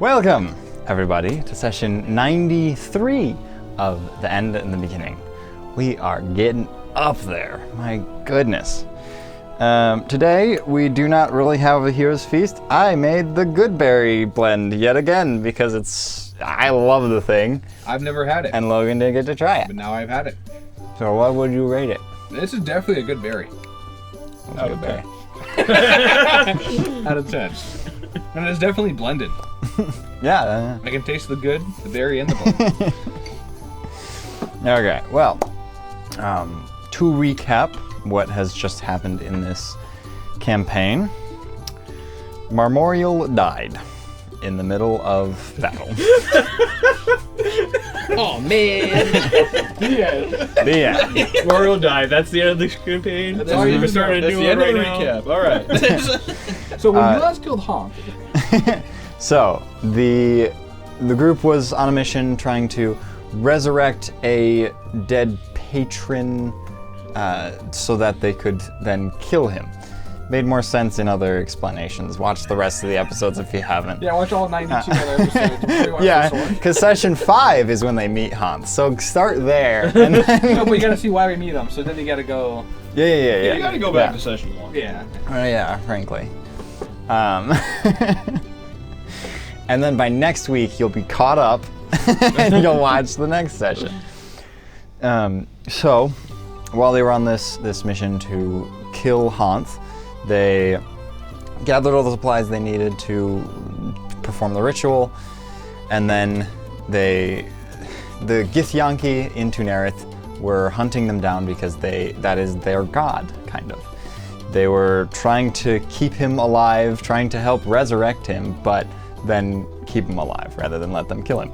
Welcome, everybody, to session 93 of The End and the Beginning. We are getting up there. My goodness. Today, we do not really have a Hero's Feast. I made the Goodberry blend yet again because I love the thing. I've never had it. And Logan didn't get to try it. But now I've had it. So what would you rate it? This is definitely a good berry. Out of 10. Out of 10. And it's definitely blended. Yeah. I can taste the good, the berry, and the blend. Okay, well, to recap what has just happened in this campaign, Marmoreal died in the middle of battle. Oh man! The end. Marmoreal died. That's the end of the campaign. That's all We're starting to do it right now. Recap. All right. So when you last killed Honk, So, the group was on a mission trying to resurrect a dead patron so that they could then kill him. Made more sense in other explanations. Watch the rest of the episodes if you haven't. yeah, watch all 92 other episodes. Yeah, because session 5 is when they meet Hans. So start there. And then No, but you gotta see why we meet them, so then you gotta go... yeah. You gotta go back to session 1. Yeah. Yeah, frankly. And then by next week, you'll be caught up and you'll watch the next session. So, while they were on this mission to kill Hans, they gathered all the supplies they needed to perform the ritual, and then the Githyanki in Tunerith were hunting them down because that is their god, kind of. They were trying to keep him alive, trying to help resurrect him, but then keep him alive rather than let them kill him.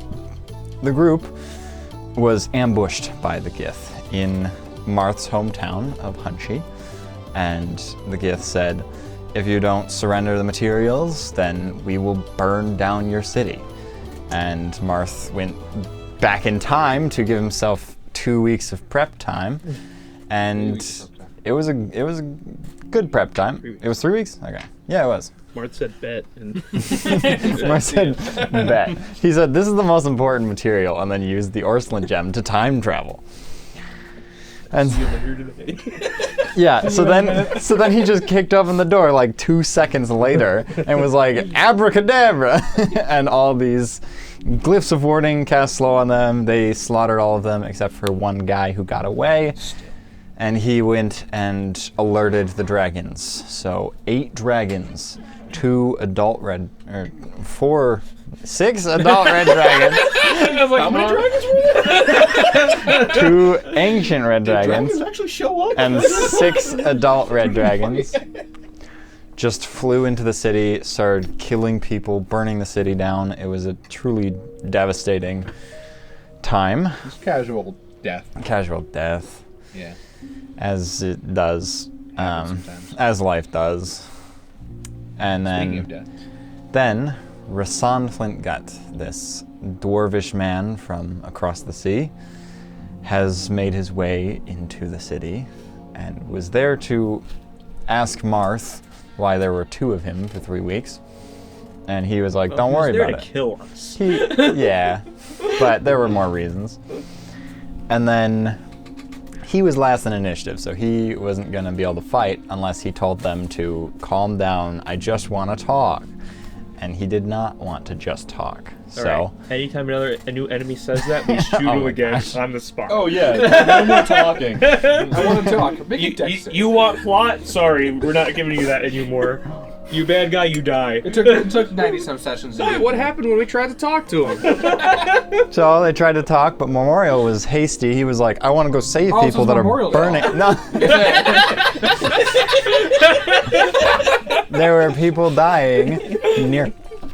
The group was ambushed by the Gith in Marth's hometown of Hunchi, and the Gith said, if you don't surrender the materials, then we will burn down your city. And Marth went back in time to give himself 2 weeks of prep time, and it was a good prep time. It was 3 weeks? Okay. Yeah, it was. Marth said bet. And Marth said bet. He said, this is the most important material, and then used the Orslin gem to time travel. And yeah, so then he just kicked open the door like 2 seconds later and was like, abracadabra! And all these glyphs of warding cast slow on them. They slaughtered all of them except for one guy who got away. And he went and alerted the dragons. So 8 dragons, 6 adult red dragons. I was like, How many dragons were there? 2 ancient red Did dragons. dragons actually show up? And 6 adult red dragons just flew into the city, started killing people, burning the city down. It was a truly devastating time. It's casual death. Casual death, Yeah. as it does, Happens sometimes. as life does. And Speaking of then, death. Rasan Flintgut, this dwarvish man from across the sea, has made his way into the city and was there to ask Marth why there were 2 of him for 3 weeks. And he was like, don't worry about it. He was there to kill us. Yeah, but there were more reasons. And then he was last in initiative, so he wasn't going to be able to fight unless he told them to calm down. I just want to talk. And he did not want to just talk. So, Alright. Anytime a new enemy says that, we shoot Oh him my again gosh. on the spot. Oh yeah, no more talking. I want to talk. Make it You, Texas. you want plot? Sorry, we're not giving you that anymore. You bad guy, you die. It took 90-some sessions. Wait, what happened when we tried to talk to him? so they tried to talk, but Marmoreal was hasty. He was like, I want to go save Oh, so people it's that Marmoreal are burning. now. No. There were people dying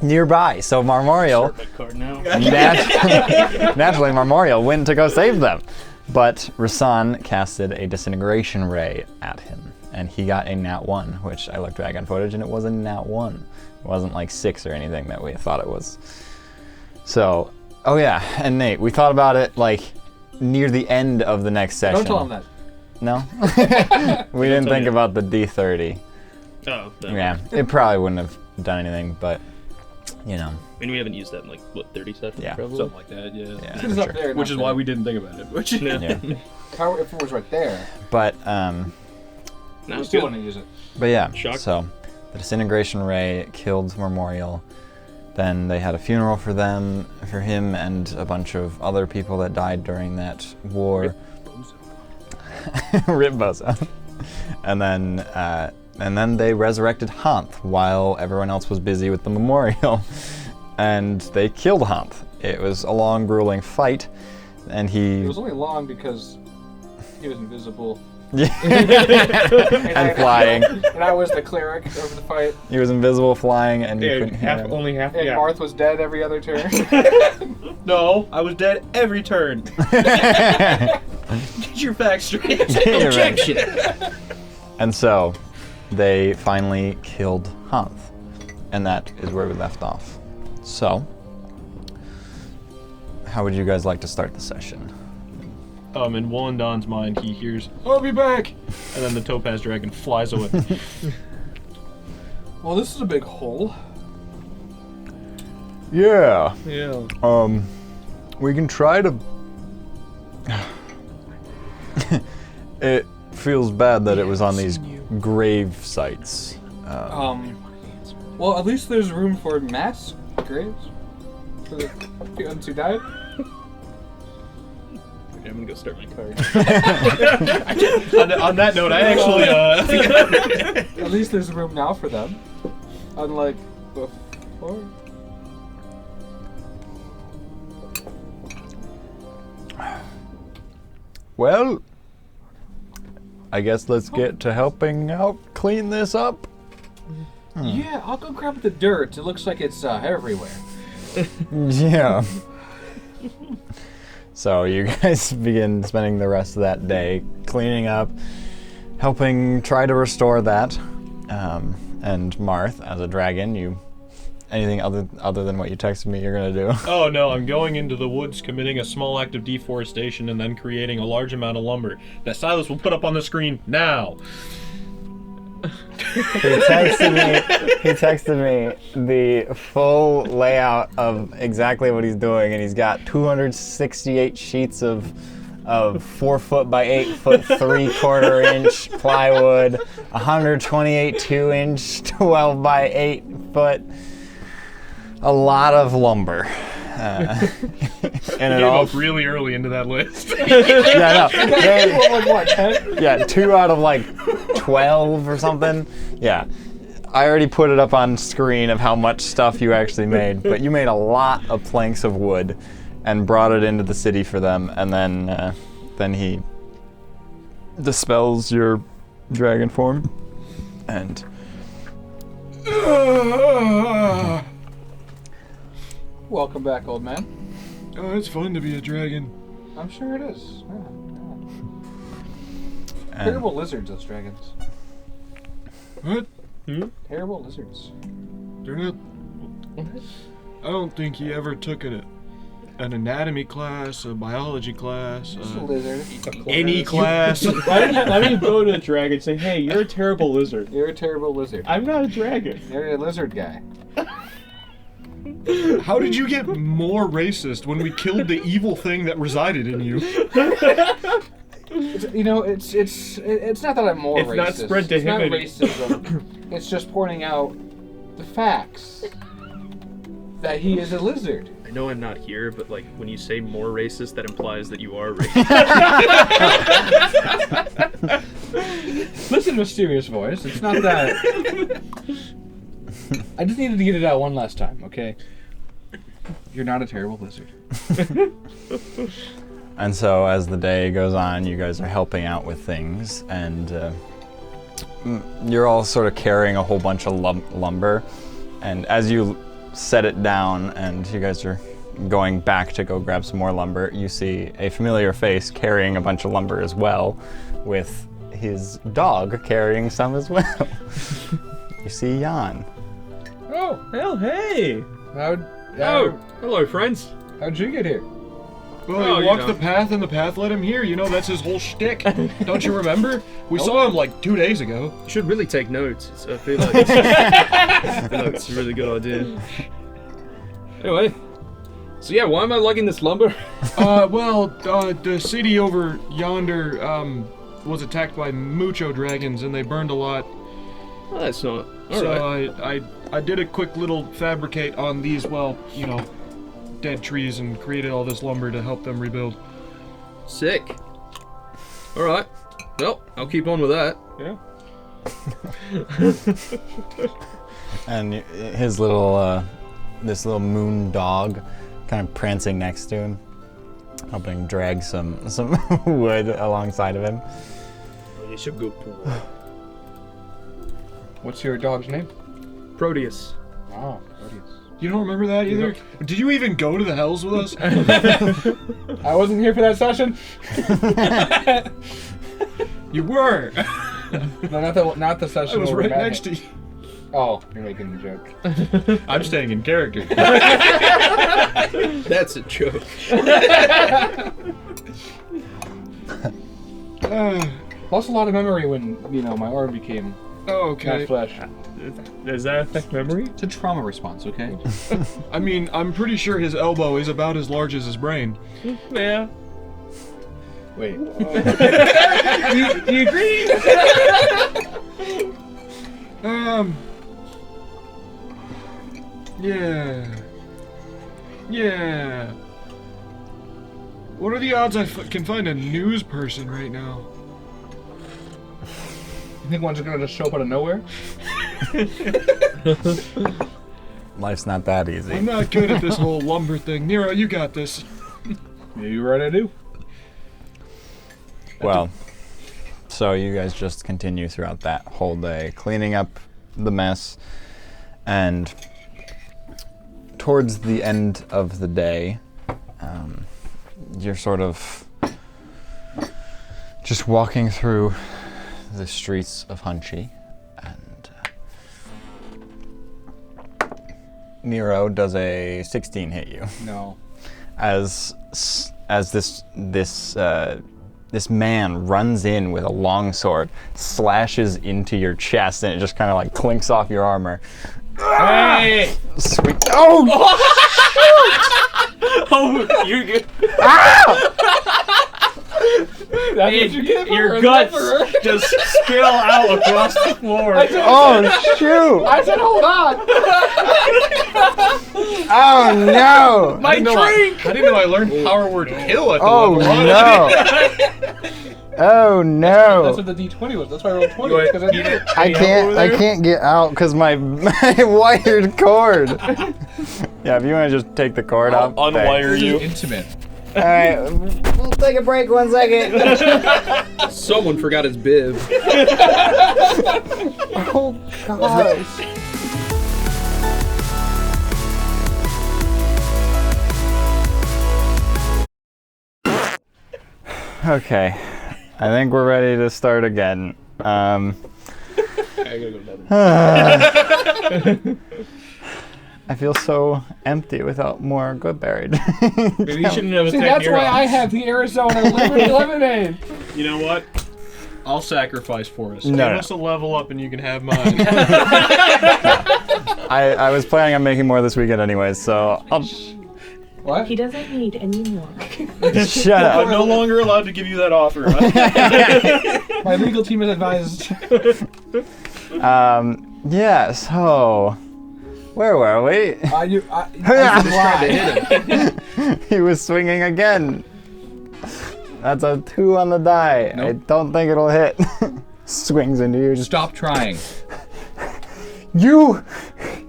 nearby. So Marmoreal, naturally Marmoreal went to go save them. But Rasan casted a disintegration ray at him. And he got a nat 1, which I looked back on footage, and it was a nat 1. It wasn't like 6 or anything that we thought it was. So, oh yeah, and Nate, we thought about it like near the end of the next session. Don't tell him that. No? We didn't think about the D30. Oh, no. Yeah, it probably wouldn't have done anything, but you know. I mean, we haven't used that in like, what, 30 sessions? Yeah. Probably? Something like that, yeah. Yeah, It's for up sure. there. Which is why we didn't think about it. Which Yeah. Yeah. How, if it was right there, But No, we it's still good. want to use it. But yeah, Shock. so the disintegration ray killed Marmoreal. Then they had a funeral for him, and a bunch of other people that died during that war. Rip Bozo. And then they resurrected Hanth while everyone else was busy with the memorial, and they killed Hanth. It was a long, grueling fight, and It was only long because he was invisible. and flying. And I was the cleric over the fight. He was invisible, flying, and you Yeah, couldn't hear him. only half. And Yeah. Marth was dead every other turn. No, I was dead every turn. Get your facts straight. Objection! And so, they finally killed Hanth, and that is where we left off. So, how would you guys like to start the session? In Wollendon's mind, he hears, "I'll be back," and then the topaz dragon flies away. Well, this is a big hole. Yeah. Yeah. We can try to. It feels bad that it was on these grave sites. Well, at least there's room for mass graves for the ones who died. Okay, I'm gonna go start my car. on that note, I actually, At least there's room now for them, unlike before. Well, I guess let's get to helping out clean this up. Yeah, I'll go grab the dirt. It looks like it's everywhere. Yeah. So you guys begin spending the rest of that day cleaning up, helping try to restore that. And Marth, as a dragon, anything other than what you texted me you're gonna do? oh no, I'm going into the woods, committing a small act of deforestation, and then creating a large amount of lumber that Silas will put up on the screen now. He texted me the full layout of exactly what he's doing, and he's got 268 sheets of 4 foot by 8 foot 3/4 inch plywood, 128 2-inch 12 by 8 foot, a lot of lumber. And I it gave all up really early into that list. yeah, no. Like what, 10? Yeah, 2 out of like 12 or something. Yeah. I already put it up on screen of how much stuff you actually made, but you made a lot of planks of wood and brought it into the city for them, and then he dispels your dragon form and Welcome back, old man. Oh, it's fun to be a dragon. I'm sure it is. Yeah. and Terrible lizards, those dragons. What? Terrible lizards. They're not. I don't think he ever took an anatomy class, a biology class, Just a lizard. any class. Why don't you go to a dragon and say, "Hey, you're a terrible lizard. You're a terrible lizard. I'm not a dragon." You're a lizard guy. How did you get more racist when we killed the evil thing that resided in you? You know, it's not that I'm more It's racist. not spread to it's him not any- racism. It's just pointing out the facts that he is a lizard. I know I'm not here, but like when you say more racist, that implies that you are racist. Listen, mysterious voice. It's not that. I just needed to get it out one last time, okay? You're not a terrible lizard. And so as the day goes on, you guys are helping out with things, and you're all sort of carrying a whole bunch of lumber. And as you set it down and you guys are going back to go grab some more lumber, you see a familiar face carrying a bunch of lumber as well, with his dog carrying some as well. You see Jan. Oh, hell, hey! Hello, friends. How'd you get here? Well, Oh, he you walked know. the path and the path led him here. You know, that's his whole shtick. Don't you remember? We saw him like 2 days ago. You should really take notes. I feel like it's a really good idea. Anyway, so yeah, why am I lugging this lumber? The city over yonder, was attacked by mucho dragons and they burned a lot. Oh, that's not. Alright. So I did a quick little fabricate on these, dead trees and created all this lumber to help them rebuild. Sick. Alright. Well, I'll keep on with that. Yeah. And his little, this little moon dog, kind of prancing next to him, helping drag some wood alongside of him. It's a good boy. What's your dog's name? Proteus. Oh, Proteus. You don't remember that either? Did you even go to the Hells with us? I wasn't here for that session. You were! No, not the session. I was where we right met next him. to you. Oh, you're making the joke. I'm staying in character. That's a joke. Lost a lot of memory when, my arm became Okay. not flesh. Does that affect memory? It's a trauma response, okay? I mean, I'm pretty sure his elbow is about as large as his brain. Yeah. Wait. Do you agree? Yeah. What are the odds I can find a news person right now? You think one's gonna just show up out of nowhere? Life's not that easy. I'm not good at this whole lumber thing. Nero, you got this. Maybe you're right, I do. Well, so you guys just continue throughout that whole day, cleaning up the mess, and towards the end of the day, you're sort of just walking through the streets of Hunchy, and Nero does a 16 hit you. No. As this man runs in with a long sword, slashes into your chest, and it just kind of like clinks off your armor. Hey! Sweet. Oh! Oh, you're good. That's what you get for Your a guts lumberer. just spill out across the floor. Oh shoot! I said, hold on! Oh no! My drink! I didn't know I learned power word kill at the Oh level. no! Oh That's no! what the D20 was. That's why I rolled 20. You want Because to eat it? I can't get out because my wired cord. Yeah, if you want to just take the cord off. Unwire you. intimate. All right, we'll take a break 1 second. Someone forgot his bib. Oh gosh. Okay, I think we're ready to start again. I gotta go another. I feel so empty without more good buried. Maybe you shouldn't have See, attacked that's Nero. why I have the Arizona lemonade. You know what? I'll sacrifice for us. No, Give no. us a level up and you can have mine. I was planning on making more this weekend anyways, so I'll What? He doesn't need any more. shut I'm up. no longer allowed to give you that offer. My legal team has advised. Yeah, so where were we? I Tried to hit him. He was swinging again. That's a 2 on the die. I Nope. don't think it'll hit. Swings into you. Just Stop trying. you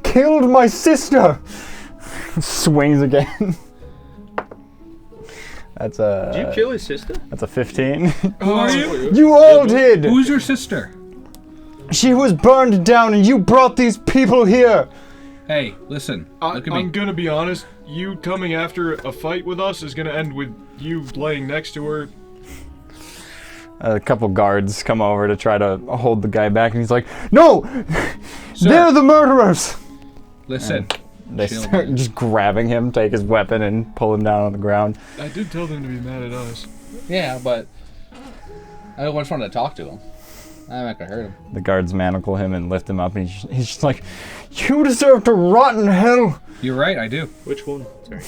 killed my sister. Swings again. That's a. Did you kill his sister? That's a 15. Who are you? You all did. Who's your sister? She was burned down, and you brought these people here. Hey, listen. Look at me. I'm gonna be honest, you coming after a fight with us is gonna end with you laying next to her. A couple guards come over to try to hold the guy back, and he's like, "No, Sir. they're the murderers." Listen. They Chill, start man. just grabbing him, take his weapon, and pull him down on the ground. I did tell them to be mad at us. Yeah, but I always wanted to talk to him. I'm not gonna hurt him. The guards manacle him and lift him up, and he's just like, "You deserve to rot in hell." You're right, I do. Which one? Sorry.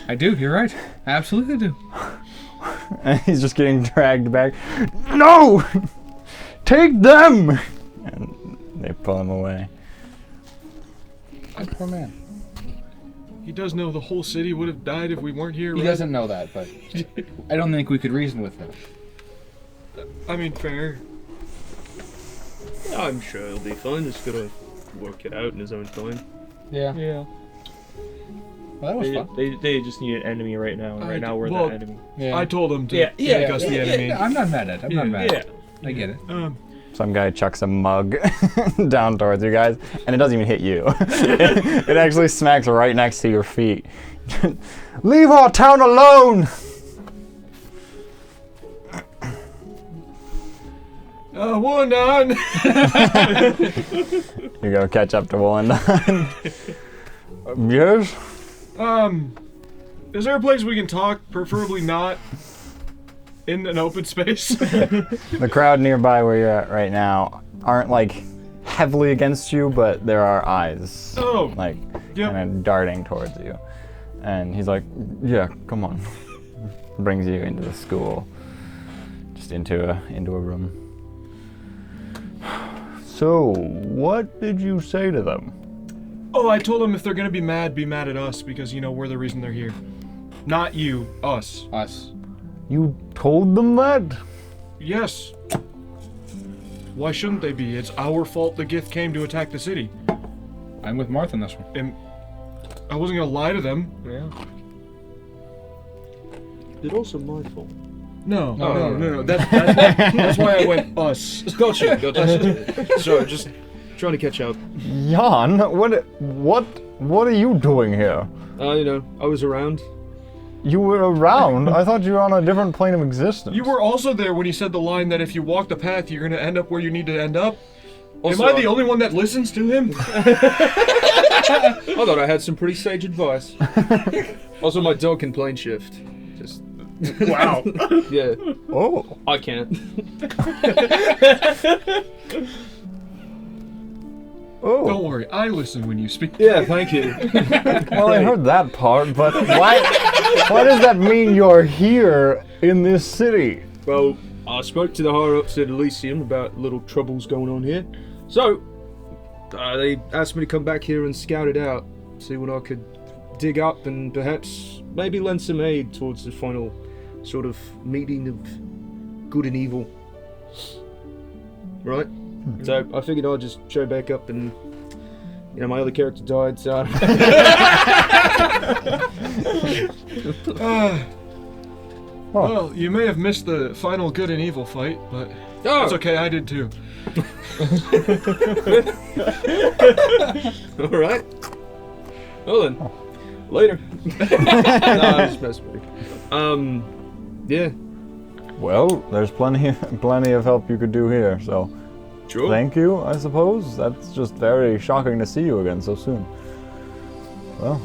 I do, you're right. I absolutely do. And he's just getting dragged back. No! Take them! And they pull him away. That poor man. He does know the whole city would have died if we weren't here, He right? doesn't know that, but I don't think we could reason with him. I mean, fair. I'm sure he'll be fine. Just gotta work it out in his own time. Yeah. Yeah. Well, that was fun. They just need an enemy right now, and right now we're well, the enemy. Yeah. I told him to Yeah, make us the enemy. Yeah, I'm not mad at it. I'm not mad at it. I get it. Some guy chucks a mug down towards you guys, and it doesn't even hit you. It actually smacks right next to your feet. Leave our town alone! Wollondon! You go catch up to Wollondon. Yes? Is there a place we can talk? Preferably not in an open space. The crowd nearby where you're at right now aren't like heavily against you, but there are eyes like Yep. kind of darting towards you. And he's like, "Yeah, come on." Brings you into the school, just into a room. So, what did you say to them? Oh, I told them if they're gonna be mad at us because, we're the reason they're here. Not you, us. Us. You told them that? Yes. Why shouldn't they be? It's our fault the Gith came to attack the city. I'm with Martha on this one. And I wasn't gonna lie to them. Yeah. It's also my fault. No. no. That's why I went us. Gotcha. Sorry, just trying to catch up. Jan, what are you doing here? I was around. You were around? I thought you were on a different plane of existence. You were also there when he said the line that if you walk the path, you're gonna end up where you need to end up. Also, Am I the only one that listens to him? I thought I had some pretty sage advice. Also, my dog can plane shift. Just Wow. yeah. Oh. I can't. Oh. Don't worry, I listen when you speak. Yeah, thank you. Well, I heard that part, but why does that mean you're here in this city? Well, I spoke to the higher ups at Elysium about little troubles going on here. So, they asked me to come back here and scout it out, see what I could dig up, and perhaps maybe lend some aid towards the final sort of meeting of good and evil. Right? So, I figured I'd just show back up and, my other character died, so... Well, you may have missed the final good and evil fight, but Oh! it's okay, I did too. Alright. Well then. Later. No, I'm just messing with you. Yeah. Well, there's plenty of help you could do here, so Sure. thank you, I suppose. That's just very shocking to see you again so soon. Well.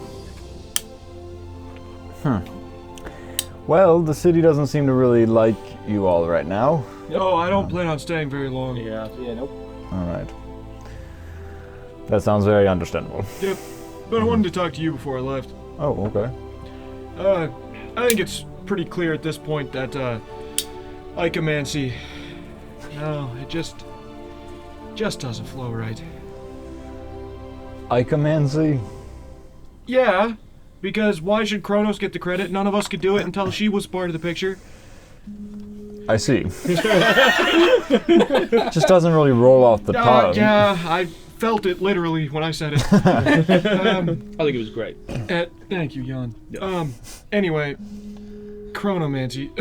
Well, the city doesn't seem to really like you all right now. Oh, I don't plan on staying very long. Yeah. Nope. Alright. That sounds very understandable. Yep. But I wanted to talk to you before I left. Oh, okay. I think it's pretty clear at this point that, icomancy, no, it just doesn't flow right. Icomancy? Yeah, because why should Kronos get the credit? None of us could do it until she was part of the picture. I see. Just doesn't really roll off the tongue. Yeah, I felt it literally when I said it. I think it was great. Thank you, Jan. Yeah. Anyway, chronomancy.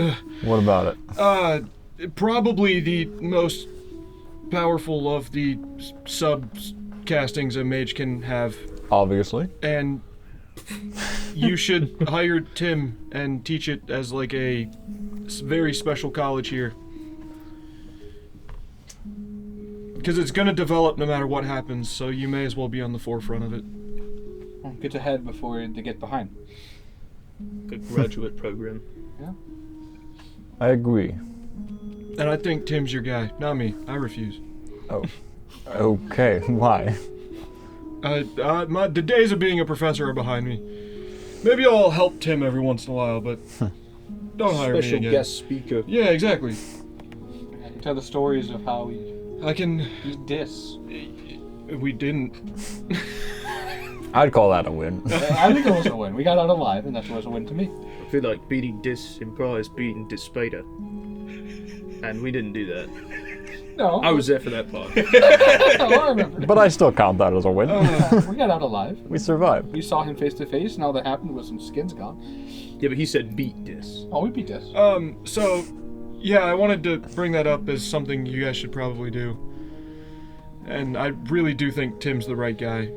What about it? Probably the most powerful of the sub-castings a mage can have. Obviously. And you should hire Tim and teach it as like a very special college here. Because it's going to develop no matter what happens, so you may as well be on the forefront of it. Get ahead before they get behind. Good graduate program. I agree. And I think Tim's your guy, not me. I refuse. Oh. Okay, why? The days of being a professor are behind me. Maybe I'll help Tim every once in a while, but don't hire me Special again. guest speaker. Yeah, exactly. I can tell the stories of how we I can... eat dis. We didn't. I'd call that a win. I think it was a win. We got out alive, and that was a win to me. I feel like beating Dis implies beating Dispater. And we didn't do that. No. I was there for that part. I remember. But I still count that as a win. We got out alive. We survived. We saw him face to face, and all that happened was some skins gone. Yeah, but he said beat Dis. Oh, we beat this. So, yeah, I wanted to bring that up as something you guys should probably do. And I really do think Tim's the right guy.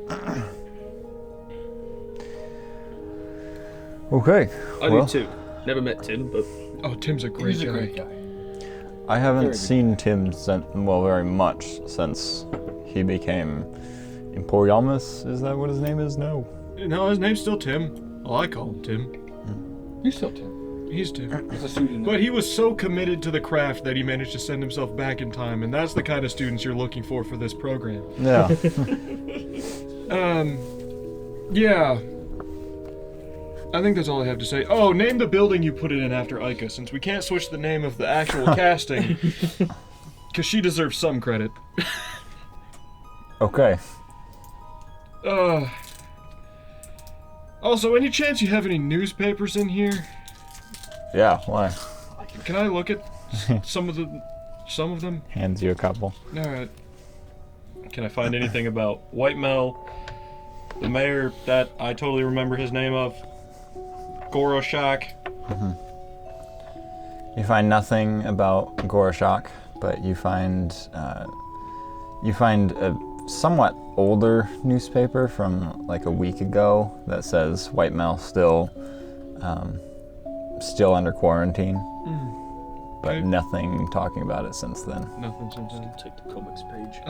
Okay. I well, do too. Never met Tim, but Oh, Tim's a great He's guy. a great guy. I haven't Very good. seen Tim very much since he became Imperiamus. Is that what his name is? No. No, his name's still Tim. Well, I call him Tim. He's still Tim. He's Tim. It's a pseudonym. But he was so committed to the craft that he managed to send himself back in time, and that's the kind of students you're looking for this program. Yeah. Yeah. I think that's all I have to say. Oh, name the building you put it in after Ica, since we can't switch the name of the actual casting. Because she deserves some credit. Okay. Also, any chance you have any newspapers in here? Yeah. Why? Can I look at some of them? Hands you a couple. Alright. Can I find anything about White Mel, the mayor that I totally remember his name of, Goroshak? You find nothing about Goroshak, but you find a somewhat older newspaper from like a week ago that says White Mel still under quarantine, but Okay. nothing talking about it since then. Nothing since then. take the comics page.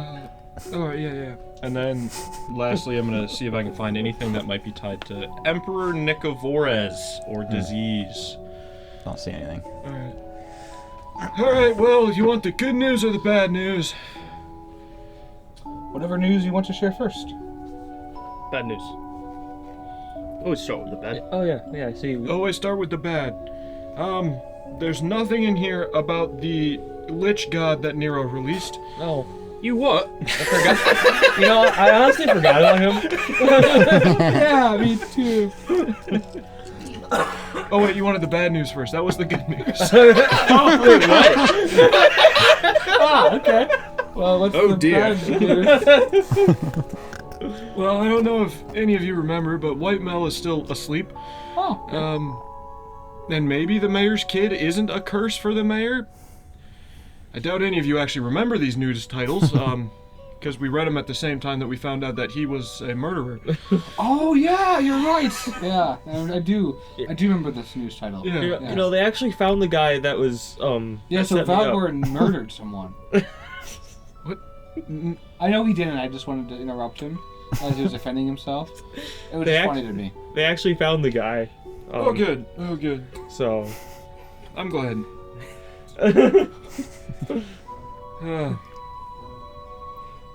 Oh, yeah. And then, lastly, I'm gonna see if I can find anything that might be tied to Emperor Nicovorez or disease. Don't see anything. Alright, well, you want the good news or the bad news? Whatever news you want to share first. Bad news. Always start with the bad. Oh yeah, I see. Always start with the bad. There's nothing in here about the Lich God that Nero released. Oh, You what? I forgot. You know, I honestly forgot about him. Yeah, me too. Oh wait, you wanted the bad news first. That was the good news. Okay. Well, what's Oh, the dear. bad news? Well, I don't know if any of you remember, but White Mel is still asleep. Oh, okay. And maybe the mayor's kid isn't a curse for the mayor. I doubt any of you actually remember these news titles, because we read them at the same time that we found out that he was a murderer. Oh yeah, you're right. Yeah, I do. I do remember this news title. Yeah. You know, they actually found the guy that was Yeah, that so set me up. Valgor murdered someone. What? I know he didn't. I just wanted to interrupt him as he was defending himself. It was They just act- funny to me. They actually found the guy. Oh, good. Oh, good. So. I'm glad.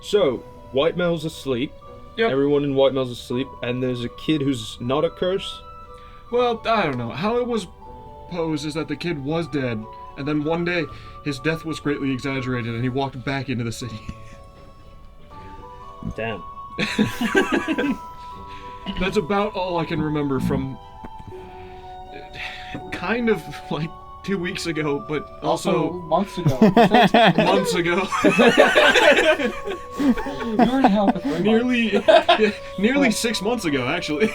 So, White Mel's asleep. Yep. Everyone in White Mel's asleep, and there's a kid who's not a curse. Well, I don't know. How it was posed is that the kid was dead, and then one day his death was greatly exaggerated and he walked back into the city. Damn. That's about all I can remember from kind of like 2 weeks ago, but also months ago. months ago. You were in hell for 3 months. nearly 6 months ago, actually.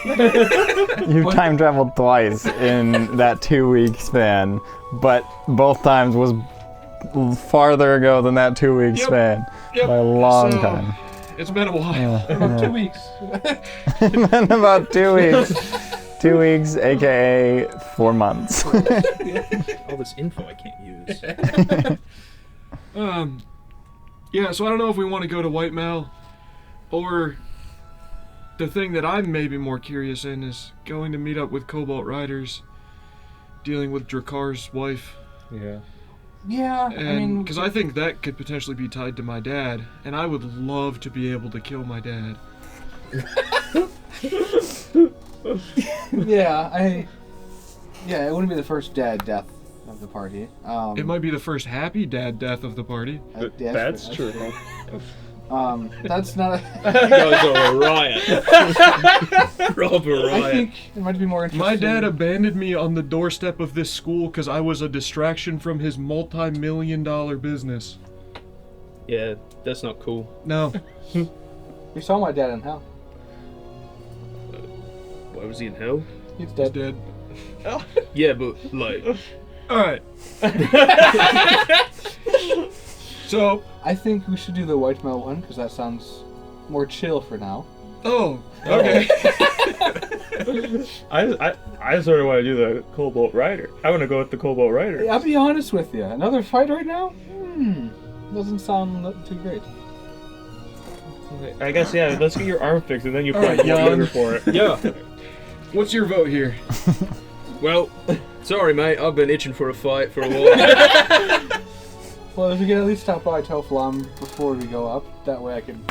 You've time traveled twice in that 2-week span, but both times was farther ago than that 2-week Yep. span Yep. by a long So, time. It's been a while. About 2 weeks. In about 2 weeks. 2 weeks, aka 4 months. All this info I can't use. Yeah, so I don't know if we want to go to White Mel, or the thing that I'm maybe more curious in is going to meet up with Cobalt Riders, dealing with Drakar's wife. Yeah. Yeah, I mean, Because I think that could potentially be tied to my dad, and I would love to be able to kill my dad. yeah, it wouldn't be the first dad death of the party. It might be the first happy dad death of the party. Yes, That's but- true. That's not. Goes on a riot. Proper I riot. think it might be more interesting. My dad abandoned me on the doorstep of this school because I was a distraction from his multi-million-dollar business. Yeah, that's not cool. No. You saw my dad in hell. Why was he in hell? He's He's dead. dead. Yeah, but like, Alright. So, I think we should do the white male one because that sounds more chill for now. okay. I sort of want to do the Cobalt Rider. I want to go with the Cobalt Rider. I'll be honest with you. Another fight right now? Doesn't sound too great. I guess, yeah, let's get your arm fixed and then you Alright, fight Jan. for it. Yeah. What's your vote here? Well, sorry, mate. I've been itching for a fight for a while. Well, if we can at least stop by Telflom before we go up, that way I can.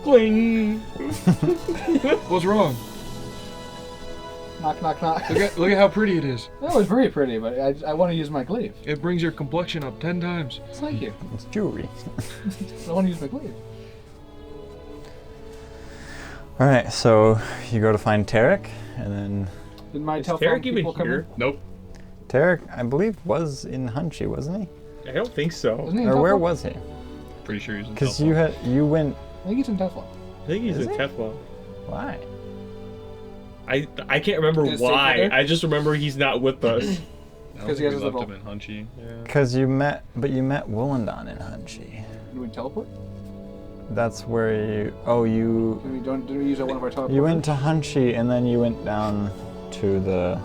Cling. What's wrong? Knock, knock, knock. Look at how pretty it is. That was very pretty, but I want to use my glaive. It brings your complexion up 10 times. Thank you. It's jewelry. I want to use my glaive. All right, so you go to find Tarek, and then Did my Is Telflom Tarek even people come here? Nope. Tarek, I believe, was in Hunchy, wasn't he? I don't think so. Wasn't he in Or where Telflom? was he? Pretty sure he's in Because Telflom. you went. I think he's in Telflom. I think he's Is in he? Teflon. Why? I can't remember Did it say why. there? I just remember he's not with us. I don't 'Cause he think has we his left little- him in Hunchy. Because you met Wollondon in Hunchy. Did we teleport? That's where you. Oh, you. Did we use one of our teleporters? You went to Hunchy, and then you went down to the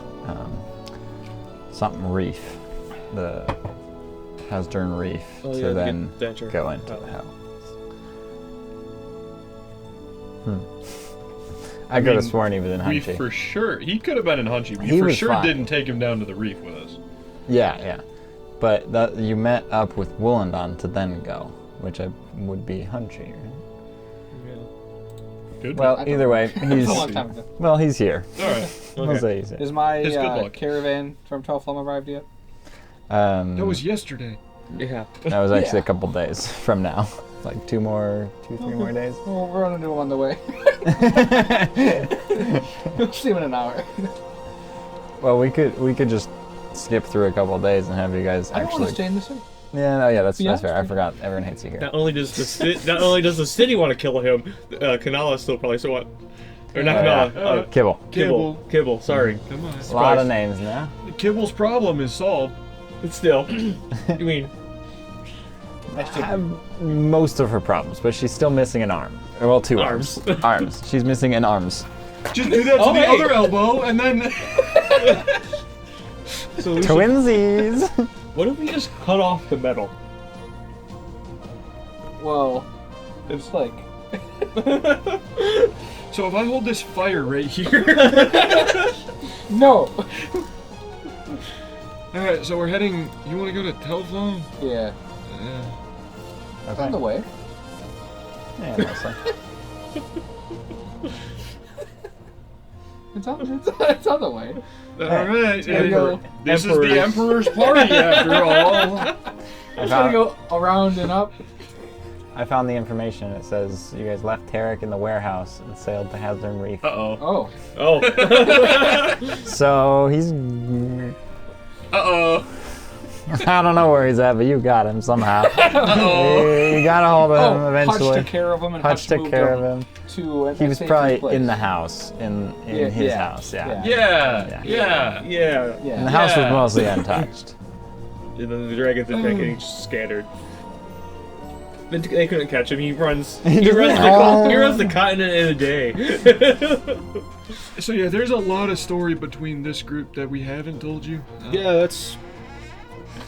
something reef, the Hasdern Reef, Oh, yeah, to to then get Thatcher. go into Oh. the house. I could have mean, sworn he was in We Hunchy. for sure. He could have been in Hunchy. We He for was sure fine. didn't take him down to the reef with us. Yeah. But that you met up with Wollondon to then go, which would be Hunchy. Right? Good. Well, I don't either know. way, It's he's a long time ago. well, he's here. all right. We'll say he's here. Is my His good luck. caravan from Telflom arrived yet? That was yesterday. Yeah. That was actually Yeah. a couple days from now. Like 2, 3 more days. Well, we're gonna do them on the way. We'll see him in an hour. Well, we could just skip through a couple days and have you guys I don't want to actually. stay in the city. Yeah, no, yeah, that's Yeah. fair. I forgot. Everyone hates you here. Not only does the city want to kill him, Kanala still probably so what? Or not Yeah. Kanala. Kibble. Kibble. Sorry. Come on. A lot of names now. Kibble's problem is solved. But still, I mean, Have most of her problems, but she's still missing an arm. Well, 2 arms. Arms. She's missing an arms. Just do that to the hey. other elbow, and then. so we should, Twinsies. what if we just cut off the metal? Well, it's like So if I hold this fire right here. no. Alright, so we're heading. You want to go to Telflom? Yeah, it's on the way. Yeah, mostly. It's on the way. Alright. There you go. This is the Emperor's party after all. It's gonna go around and up. I found the information. It says you guys left Tarek in the warehouse and sailed to Hasdern Reef. Uh-oh. Oh, Oh. So he's. Uh-oh. I don't know where he's at, but you got him somehow. You got a hold of him Hutch eventually. took care of him, and Hutch Hutch took moved care him of him. to a He was safe probably place. in the house, in Yeah, his yeah, house, yeah. Yeah. Yeah. Yeah. Yeah. And the house was Yeah. mostly untouched. And then the dragons attack and he just scattered. But they couldn't catch him. He runs. He just runs. went, He runs the continent in a day. So yeah, there's a lot of story between this group that we haven't told you. Yeah, that's.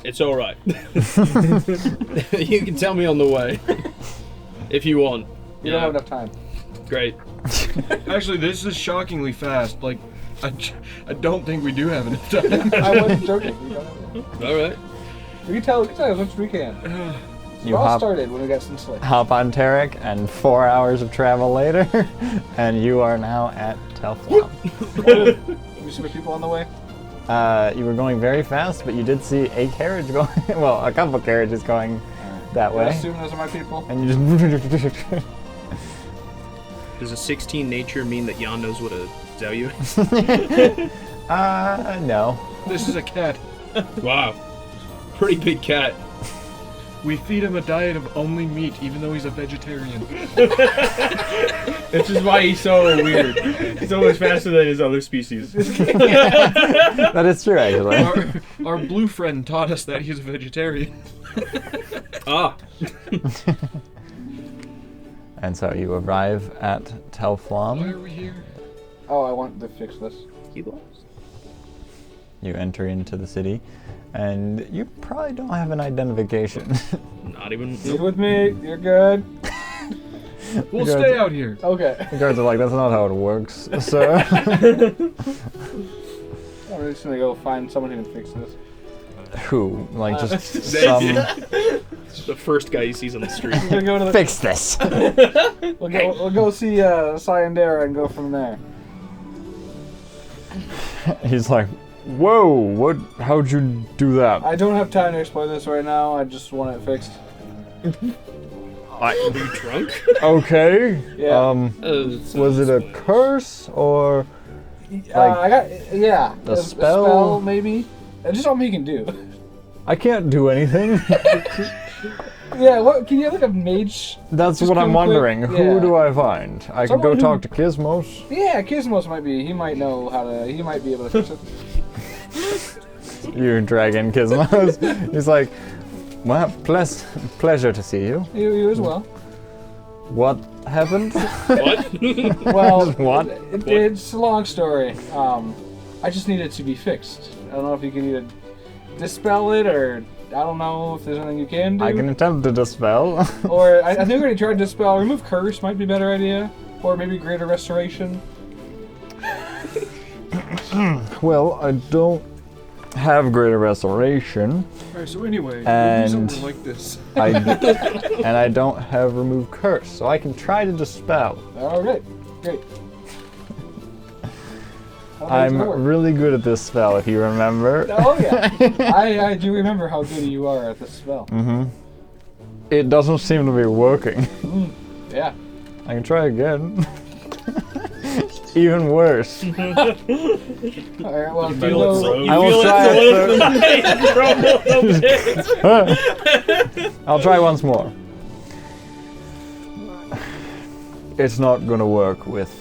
It's all right. You can tell me on the way, if you want. You don't have enough time. Great. Actually, this is shockingly fast. Like, I don't think we do have enough time. I wasn't joking. We don't have it. All right. We can tell as much as we can. You We all hop, started when we got some sleep. hop on Tarek, and 4 hours of travel later, and you are now at Telflom. You see people on the way? You were going very fast, but you did see a carriage going, well, a couple carriages going that I way. assume those are my people. And you just... Does a 16 nature mean that Jan knows what a Zhao is? No. This is a cat. Wow. Pretty big cat. We feed him a diet of only meat, even though he's a vegetarian. This is why he's so weird. He's so much faster than his other species. That is true, actually. Our blue friend taught us that he's a vegetarian. Ah. And so you arrive at Why Telflom. are we here? Oh, I want to fix this. He lost. You enter into the city, and you probably don't have an identification. Not even. Stay with me. You're good. We'll Good. stay out here. Okay. The guards are like, that's not how it works, sir. I'm just gonna go find someone who can fix this. Who? Like, just It's the first guy he sees on the street. We're gonna go to the. fix this. We'll go see Sayandera and go from there. He's like, whoa, what? How'd you do that? I don't have time to explain this right now. I just want it fixed. Are you drunk? Okay. Yeah. Was it a curse or I got a a spell? maybe. Just something he can do. I can't do anything. Yeah. What can you have like a mage? That's Just what I'm come quick. wondering. Who Yeah. do I find? I could go Someone who- talk to Kismos. Yeah, Kismos might be. He might know how to. He might be able to fix it. You drag in Kismos. He's like, well, pleasure to see you. You as well. What happened? What? Well, What? It's a long story. I just need it to be fixed. I don't know if you can either dispel it or I don't know if there's anything you can do. I can attempt to dispel. Or I think we already tried to dispel. Remove curse might be a better idea. Or maybe greater restoration. Well, I don't have greater restoration. Alright, so anyway, And- the reason we're like this. And I don't have remove curse, so I can try to dispel. All right, great. How about it's I'm gonna work? really good at this spell, if you remember. Oh yeah, I do remember how good you are at this spell. Mm-hmm. It doesn't seem to be working. Yeah. I can try again. Even worse. All right. Well, do feel it, bro. you I will try it. I'll try once more. It's not gonna work with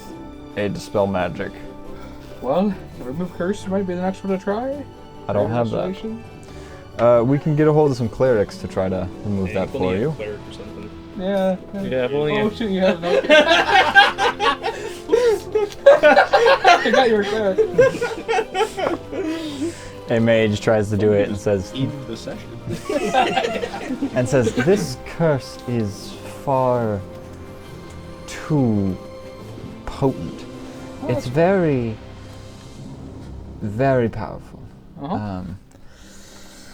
a dispel magic. Well, remove curse might be the next one to try. I don't Greater have that. restoration? We can get a hold of some clerics to try to remove that for you. Cleric or something. Yeah. Yeah, I've only Oh shoot, you have no. I got your cleric. A mage tries to do it and says, End the session. this curse is far too potent. It's very, very powerful. Uh-huh.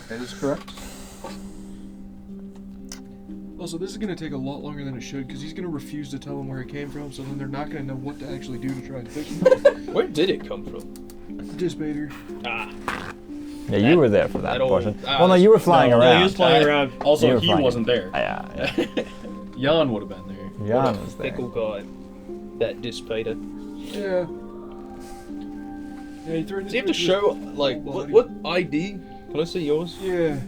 That is correct. Also, this is going to take a lot longer than it should because he's going to refuse to tell them where it came from, so then they're not going to know what to actually do to try and fix it. Where did it come from? Dispater. Ah. Yeah, you were there for that that old- portion. ah, well, no, you were flying No, around. Yeah, he was flying around. You Also, were he flying. wasn't there. Yeah. Jan would have been there. Jan was there. Fickle guy. That Dispater. Yeah. Yeah, he threatened Do you have to show, like, what ID? Can I see yours? Yeah.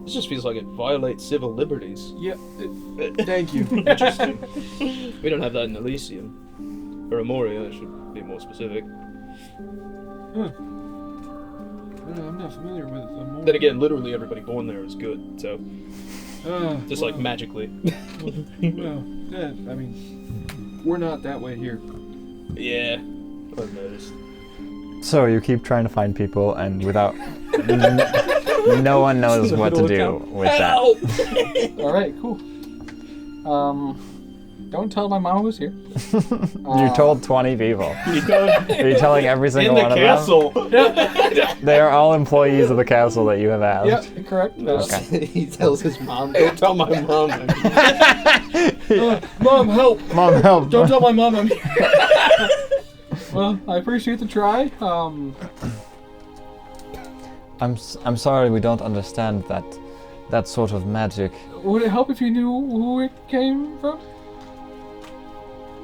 This just feels like it violates civil liberties. Yeah. Thank you. We don't have that in Elysium. Or Marmoreal, it should be more specific. Huh. I'm not familiar with them. Then again, literally everybody born there is good, so just like well, magically. Well, yeah, I mean, we're not that way here. Yeah, I've noticed. So you keep trying to find people, and without no one knows what to do with that. All right, cool. don't tell my mom who's here. You told 20 people. You told Are you telling every in single the one of castle. them? They are all employees of the castle that you have asked. Yep, correct. Okay. He tells his mom, don't tell my mom. Mom, help! Mom, help. Don't tell my mom I'm here. Well, I appreciate the try. I'm sorry we don't understand that sort of magic. Would it help if you knew who it came from?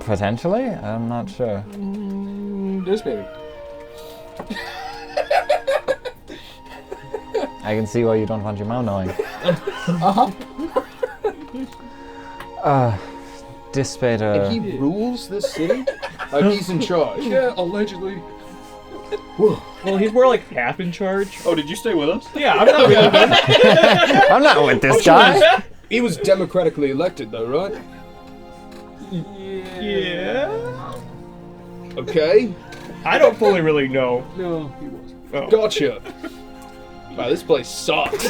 Potentially? I'm not sure. This baby. I can see why you don't want your mom knowing. Uh-huh. Dispater. And he rules this city? Like he's in charge. Yeah, allegedly. Well, he's more like half in charge. Oh, did you stay with us? Yeah, I'm not with him. I'm not with this guy. He was democratically elected though, right? Yeah. Okay. I don't fully really know. No, he wasn't. Oh. Gotcha. Wow, this place sucks.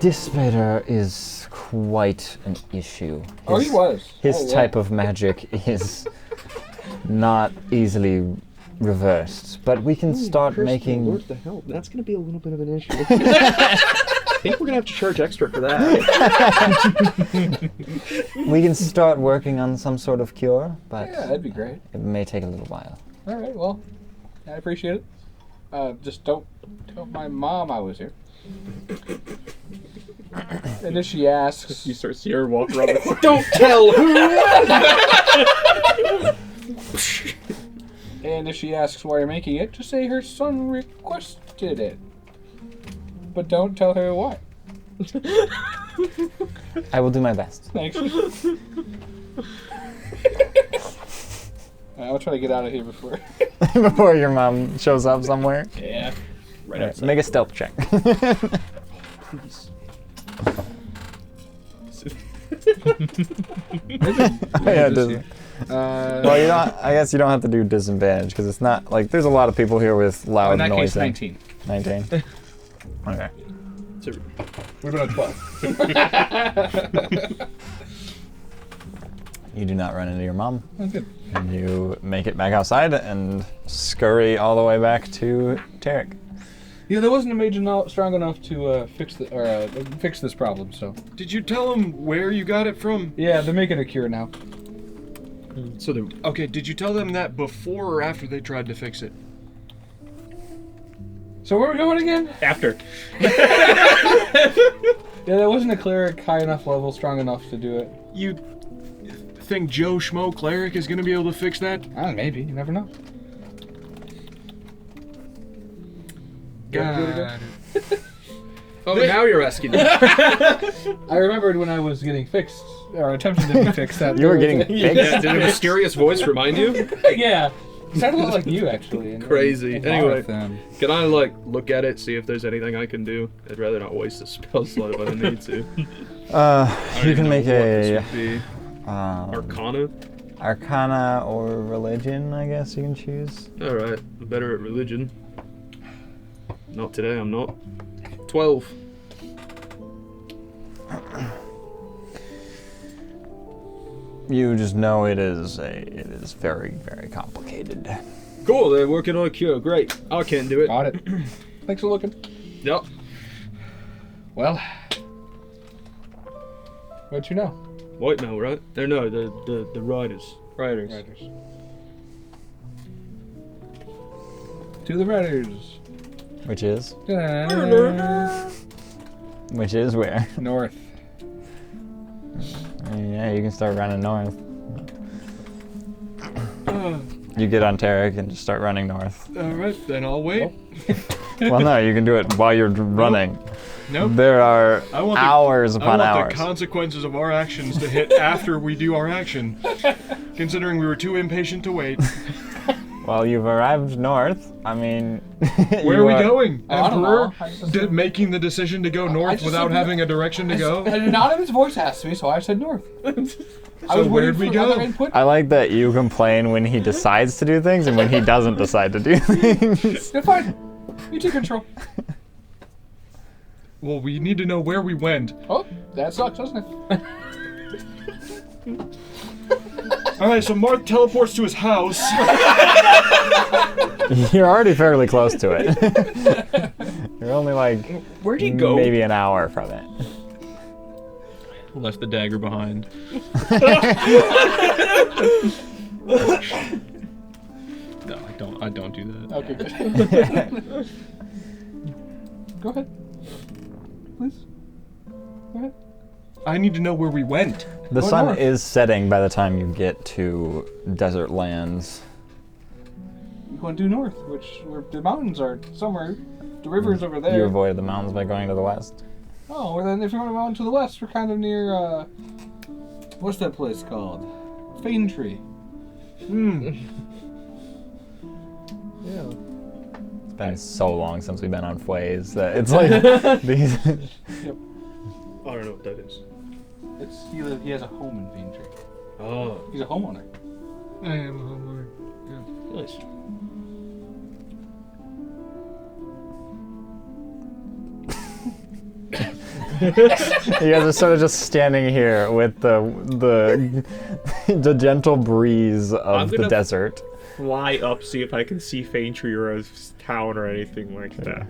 Dispater is quite an issue. Oh, he was. His Oh, yeah. type of magic is not easily reversed, but we can start making. What the hell? That's gonna be a little bit of an issue. I think we're gonna have to charge extra for that. We can start working on some sort of cure, but Yeah, that'd be great. it may take a little while. All right, well, I appreciate it. Just don't tell my mom I was here. And if she asks, You start seeing her walk around the corner. Don't tell who. and if she asks why you're making it, just say her son requested it. But don't tell her why. I will do my best. Thanks. I'll try to get out of here before. Before your mom shows up somewhere. Yeah. Right Alright, outside. make a stealth check. Yeah, it doesn't. Well, you don't. I guess you don't have to do disadvantage because it's not like there's a lot of people here with loud in that noise. case, 19. 19. Okay. What about a 12? You do not run into your mom. That's good. And you make it back outside and scurry all the way back to Tarek. Yeah, there wasn't a mage strong enough to fix this problem. So Did you tell him where you got it from? yeah, they're making a cure now. So the Okay, did you tell them that before or after they tried to fix it? So where are we going again? After. Yeah, there wasn't a cleric high enough level, strong enough to do it. You think Joe Schmo Cleric is gonna be able to fix that? Maybe. You never know. God. oh, now you're asking me. I remembered when I was getting fixed, or attempting to be fixed. That You were there was getting a- fixed? Did a mysterious voice remind you? Yeah. It sounded a lot like you, actually. and- Crazy. and Anyway. Marth, Can I look at it, see if there's anything I can do? I'd rather not waste a spell slot if I don't need to. You can make a Arcana. Arcana or religion, I guess you can choose. All right, I'm better at religion. Not today, I'm not. 12. You just know it is very, very complicated. Cool, they're working on a cure. Great. I can't do it. Got it. Thanks for looking. Yep. Well, what'd you know? White Male, right? No, the riders. Riders. To the riders. Which is? Da-da-da-da. Which is where? North. Yeah, you can start running north. You get on Tarek and just start running north. Alright, then I'll wait. Well, no, you can do it while you're running. Nope. There are I want hours upon I want hours. the consequences of our actions to hit after we do our action. Considering we were too impatient to wait. Well, you've arrived north. I mean, Where are we going? I don't Emperor? know. I just- Making the decision to go north just without said having a direction to go? An anonymous voice asked me, so I said north. I So was where'd waiting we for go? other input. I like that you complain when he decides to do things and when he doesn't decide to do things. You're fine. You take control. Well, we need to know where we went. Oh, that sucks, doesn't it? Alright, so Marth teleports to his house. You're already fairly close to it. You're only like Where'd he go? maybe an hour from it. Left the dagger behind. No, I don't do that. Okay, good. Go ahead. Please. Go ahead. I need to know where we went. The Go sun north. is setting by the time you get to desert lands. You want to do north, where the mountains are somewhere. The river's over there. You avoided the mountains by going to the west. Oh, well then if you want to go out to the west, we're kind of near, what's that place called? Fane Tree. Yeah. It's been so long since we've been on Fways that it's like these. I don't know what that is. He has a home in Fane Tree. Oh, He's a homeowner. I am a homeowner. nice. You guys are sort of just standing here with the gentle breeze I'm of the gonna- desert. Fly up, see if I can see Fane Tree or a town or anything like that.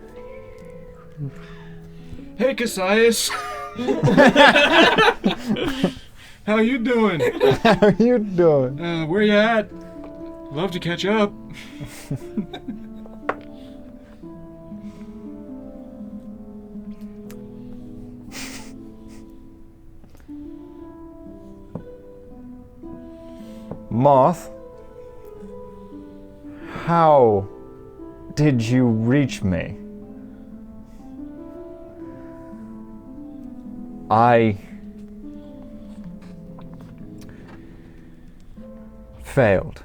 Hey, Cassius. How you doing? How are you doing? Where you at? Love to catch up. Moth, how did you reach me? I failed.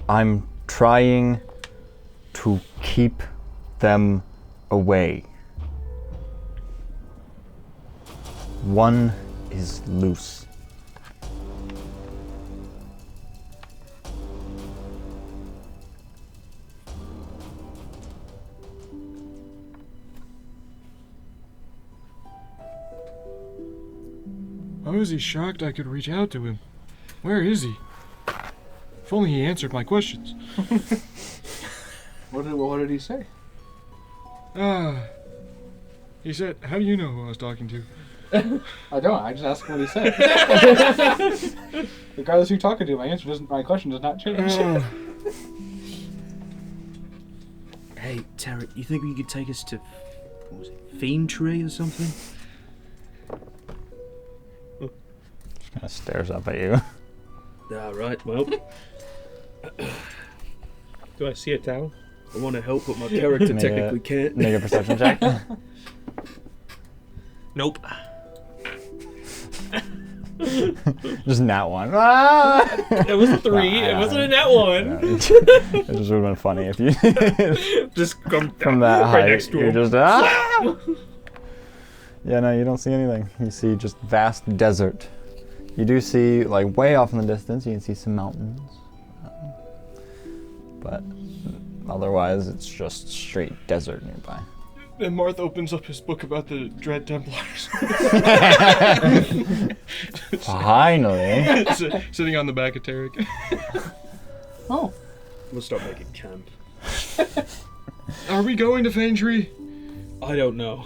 I'm trying to keep them away. One is loose. How is he shocked I could reach out to him? Where is he? If only he answered my questions. What did he say? He said, how do you know who I was talking to? I don't. I just asked him what he said. Regardless who you're talking to, my question does not change. Hey, Tarek, you think you could take us to, what was it, Fiend Tree or something? Kind of stares up at you. Right, well, Do I see a town? I want to help, but my character Make a- technically can't. Make a perception check. Nope. Just nat one. Ah! It was a 3. It wasn't a net 1. It just would have been funny if you Just come from that right height. next to You're him. just ah! Yeah, no, you don't see anything. You see just vast desert. You do see, like, way off in the distance, you can see some mountains. But otherwise, it's just straight desert nearby. And Marth opens up his book about the Dread Templars. Finally. Sitting on the back of Tarek. Oh, We'll start making camp. Are we going to Fane Tree? I don't know.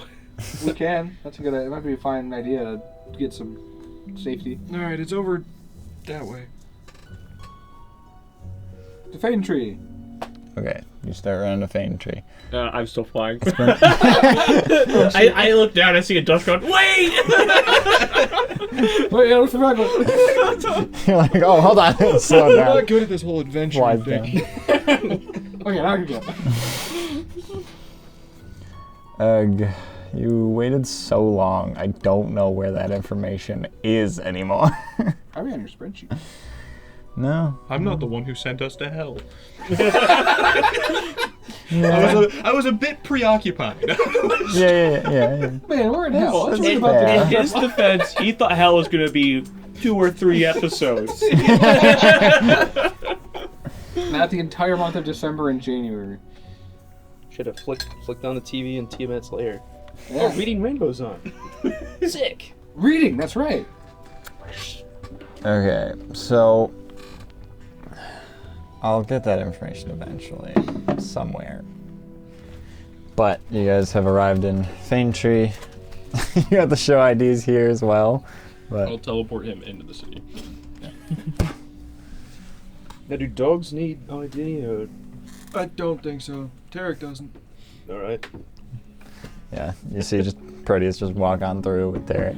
we can. That's a good. It might be a fine idea to get some safety. Alright, it's over that way. The Fane Tree. Okay, you start around a Fane Tree. I'm still flying. I look down and see a dust going, wait! Wait, I forgot. You're like, oh, hold on, slow I'm down. not good at this whole adventure Flies thing. Okay, now you go. Ugh, you waited so long. I don't know where that information is anymore. Probably on your spreadsheet. No. I'm not the one who sent us to hell. Yeah. I was a bit preoccupied. Yeah. Man, we're in hell. Let's read In, about fair. in his defense, he thought hell was going to be 2 or 3 episodes. Not the entire month of December and January. Should have flicked on the TV in Tiamat's lair. Yeah. Oh, Reading Rainbow's on. Sick. Reading, that's right. Okay, so I'll get that information eventually, somewhere. But you guys have arrived in Fane Tree. You got the show IDs here as well. But I'll teleport him into the city. Now, do dogs need ID or? I don't think so. Tarek doesn't. All right. yeah, you see just Proteus just walk on through with Derek.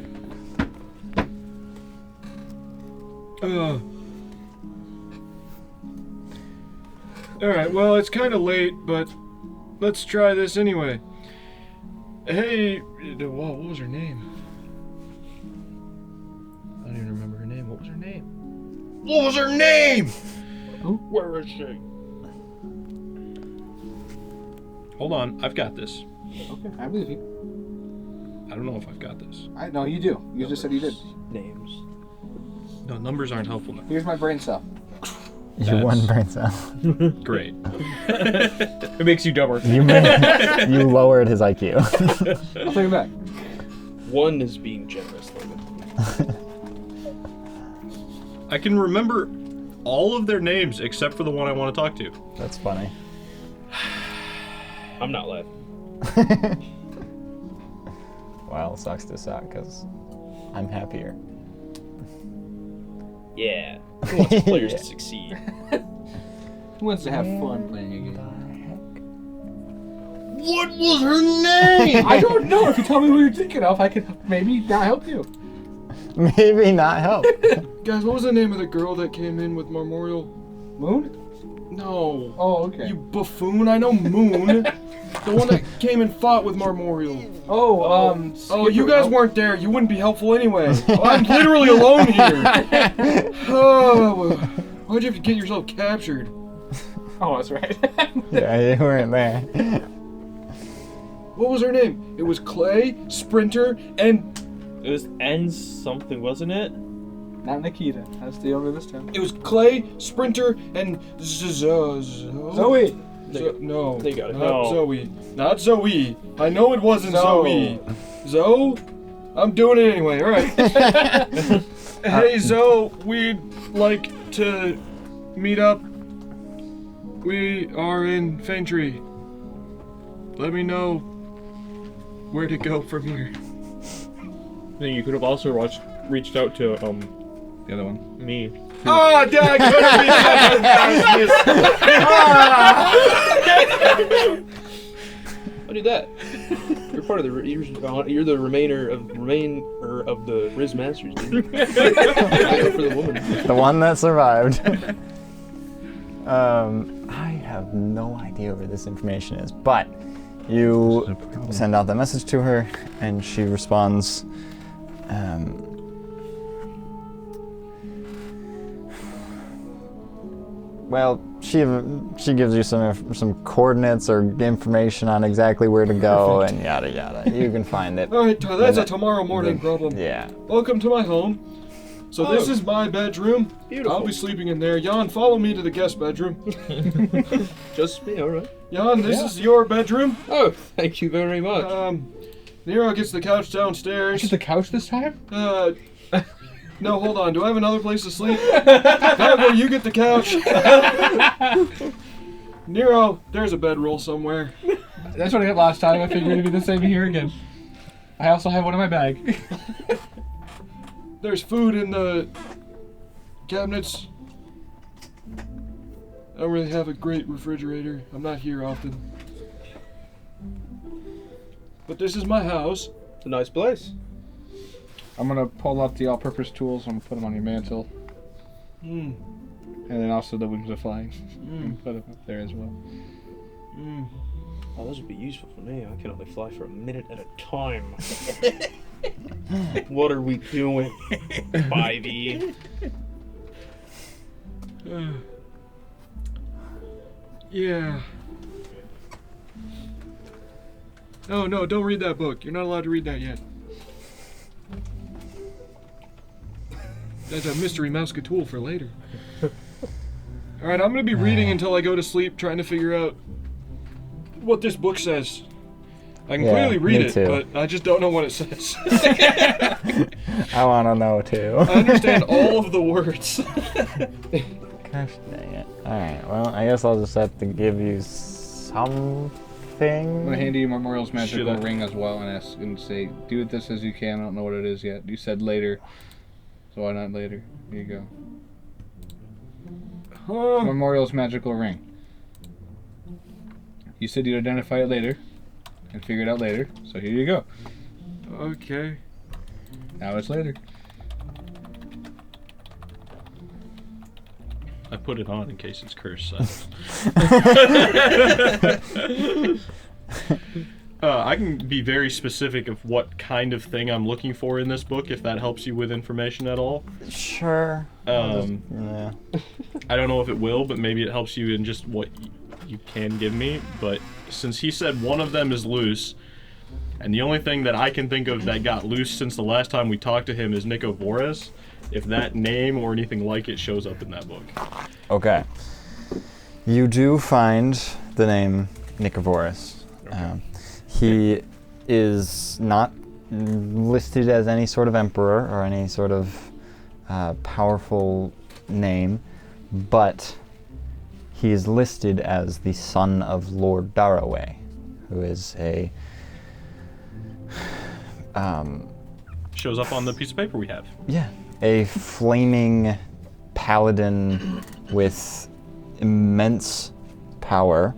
Alright, well, it's kind of late, but let's try this anyway. Hey, whoa, what was her name? I don't even remember her name. What was her name? What was her name? Where is she? Hold on, I've got this. Okay, I believe you. I don't know if I've got this. I know you do. You just said you did. Names. No, numbers aren't helpful now. Here's my brain cell. You one brain cell. Great. It makes you dumber. You lowered his IQ. I'll take it back. One is being generous, Logan. I can remember all of their names except for the one I want to talk to. That's funny. I'm not laughing. Well, sucks to suck because I'm happier. Yeah. Who wants players to succeed? Who wants to have fun playing a game? What was her name? I don't know. If you tell me who you're thinking of, I can maybe not help you. Maybe not help. Guys, what was the name of the girl that came in with Marmoreal? Moon? No. Oh, okay. You buffoon, I know Moon. The one that came and fought with Marmoreal. Oh, you guys weren't there. You wouldn't be helpful anyway. I'm literally alone here. Oh, why'd you have to get yourself captured? Oh, that's right. Yeah, you weren't there. What was her name? It was Clay, Sprinter, and... It was N something, wasn't it? Not Nikita. That's the owner this time. It was Clay, Sprinter, and Zoe. Zoe. No, They got it. not No. Zoe. Not Zoe. I know it wasn't Zoe. Zoe? I'm doing it anyway. All right. Hey, Zoe, we'd like to meet up. We are in Fane Tree. Let me know where to go from here. I think you could have also reached out to The other one. me. Oh, Dad, I'll do that. You're part of the. You're the remainder of the Riz Masters, dude. Go for the woman. The one that survived. I have no idea where this information is, but you send out that message to her, and she responds. Well, she gives you some coordinates or information on exactly where to go and yada yada. You can find it. All right, that's a tomorrow morning problem. Yeah. Welcome to my home. So this is my bedroom. Beautiful. I'll be sleeping in there. Jan, follow me to the guest bedroom. Just me, all right. Jan, this is your bedroom. Oh, thank you very much. Nero gets the couch downstairs. Is the couch this time? No, hold on. Do I have another place to sleep? Gargo, you get the couch. Nero, there's a bedroll somewhere. That's what I got last time. I figured it'd be the same here again. I also have one in my bag. There's food in the cabinets. I don't really have a great refrigerator. I'm not here often. But this is my house. It's a nice place. I'm gonna pull out the all-purpose tools. I'm gonna put them on your mantle, Mm. and then also the wings of flying. Mm. Put them up there as well. Mm. Oh, those would be useful for me. I can only fly for a minute at a time. What are we doing, Spivey? Yeah. Oh, no, don't read that book. You're not allowed to read that yet. That's a mystery Mousecatool for later. Alright, I'm gonna be reading until I go to sleep, trying to figure out what this book says. I can Yeah, clearly read me it, too. but I just don't know what it says. I want to know too. I understand all of the words. Gosh dang it. Alright, well, I guess I'll just have to give you something. I'm gonna hand you Marmoreal's magical Should I- ring as well and ask and say, do with this as you can. I don't know what it is yet. You said later, so why not later? Here you go. Huh? Marmoreal's magical ring. You said you'd identify it later and figure it out later, so here you go. Okay. Now it's later. I put it on in case it's cursed. I can be very specific of what kind of thing I'm looking for in this book, if that helps you with information at all. Sure. Yeah. I don't know if it will, but maybe it helps you in just what you can give me. But since he said one of them is loose, and the only thing that I can think of that got loose since the last time we talked to him is Nicovorus, if that name or anything like it shows up in that book. Okay. You do find the name Nicovorus. He is not listed as any sort of emperor or any sort of powerful name, but he is listed as the son of Lord Daraway, who is a Shows up on the piece of paper we have. a flaming paladin with immense power.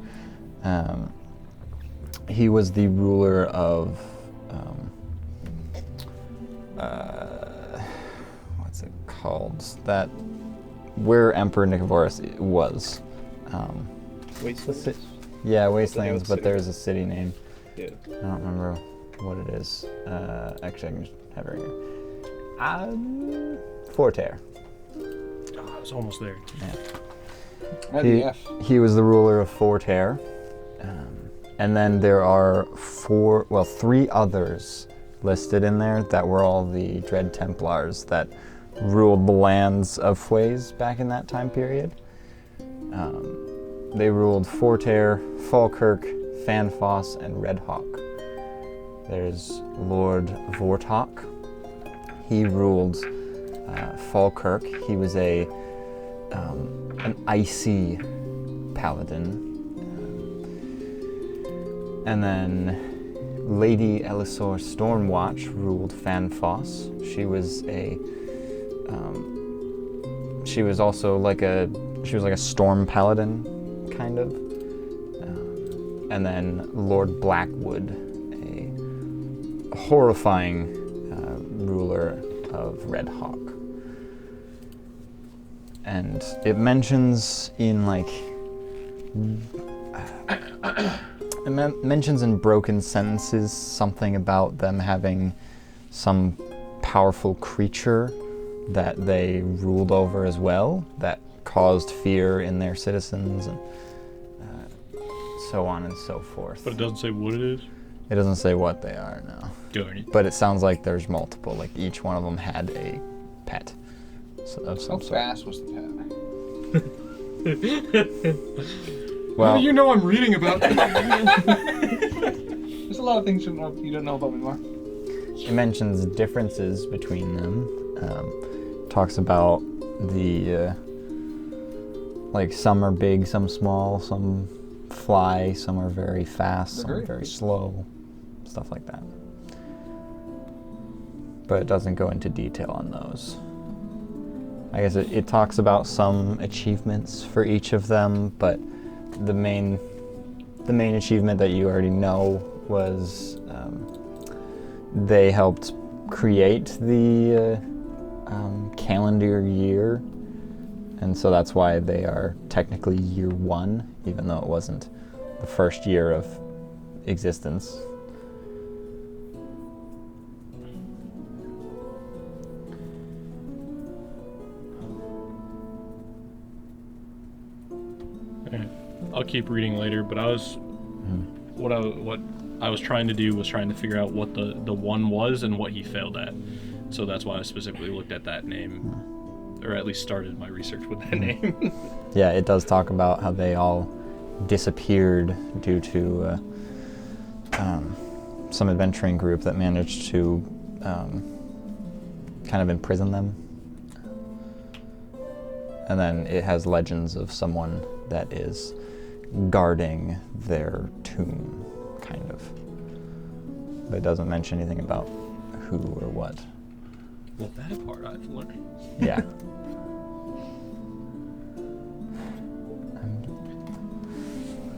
He was the ruler of what's it called? That where Emperor Nicovorus was. Wasteland. Yeah, Wastelands, name of the but city? there's a city name. Yeah. I don't remember what it is. Actually, I can just have it right here. Forterre. Oh, I was almost there. At the F. He was the ruler of Forterre. And then there are three others listed in there that were all the Dread Templars that ruled the lands of Fways back in that time period. They ruled Forterre, Falkirk, Fanfoss, and Redhawk. There's Lord Vortok. He ruled Falkirk. He was an icy paladin. And then Lady Elisor Stormwatch ruled Fanfoss. She was also like a storm paladin, kind of. And then Lord Blackwood, a horrifying ruler of Redhawk. And it mentions in mentions in broken sentences something about them having some powerful creature that they ruled over as well that caused fear in their citizens and so on and so forth. But it doesn't say what it is. It doesn't say what they are, no. Darn it. But it sounds like there's multiple. Like each one of them had a pet of some How sort. fast was the pet? Well, How do you know I'm reading about this? There's a lot of things you don't know about me, Mark. it mentions differences between them. Talks about the some are big, some small, some fly, some are very fast, some are very slow, stuff like that. But it doesn't go into detail on those. I guess it talks about some achievements for each of them, but the main achievement that you already know was they helped create the calendar year, and so that's why they are technically year one, even though it wasn't the first year of existence. I'll keep reading later, but what I was trying to do was trying to figure out what the one was and what he failed at. So that's why I specifically looked at that name, or at least started my research with that name. Yeah, it does talk about how they all disappeared due to some adventuring group that managed to kind of imprison them. And then it has legends of someone that is guarding their tomb, kind of. But it doesn't mention anything about who or what. Well, that part I've learned. Yeah.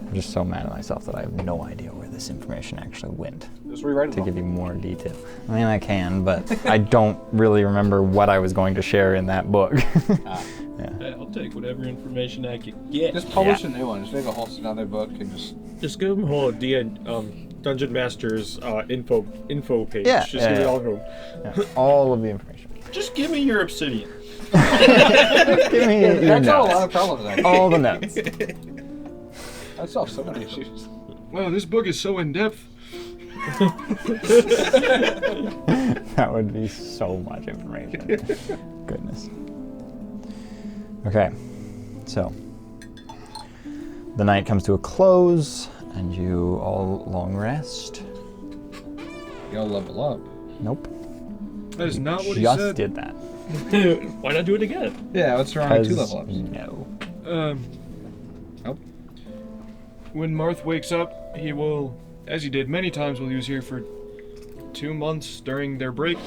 I'm just so mad at myself that I have no idea where this information actually went. Just rewrite it To all. give you more detail. I mean, I can, but I don't really remember what I was going to share in that book. Hey, I'll take whatever information I can get. Just publish a new one. Just make a whole another book and Just give them a whole Dungeon Master's info page. Yeah, Just give it all to them. Yeah, all of the information. Just give me your obsidian. Give me your That's all a notes. lot of problems. Actually. All the notes. That solves so many issues. Wow, this book is so in depth. That would be so much information. Goodness. Okay, so the night comes to a close, and you all long rest. Y'all level up. Nope. That is not what he Just said. did that. Why not do it again? Yeah, what's wrong with 2 'Cause level ups? no. Nope. When Marth wakes up, he will, as he did many times while he was here for 2 months during their break,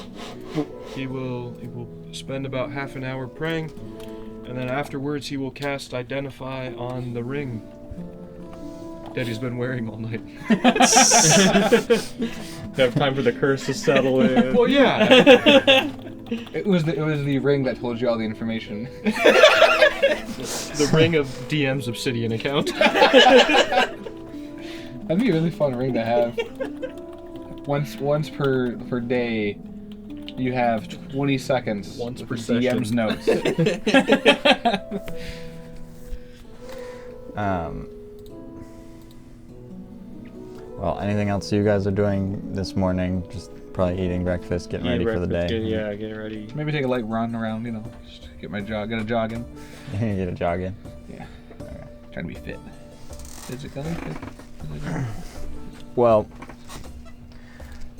he will spend about half an hour praying, and then afterwards he will cast Identify on the ring that he's been wearing all night. Have time for the curse to settle in. Well, yeah. It was the ring that told you all the information. The ring of DM's Obsidian account. That'd be a really fun ring to have. Once per day, you have 20 seconds. Once for per session. DM's notes. Well, anything else you guys are doing this morning? Just probably eating breakfast, getting ready for the day. Getting ready. Maybe take a light run around, just get a jog in. Get a jog in. Yeah. Trying to be fit. Physically fit. Well,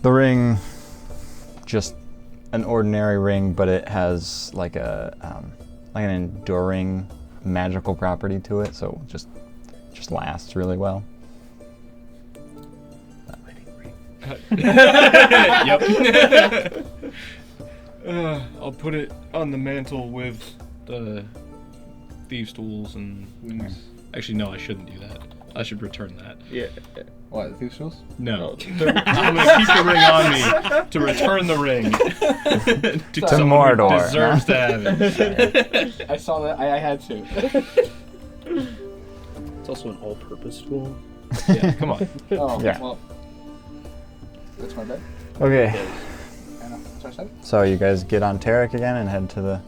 the ring, just an ordinary ring, but it has like an enduring magical property to it, so it just lasts really well. Yep. I'll put it on the mantle with the thieves' tools and wings. Actually, no, I shouldn't do that. I should return that. Yeah. What, the thief's tools? No. I'm gonna keep the ring on me to return the ring to someone who Mordor. deserves to have it. I saw that. I had to. It's also an all-purpose tool. Yeah, come on. Oh, Yeah. well. That's my bad. Okay, I know. That's what I said. so you guys get on Tarek again and head to the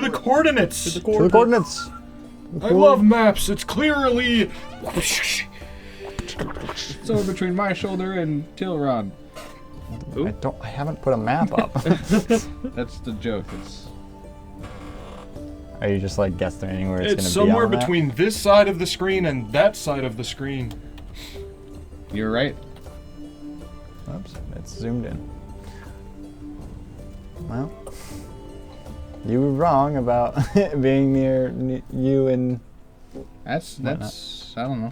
Coordinates. to the coordinates. I love maps. It's clearly. It's over between my shoulder and Tilron. I haven't put a map up. That's the joke. Are you just like guesstimating where it's It's gonna somewhere be on between this side of the screen and that side of the screen. You're right. That? Oops, it's zoomed in. Well, you were wrong about it being near you and. That's I don't know.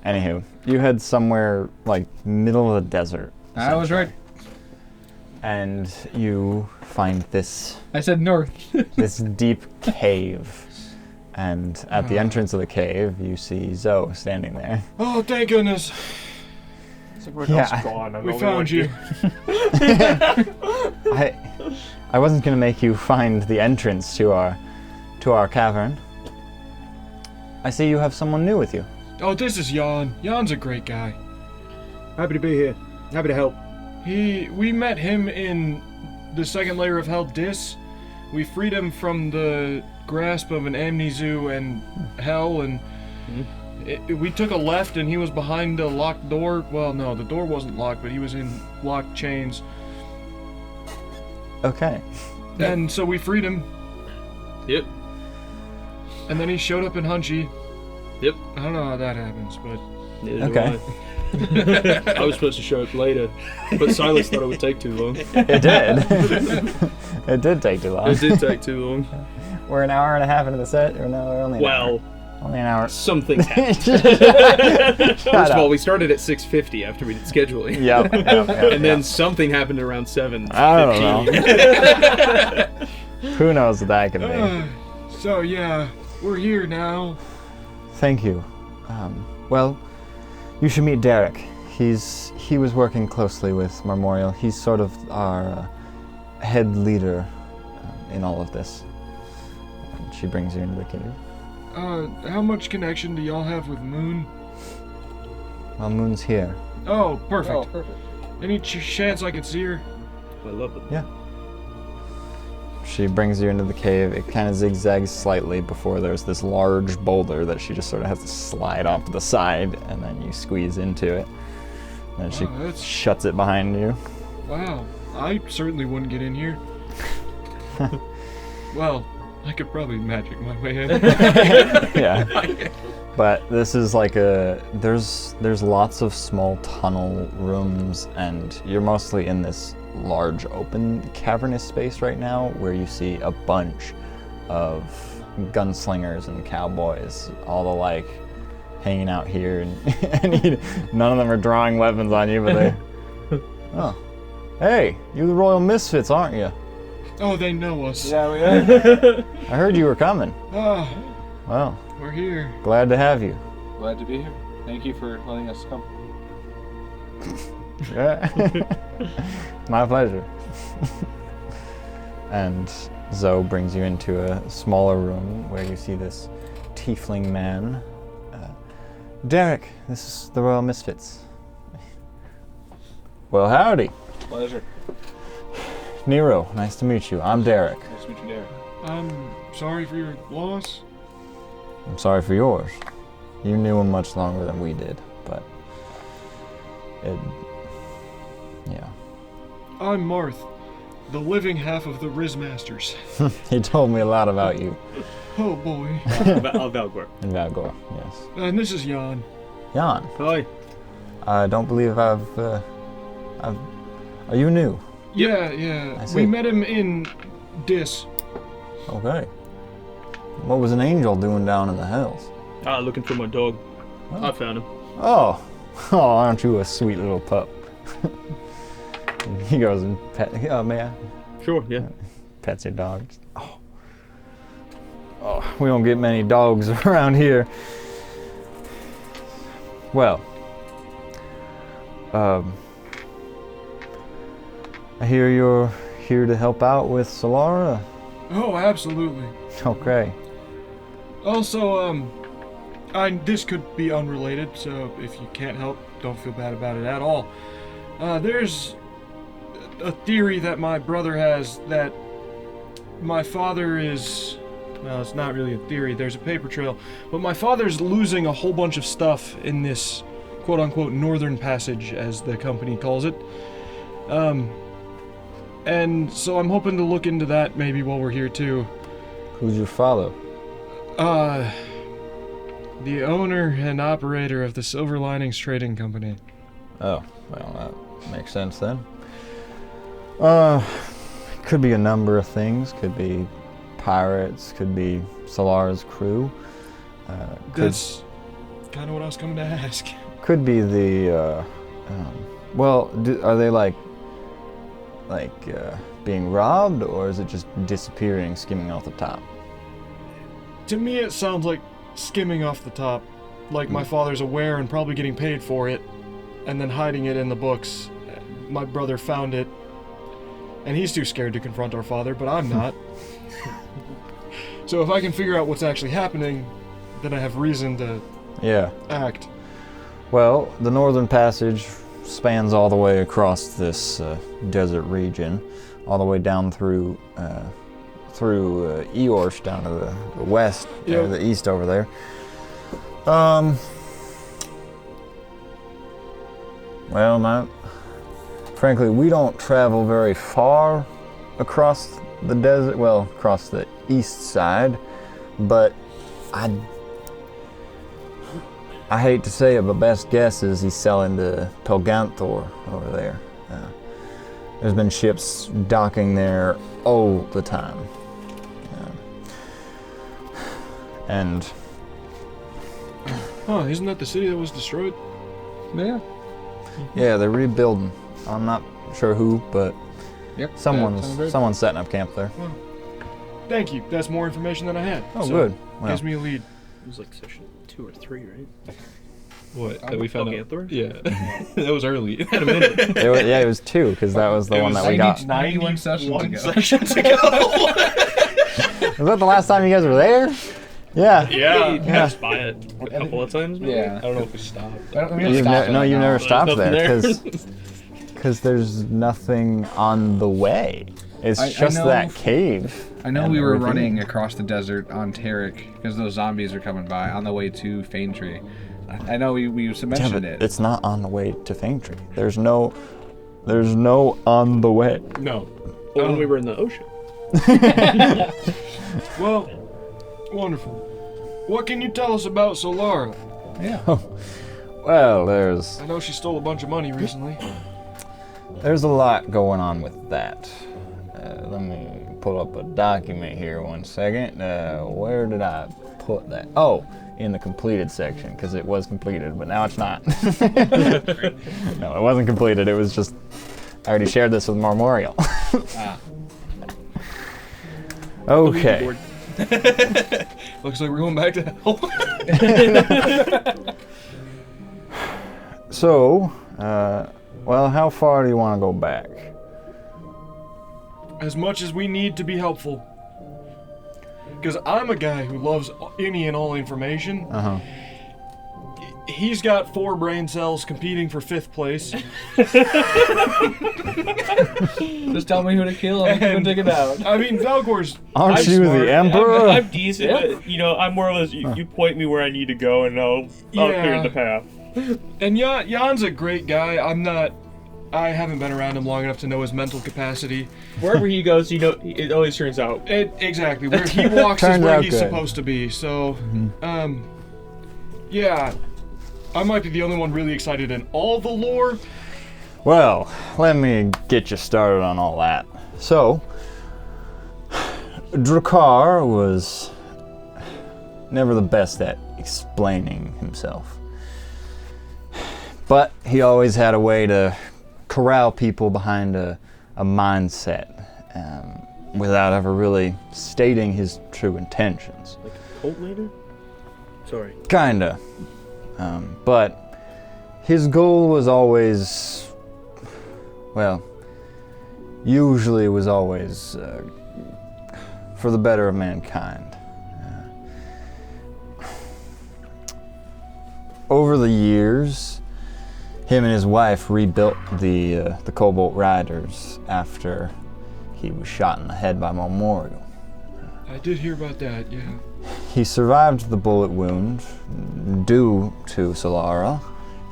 Anywho, you head somewhere like middle of the desert. I was right. And you find this I said north. this deep cave. And at the entrance of the cave, you see Zoe standing there. Oh, thank goodness. Everyone Yeah. else gone. I'm We the only one found you. here. I wasn't gonna make you find the entrance to our cavern. I see you have someone new with you. Oh, this is Jan. Jan's a great guy. Happy to be here. Happy to help. We met him in the second layer of Hell Dis. We freed him from the grasp of an Amnesu and Hell, and we took a left, and he was behind a locked door. Well, no, the door wasn't locked, but he was in locked chains. Okay. And so we freed him, Yep. and then he showed up in Hunchy, Yep. I don't know how that happens, but Neither Okay. do I. I was supposed to show up later, but Silas thought it would take too long. It did. It did take too long. It did take too long. We're an hour and a half into the set, or no, we're only an hour. Well, Only an hour. some things happened. Shut First of all, up. we started at 6:50 after we did scheduling. Yep. And then something happened around 7:15. I don't know. Who knows what that could be? so yeah, we're here now. Thank you. Well, you should meet Derek. He was working closely with Marmoreal. He's sort of our head leader in all of this. And she brings you into the cave. How much connection do y'all have with Moon? Well, Moon's here. Oh, perfect. Oh, perfect. Any chance I could see her? I love it. Yeah. She brings you into the cave. It kind of zigzags slightly before there's this large boulder that she just sort of has to slide off to the side, and then you squeeze into it. And she Wow, that's- shuts it behind you. Wow, I certainly wouldn't get in here. Well, I could probably magic my way in. Yeah. But this is like there's lots of small tunnel rooms, and you're mostly in this large open cavernous space right now where you see a bunch of gunslingers and cowboys all alike hanging out here, and none of them are drawing weapons on you, but they oh, hey, you're the Royal Misfits, aren't you? Oh, they know us. Yeah, we are. I heard you were coming. Ah, Well, we're here. glad to have you. Glad to be here. Thank you for letting us come. Yeah. My pleasure. And Zoe brings you into a smaller room where you see this tiefling man. Derek, this is the Royal Misfits. Well, howdy. Pleasure. Nero, nice to meet you. I'm Derek. Nice to meet you, Derek. I'm sorry for your loss. I'm sorry for yours. You knew him much longer than we did, but yeah. I'm Marth, the living half of the Riz Masters. He told me a lot about you. Oh boy. Valgor. In Valgor, yes. And this is Jan. Jan, Hi. I don't believe are you new? Yeah. I see. We met him in Dis. Okay. What was an angel doing down in the hills? Looking for my dog. Oh. I found him. Oh, aren't you a sweet little pup? He goes and may I? Sure, yeah. Pets your dog. Oh, we don't get many dogs around here. Well, I hear you're here to help out with Selara. Oh, absolutely. Okay. Also, this could be unrelated, so if you can't help, don't feel bad about it at all. There's a theory that my brother has that my father is... Well, it's not really a theory, there's a paper trail, but my father's losing a whole bunch of stuff in this quote-unquote Northern Passage, as the company calls it. And so I'm hoping to look into that maybe while we're here too. Who's your father? The owner and operator of the Silver Linings Trading Company. Oh, well, that makes sense then. Could be a number of things. Could be pirates. Could be Solara's crew. That's kind of what I was coming to ask. Could be the. Well, are they like being robbed, or is it just disappearing, skimming off the top? To me, it sounds like skimming off the top. Like my father's aware and probably getting paid for it, and then hiding it in the books. My brother found it, and he's too scared to confront our father, but I'm not. So if I can figure out what's actually happening, then I have reason to act. Well, the Northern Passage spans all the way across this desert region, all the way down through Eorsh down to the west, or the east over there. Well, frankly, we don't travel very far across the desert, well, across the east side, but I hate to say it, but best guess is he's selling to Pelganthor over there. There's been ships docking there all the time. And Oh, isn't that the city that was destroyed? Yeah. yeah, they're rebuilding. I'm not sure who, but Yep. that someone's sounds good. setting up camp there. Thank you. That's more information than I had. Oh, So, good. Well, Gives me a lead. It was like session 2 or 3, right? What? That we found out? Pelganthor? Yeah. That was early. It had a minute. it was 2 because that was the It one was that we got. 91 sessions ago. sessions ago. Was that the last time you guys were there? Yeah. yeah. We passed by it a couple of times, maybe? Yeah. I don't know if we stopped. I don't- we don't stop it No, right you've now. never stopped nothing there there. because there's nothing on the way. It's I just know- that cave. I know and we were everything. running across the desert on Tarek because those zombies are coming by on the way to Fane Tree. I know we used to Yeah, mention but it. it's not on the way to Fane Tree. There's no on the way. No. Well, when we were in the ocean. Well, wonderful. What can you tell us about Selara? Yeah. Well, there's I know she stole a bunch of money recently. a lot going on with that. Let me pull up a document here 1 second. Where did I put that? Oh, in the completed section, because it was completed, but now it's not. No, it wasn't completed. It was just, I already shared this with Marmoreal. Ah. Okay. Looks like we're going back to hell. So, well, how far do you want to go back? As much as we need to be helpful. Because I'm a guy who loves any and all information. Uh-huh. He's got 4 brain cells competing for 5th place. Just tell me who to kill and And- take it out. I mean, Valgor's Aren't I'm you smart. the Emperor? I'm decent, but, you know, I'm more or less, you point me where I need to go and I'll clear Yeah. the path. And Jan's a great guy. I haven't been around him long enough to know his mental capacity. Wherever he goes, you know, it always turns out. Exactly. Where he walks is Turns where out he's good. supposed to be. So, yeah. I might be the only one really excited in all the lore. Well, let me get you started on all that. So, Drakkar was never the best at explaining himself. But he always had a way to corral people behind a mindset without ever really stating his true intentions. Like a cult leader? Sorry. Kinda. But his goal was always, well, usually was always for the better of mankind. Over the years, him and his wife rebuilt the Cobalt Riders after he was shot in the head by Marmoreal. I did hear about that, yeah. He survived the bullet wound due to Selara.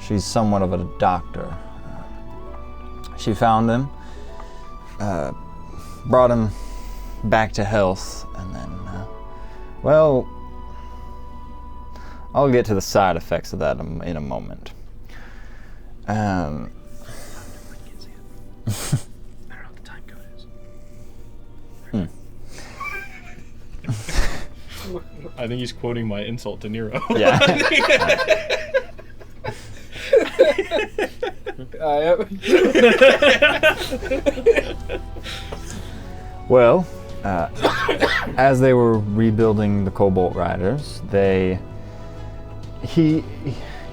She's somewhat of a doctor. She found him, brought him back to health, and then, well, I'll get to the side effects of that in a moment. I don't know what the time code is. I think he's quoting my insult to Nero. Yeah. Well, as they were rebuilding the Cobalt Riders, he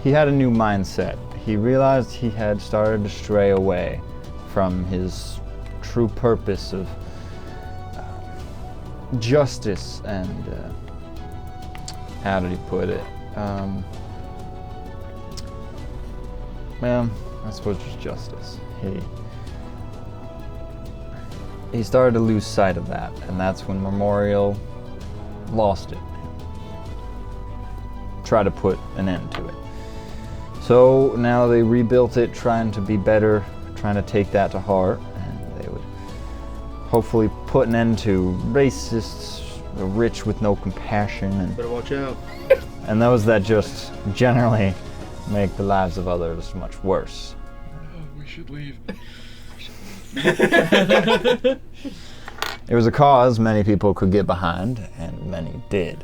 had a new mindset. He realized he had started to stray away from his true purpose of justice and how did he put it? Well, I suppose just justice. He started to lose sight of that, and that's when Marmoreal lost it. Tried to put an end to it. So now they rebuilt it, trying to be better, trying to take that to heart, and they would hopefully put an end to racists, the rich with no compassion, Better watch out. and those that just generally make the lives of others much worse. We should leave. It was a cause many people could get behind, and many did.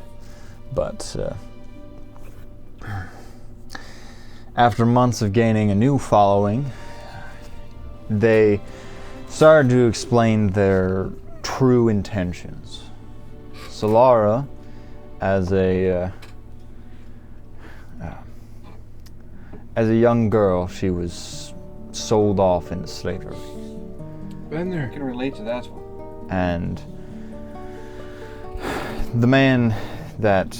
But after months of gaining a new following, they started to explain their true intentions. Selara, as a young girl, she was sold off into slavery. Been there. I can relate to that one. And the man that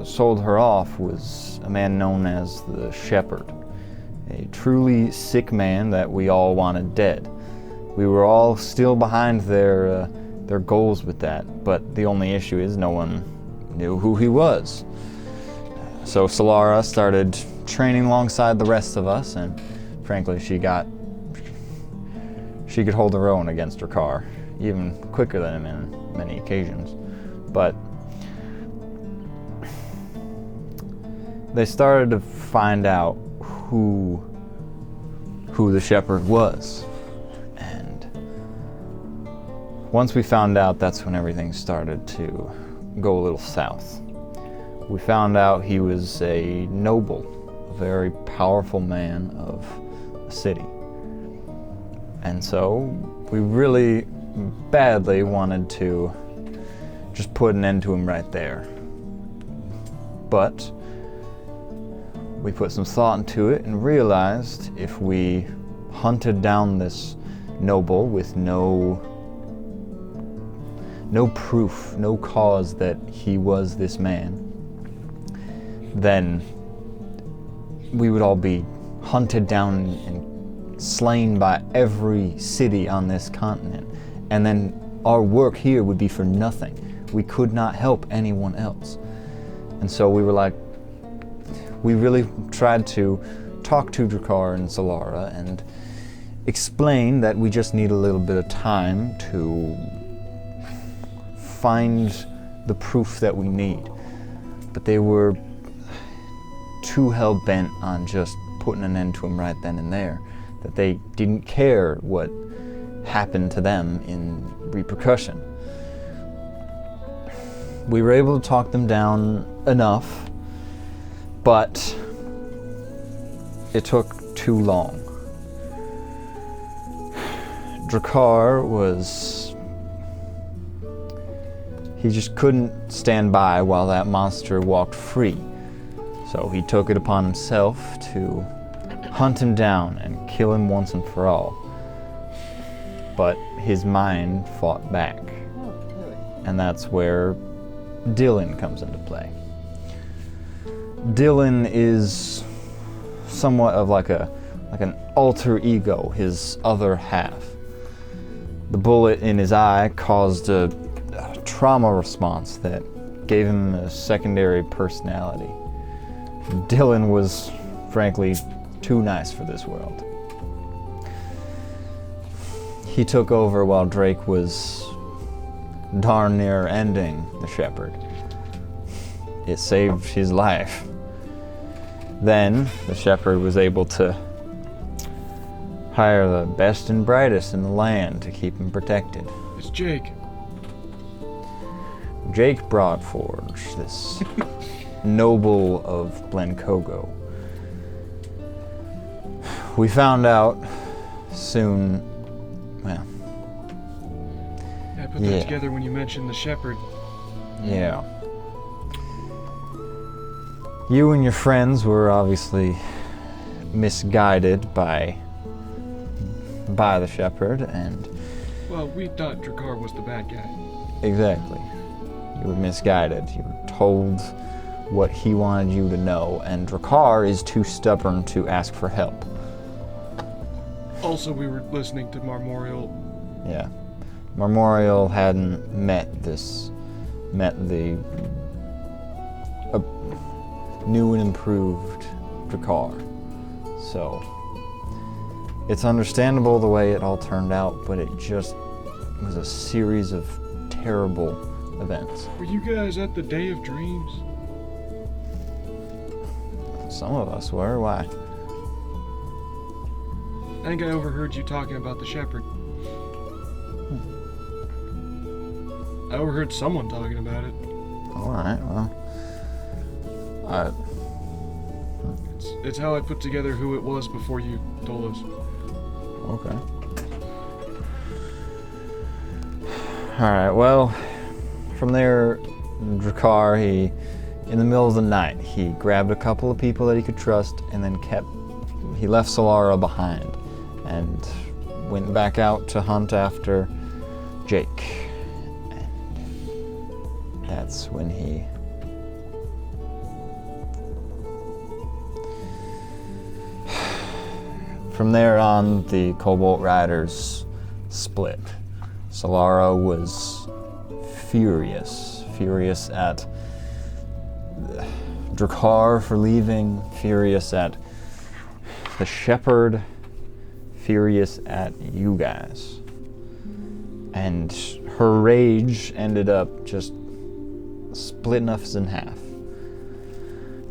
sold her off was a man known as the Shepherd, a truly sick man that we all wanted dead. We were all still behind their goals with that, but the only issue is no one knew who he was. So Selara started training alongside the rest of us, and frankly, she could hold her own against Drakkar, even quicker than him in many occasions. But they started to find out who the Shepherd was. And once we found out, that's when everything started to go a little south. We found out he was a noble, a very powerful man of a city. And so we really badly wanted to just put an end to him right there. But we put some thought into it and realized if we hunted down this noble with no proof, no cause that he was this man, then we would all be hunted down and slain by every city on this continent, and then our work here would be for nothing. We could not help anyone else. And so we were like, we really tried to talk to Drakkar and Selara and explain that we just need a little bit of time to find the proof that we need. But they were too hell-bent on just putting an end to him right then and there, that they didn't care what happened to them in repercussion. We were able to talk them down enough, but it took too long. Drakkar he just couldn't stand by while that monster walked free. So he took it upon himself to hunt him down and kill him once and for all. But his mind fought back. And that's where Dylan comes into play. Dylan is somewhat of like an alter ego, his other half. The bullet in his eye caused a trauma response that gave him a secondary personality. Dylan was, frankly, too nice for this world. He took over while Drake was darn near ending the Shepherd. It saved his life. Then the Shepherd was able to hire the best and brightest in the land to keep him protected. It's Jake. Jake Broadforge, this noble of Blencogo. We found out soon, well... I put that together when you mentioned the Shepherd. Yeah. You and your friends were obviously misguided by the Shepherd, and... Well, we thought Drakkar was the bad guy. Exactly. You were misguided. You were told what he wanted you to know, and Drakkar is too stubborn to ask for help. Also, we were listening to Marmoreal. Yeah. Marmoreal hadn't met the new and improved Drakkar. So, it's understandable the way it all turned out, but it just was a series of terrible events. Were you guys at the Day of Dreams? Some of us were. Why? I think I overheard you talking about the shepherd. I overheard someone talking about it. All right. Well, It's how I put together who it was before you told us. okay. All right. Well, from there, Drakkar, in the middle of the night, he grabbed a couple of people that he could trust, and then he left Selara behind, and went back out to hunt after Jake. And that's when he From there on, the Cobalt Riders split. Selara was furious at Drakkar for leaving, furious at the shepherd, furious at you guys. And her rage ended up just splitting us in half.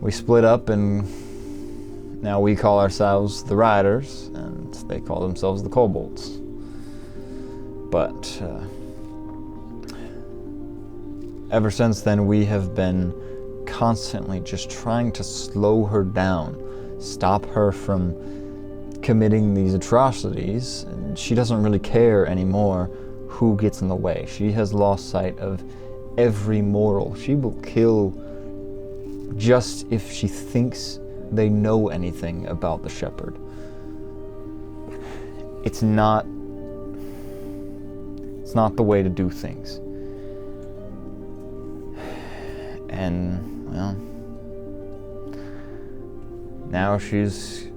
We split up, and now we call ourselves the Riders, and they call themselves the Kobolds. But ever since then, we have been constantly just trying to slow her down, stop her from committing these atrocities, and she doesn't really care anymore who gets in the way. She has lost sight of every mortal. She will kill just if she thinks they know anything about the shepherd. It's not the way to do things. And, well, now she's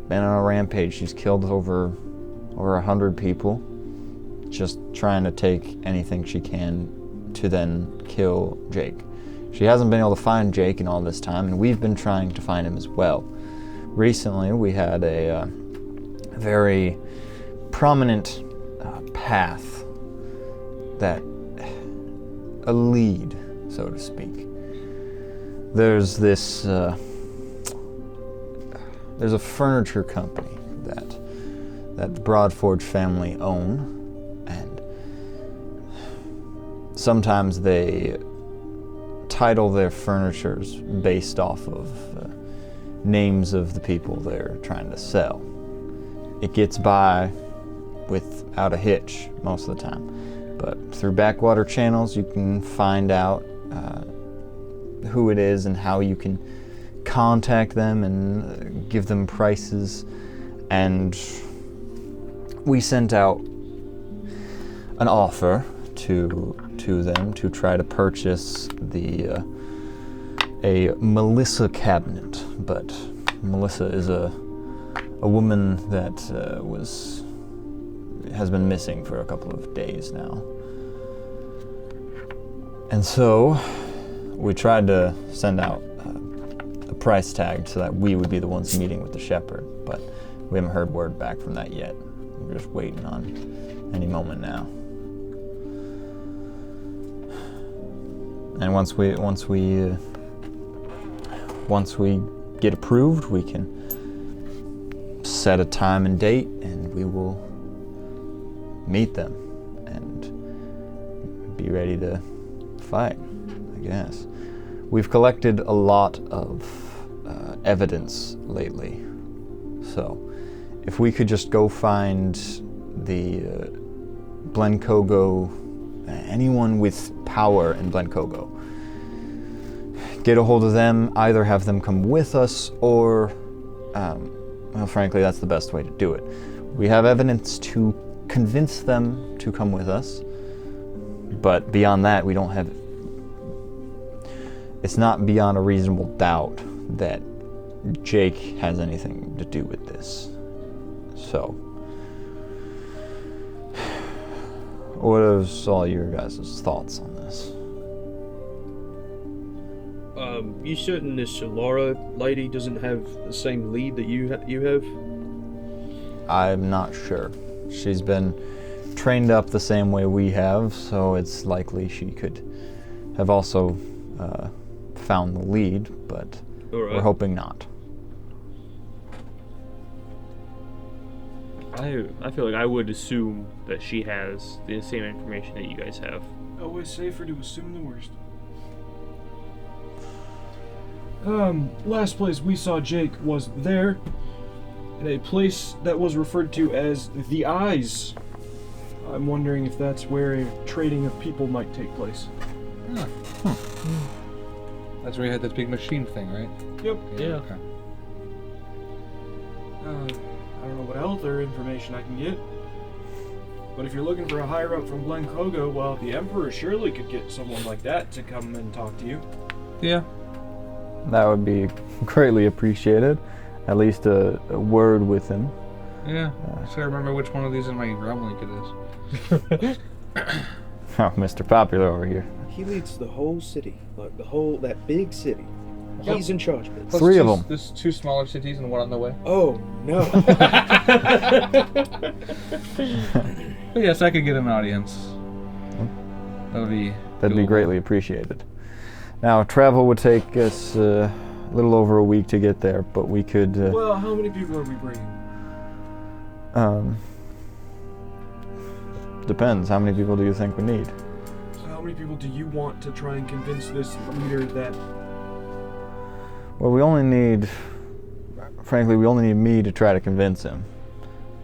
been on a rampage. She's killed over 100 people, just trying to take anything she can to then kill Jake. She hasn't been able to find Jake in all this time, and we've been trying to find him as well. Recently, we had a very prominent path, a lead, so to speak. There's this, there's a furniture company that the Broadforge family own, and sometimes they title their furnitures based off of names of the people they're trying to sell. It gets by without a hitch most of the time, but through backwater channels you can find out who it is and how you can contact them and give them prices. And we sent out an offer to them to try to purchase a Melissa cabinet, but Melissa is a woman that has been missing for a couple of days now. And so we tried to send out a price tag so that we would be the ones meeting with the shepherd, but we haven't heard word back from that yet. We're just waiting on any moment now. And once we get approved, we can set a time and date, and we will meet them and be ready to fight, I guess. We've collected a lot of evidence lately, so if we could just go find the Blencogo, anyone with power in Blencogo, get a hold of them, either have them come with us or, well, frankly, that's the best way to do it. We have evidence to convince them to come with us, but beyond that, we don't have... It's not beyond a reasonable doubt that Jake has anything to do with this. So, what is all your guys' thoughts on this? You certain this Selara lady doesn't have the same lead that you have? I'm not sure. She's been trained up the same way we have, so it's likely she could have also found the lead, but We're hoping not. I feel like I would assume that she has the same information that you guys have. Always safer to assume the worst. Last place we saw Jake was there, in a place that was referred to as the Eyes. I'm wondering if that's where a trading of people might take place. That's where you had that big machine thing, right? Yep. Yeah. Okay. I don't know what other information I can get. But if you're looking for a higher up from Glencogo, well, the Emperor surely could get someone like that to come and talk to you. Yeah. That would be greatly appreciated. At least a word with him. Yeah. So I remember which one of these in my Gromlink it is. Oh, Mr. Popular over here. He leads the whole city, like that big city. He's in charge of it. Plus Three of them. There's 2 smaller cities and one on the way. Oh no! But yes, I could get an audience. That'd be doable. Greatly appreciated. Now, travel would take us a little over a week to get there, but we could. Well, how many people are we bringing? Depends. How many people do you think we need? So how many people do you want to try and convince this leader that... Well, we only need me to try to convince him.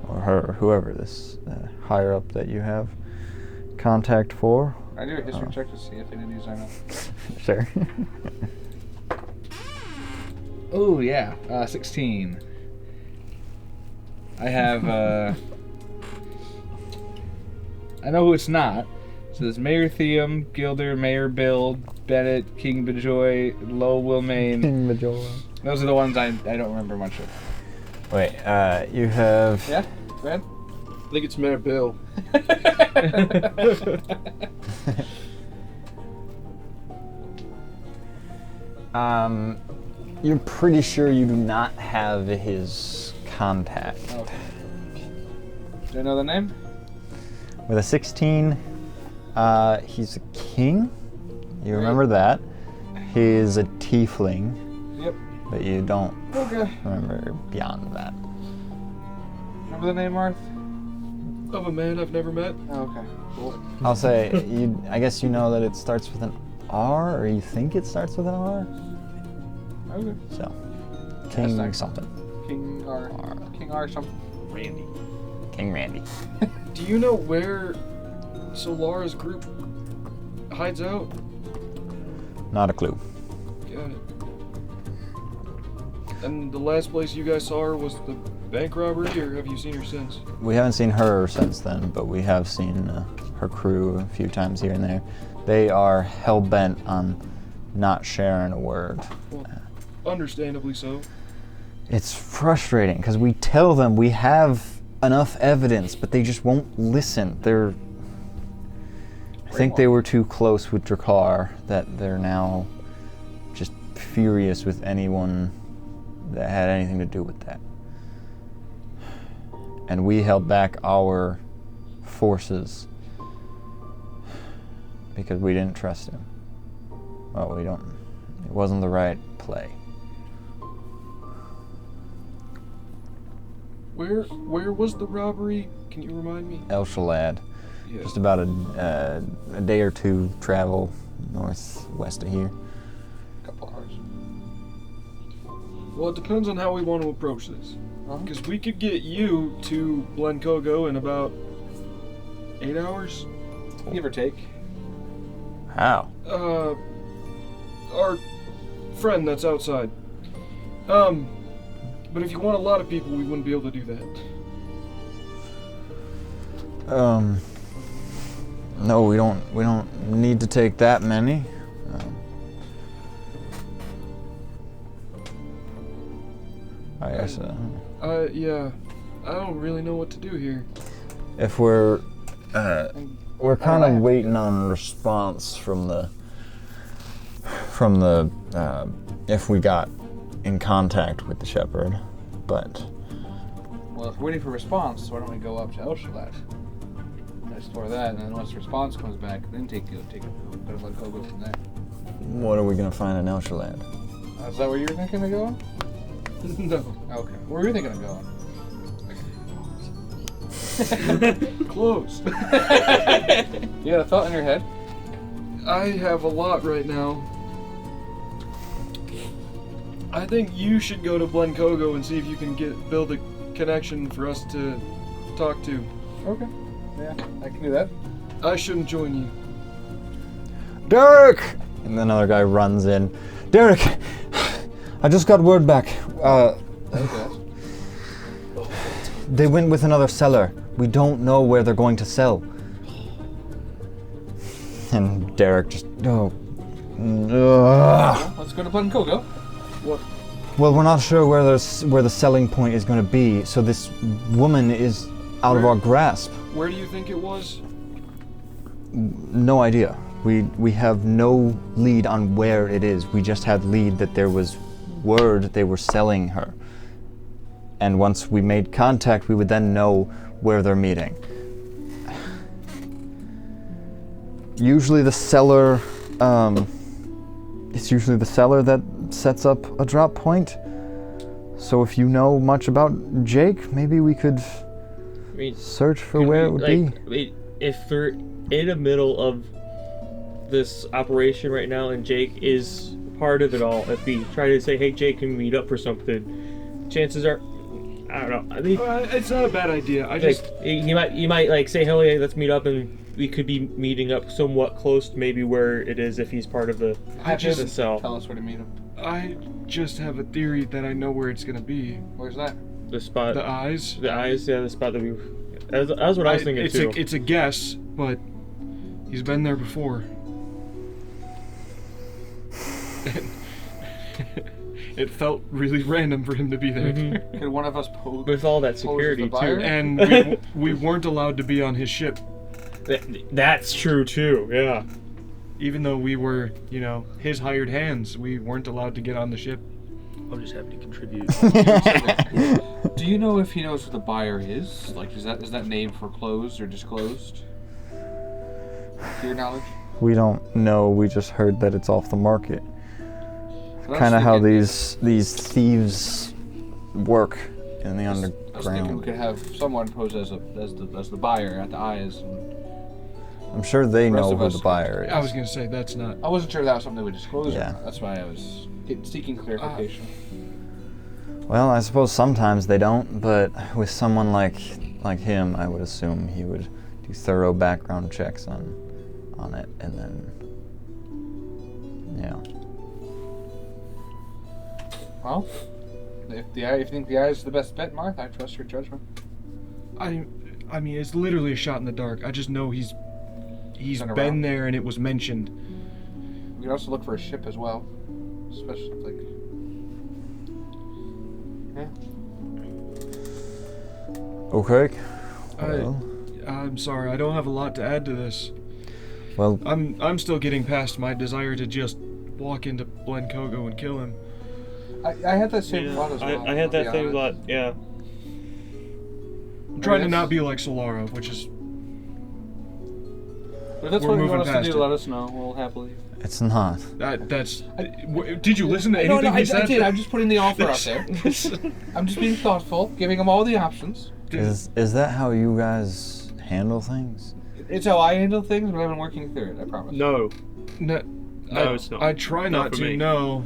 Or her, whoever this higher up that you have contact for. I do a history check to see if any of these I know. Sure. Oh, yeah. 16. I have, I know who it's not. So there's Mayor Theum, Gilder, Mayor Bill, Bennett, King Bejoy, Low Wilmaine. King Majora. Those are the ones I don't remember much of. Wait, you have... Yeah? Go ahead. I think it's Mayor Bill. You're pretty sure you do not have his contact. Okay. Do I know the name? With a 16, he's a king. You remember that. He's a tiefling. Yep. But you don't Okay. remember beyond that. Remember the name, Marth? Of a man I've never met? Oh, okay. Cool. I'll say, I guess you know that it starts with an R, or you think it starts with an R? Okay. So, King That's something. King R. King R something. Randy. King Randy. Do you know where Solara's group hides out? Not a clue. Got it. And the last place you guys saw her was the bank robbery, or have you seen her since? We haven't seen her since then, but we have seen her crew a few times here and there. They are hell-bent on not sharing a word. Well, understandably so. It's frustrating, because we tell them we have enough evidence, but they just won't listen. I think they were too close with Drakkar, that they're now just furious with anyone that had anything to do with that. And we held back our forces because we didn't trust him. Well, it wasn't the right play. Where was the robbery? Can you remind me? El Shalad, Yeah. just about a day or two travel northwest of here. Couple hours. Well, it depends on how we want to approach this. Because we could get you to Glencogo in about 8 hours. Give or take. How? Our friend that's outside. But if you want a lot of people, we wouldn't be able to do that. No, we don't need to take that many. I guess. Yeah. I don't really know what to do here. If we're kind of waiting on a response from the if we got in contact with the shepherd, but Well, if we're waiting for a response, why don't we go up to Elshalat? Explore that, and then once the response comes back, then go to Glencogo from there. what are we gonna find in El Shalad? Is that where you were thinking of going? No. Okay. Where were you thinking of going? Close. You had a thought in your head? I have a lot right now. I think you should go to Blencogo and see if you can build a connection for us to talk to. Okay. Yeah, I can do that. I shouldn't join you. Derek! And another guy runs in. Derek! I just got word back. Okay. They went with another seller. We don't know where they're going to sell. And Derek just, Ugh. Let's go to Blencogo. Well, we're not sure where the selling point is going to be, so this woman is out of our grasp. Where do you think it was? No idea. We have no lead on where it is. We just had lead that there was word they were selling her. And once we made contact, we would then know where they're meeting. Usually the seller, it's usually the seller that sets up a drop point. So if you know much about Jake, maybe we could search for where it would be. Wait, if we're in the middle of this operation right now and Jake is part of it all, if we try to say, hey, Jake, can we meet up for something, chances are, I don't know. I mean, it's not a bad idea. you might like say, hey, let's meet up, and we could be meeting up somewhat close to maybe where it is if he's part of the cell. Tell us where to meet him. I just have a theory that I know where it's gonna be. Where's that? The spot. The eyes. The eyes, yeah, the spot that we. That was what I was thinking too. It's a guess, but he's been there before. It felt really random for him to be there. Mm-hmm. Could one of us pose with all that security too? And we weren't allowed to be on his ship. That's true too. Yeah. Even though we were, his hired hands, we weren't allowed to get on the ship. I'm just happy to contribute. Do you know if he knows what the buyer is? Like, is that name foreclosed or disclosed? To your knowledge? We don't know. We just heard that it's off the market. So Kind of how these thieves work in the I was thinking we underground. could have someone pose as the buyer at the eyes. And I'm sure they rest know of who us the buyer is. I was gonna say that's not. I wasn't sure if that was something we disclosed. Yeah. Or not. That's why I was seeking clarification. Well, I suppose sometimes they don't, but with someone like him, I would assume he would do thorough background checks on it, and then yeah. Well, if you think the eye is the best bet, Martha, I trust your judgment. I mean, it's literally a shot in the dark. I just know he's Been been around. there and it was mentioned. We can also look for a ship as well, especially like. Yeah. Okay. Well, I'm sorry, I don't have a lot to add to this. well, I'm still getting past my desire to just walk into Blencogo and kill him. I had that same thought as well. I had that same thought. Yeah. I'm trying to not be like Selara, which is If that's We're what you moving want us to past do, it. let us know. We'll happily. it's not. that's. Did you listen to anything No, he said? I did. I'm just putting the offer out there. I'm just being thoughtful, giving them all the options. Is that how you guys handle things? It's how I handle things, but I've been working through it. I promise. No. No, No, it's not. I try Not not for to. me. No.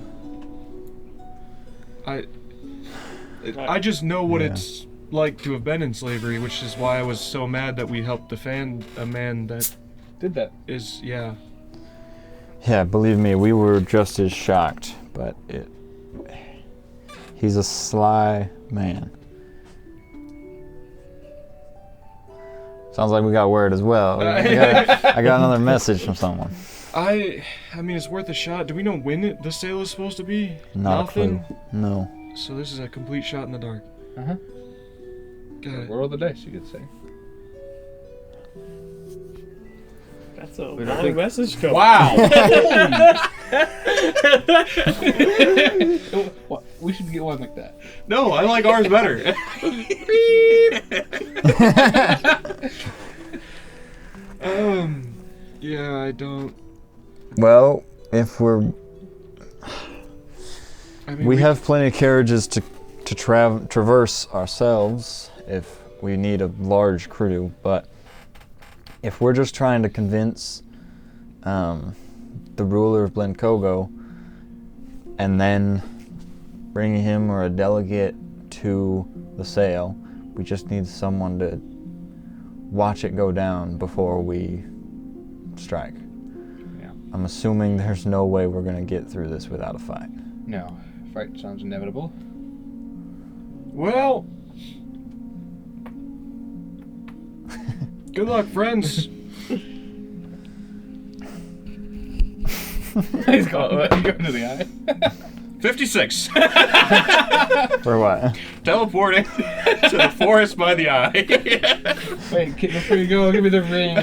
I just know what Yeah. it's like to have been in slavery, which is why I was so mad that we helped defend a man that Did that? is, yeah. Yeah, believe me, we were just as shocked, but he's a sly man. Sounds like we got word as well. I got another message from someone. I mean, it's worth a shot. Do we know when the sale is supposed to be? Not Nothing? a clue. No. So this is a complete shot in the dark. Uh-huh. Got it. Roll the dice, you could say. That's a don't long think- message code. Wow! What? We should get one like that. No, I like ours better. Yeah, I don't. Well, if we're... I mean, We have plenty of carriages to traverse ourselves if we need a large crew, but if we're just trying to convince the ruler of Blencogo and then bring him or a delegate to the sale, we just need someone to watch it go down before we strike. Yeah. I'm assuming there's no way we're going to get through this without a fight. No, fight sounds inevitable. Well, good luck, friends. He's going to the eye. 56. For what? Teleporting to the forest by the eye. Wait, kid, before you go, give me the ring.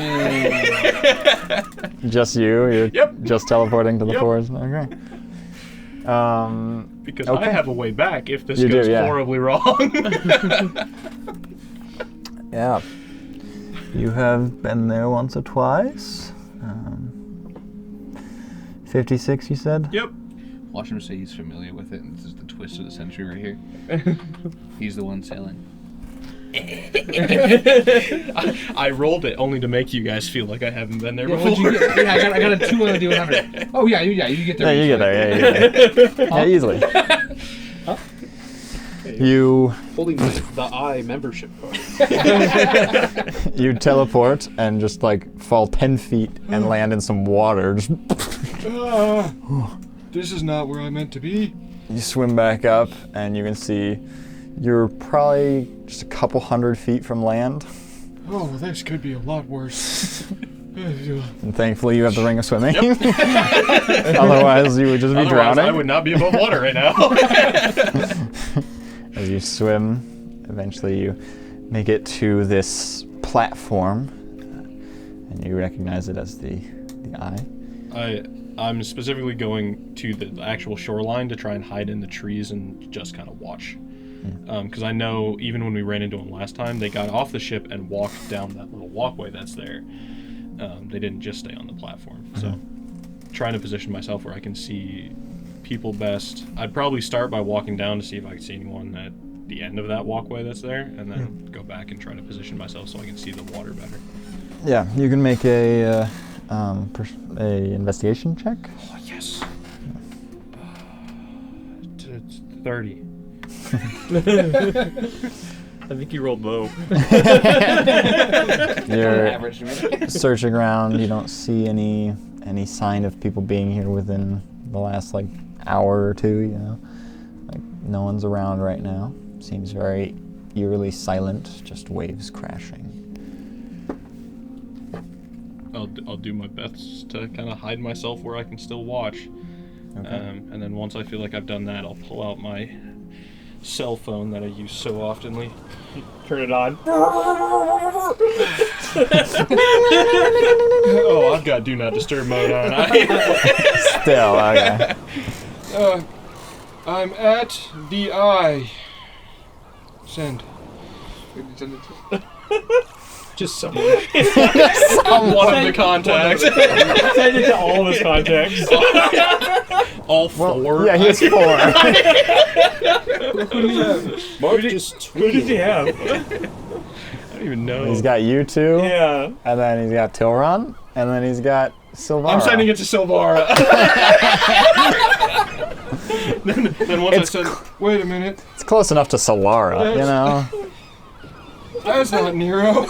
Just you? You're Yep. just teleporting to the Yep. forest? Okay. Because Okay. I have a way back if this You do, goes yeah. horribly wrong. Yeah. You have been there once or twice. 56, you said? Yep. Watch him say he's familiar with it, and this is the twist of the century right here. He's the one sailing. I rolled it only to make you guys feel like I haven't been there What'd before. you get? Yeah, I got a 2 on the D100. Oh yeah, you get there. Yeah, you get there. Yeah, you get there. Yeah, easily. You Holding the eye membership card. you teleport and just like fall 10 feet and land in some water. Just This is not where I meant to be. you swim back up and you can see you're probably just a couple 100 feet from land. Oh, well, this could be a lot worse. And thankfully you have the ring of swimming. Otherwise you would just be Otherwise, drowning. I would not be above water right now. As you swim, eventually you make it to this platform, and you recognize it as the eye. I'm specifically going to the actual shoreline to try and hide in the trees and just kind of watch. Because I know even when we ran into them last time, they got off the ship and walked down that little walkway that's there. They didn't just stay on the platform. So trying to position myself where I can see people best. I'd probably start by walking down to see if I can see anyone at the end of that walkway that's there, and then go back and try to position myself so I can see the water better. Yeah, you can make a investigation check. Oh, yes. It's 30. I think you rolled low. You're Average to me. searching around. You don't see any sign of people being here within the last like hour or two. You know, like no one's around right now. Seems very eerily silent. Just waves crashing. I'll do my best to kind of hide myself where I can still watch. Okay. And then once I feel like I've done that, I'll pull out my cell phone that I use so oftenly. Turn it on. Oh, I've got do not disturb mode on. Still, okay. I'm at the eye. Send. Just someone. One of the contacts. Send it to all of his contacts. All four. Yeah, he has 4. Mark just Who did you have? I don't even know. He's got you two, Yeah. and then he's got Tilron, and then he's got Silvara. I'm sending it to Silvara. then once I send... Wait a minute. It's close enough to Selara, you know. That's not Nero.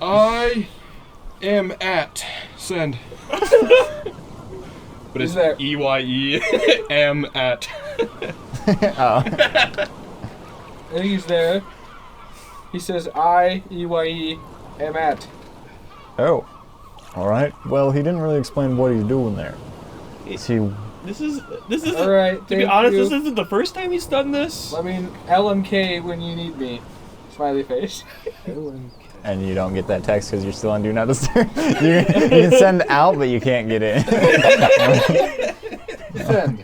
I am at. Send. But it's Is there- EYE am at. Oh. I think he's there. He says I-E-Y-E am at. Oh. All right. Well, he didn't really explain what he's doing there. Is he? This is All right. to be honest, this isn't the first time he's done this. I mean, LMK when you need me. Smiley face. And you don't get that text because you're still on Do Not Disturb. you can send out, but you can't get in. Send.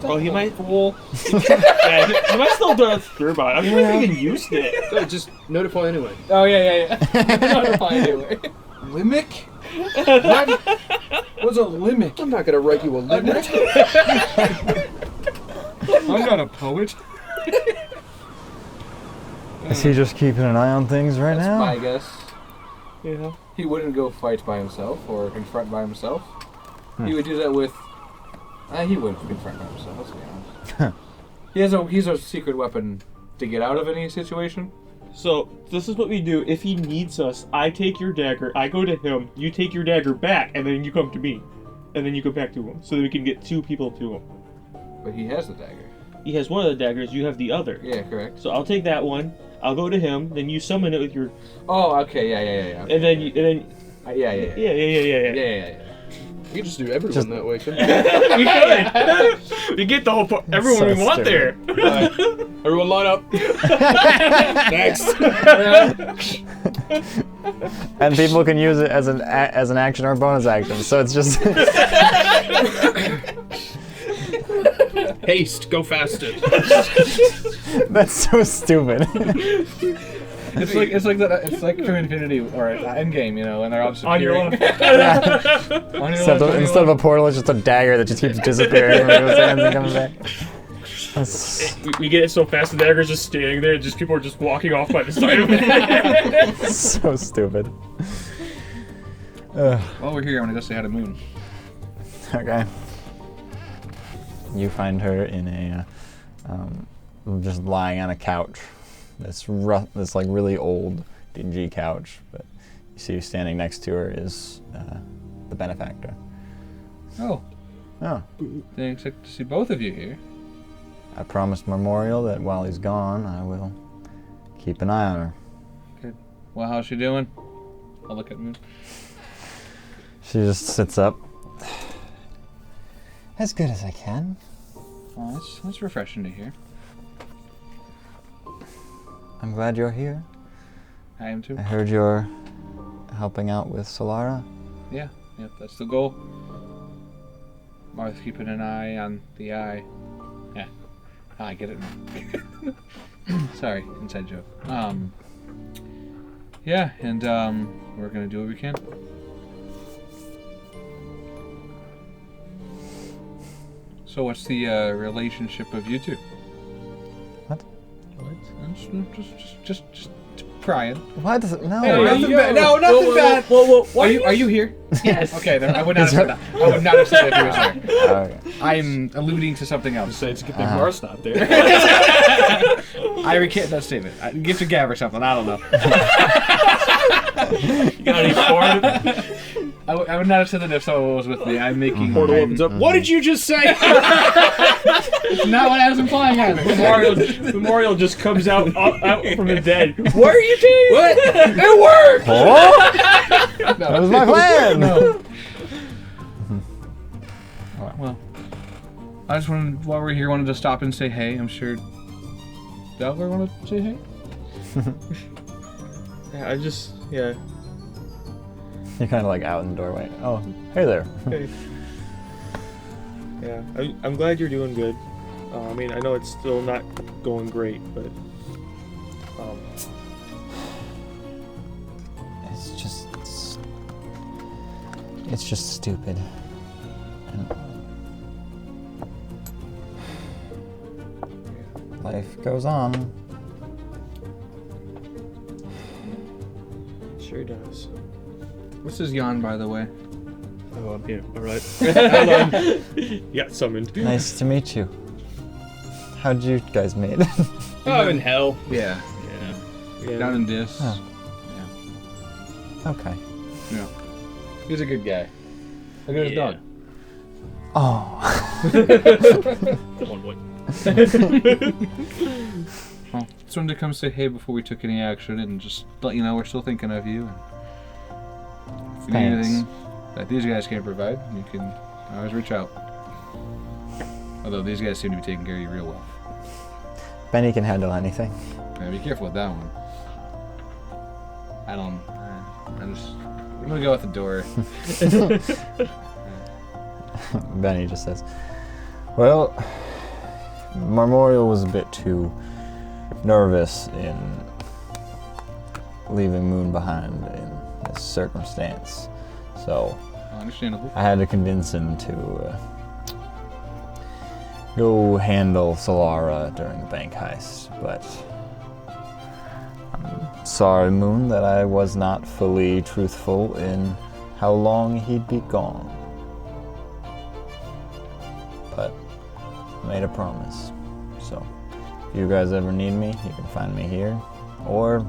Well, he might. Fool. Yeah, he might still do it through, but I've never even used it. No, just notify anyway. Oh yeah. Notify anyway. Limic? What? What's a limit? I'm not gonna write you a limit. I'm not a poet. Is he just keeping an eye on things right That's now? my guess. Yeah. He wouldn't go fight by himself or confront by himself. Hmm. He would do that with. He wouldn't confront by himself. Let's be honest. He's a secret weapon to get out of any situation. So this is what we do. If he needs us, I take your dagger. I go to him. You take your dagger back, and then you come to me, and then you go back to him, so that we can get 2 people to him. But he has the dagger. He has one of the daggers. You have the other. Yeah, correct. So I'll take that one. I'll go to him. Then you summon it with your. Oh, okay, yeah. And then you. Yeah. Yeah. You can just do everyone that way, couldn't you? We could. We get the whole everyone So we want there. Alright, everyone line up. Next. And people can use it as an action or bonus action. So it's just Haste, go faster. that's so stupid. It's like that. It's like True Infinity or Endgame, you know, and they're all just On your own. Instead of a portal, it's just a dagger that just keeps disappearing from people's hands and coming back. That's We get it so fast the dagger's just standing there. Just people are just walking off by the side of it. so stupid. Ugh. While we're here, I'm gonna go say hi to Moon. Okay. You find her in a just lying on a couch. This like really old, dingy couch. But you see, standing next to her is the benefactor. Oh, Oh, didn't expect to see both of you here. I promised Marmoreal that while he's gone, I will keep an eye on her. Good. Well, how's she doing? I'll look at Moon. She just sits up. As good as I can. Oh, that's refreshing to hear. I'm glad you're here. I am too. I heard you're helping out with Selara. Yeah, that's the goal. Marth's keeping an eye on the eye. Yeah, I get it now. Sorry, inside joke. Yeah, and we're gonna do what we can. So, what's the relationship of you two? What? Just prying. What? No. Nothing bad. No, nothing bad. Whoa. Are you here? Yes. Okay, then I would not have said that. I would not have said if he was there. Okay. I'm alluding to something else. Say it's a good thing Mar's not there. I recant that statement. Gift of gab or something. I don't know. You got any porn? I would not have said that if someone was with me. I'm making Portal opens up. What did you just say? It's not what I was implying. Memorial just comes out from the dead. What are you doing? What? It worked. Oh! That was my plan. No. Well, I just wanted, while we're here, wanted to stop and say hey. I'm sure Delver wanted to say hey. Yeah. You're kind of like out in the doorway. Oh, hey there. Hey. Yeah, I'm glad you're doing good. I mean, I know it's still not going great, but It's just stupid. Life goes on. sure does. What's his yawn, by the way? Oh, I'm here. All right. Hold on. You got summoned. Nice to meet you. How'd you guys meet? Oh, in hell. Yeah. Yeah. Down in Dis. Oh. Okay. Yeah. He's a good guy. Look at his dog. Oh. One way. Well, just wanted to come say hey before we took any action and just let you know we're still thinking of you. If you need Thanks. anything that these guys can't provide, you can always reach out. Although these guys seem to be taking care of you real well. Benny can handle anything. Yeah, be careful with that one. I'm gonna go out the door. Benny just says, well, Marmoreal was a bit too nervous in leaving Moon behind in this circumstance. So Understandable. I had to convince him to go handle Selara during the bank heist, but I'm sorry, Moon, that I was not fully truthful in how long he'd be gone. But I made a promise, so if you guys ever need me, you can find me here, or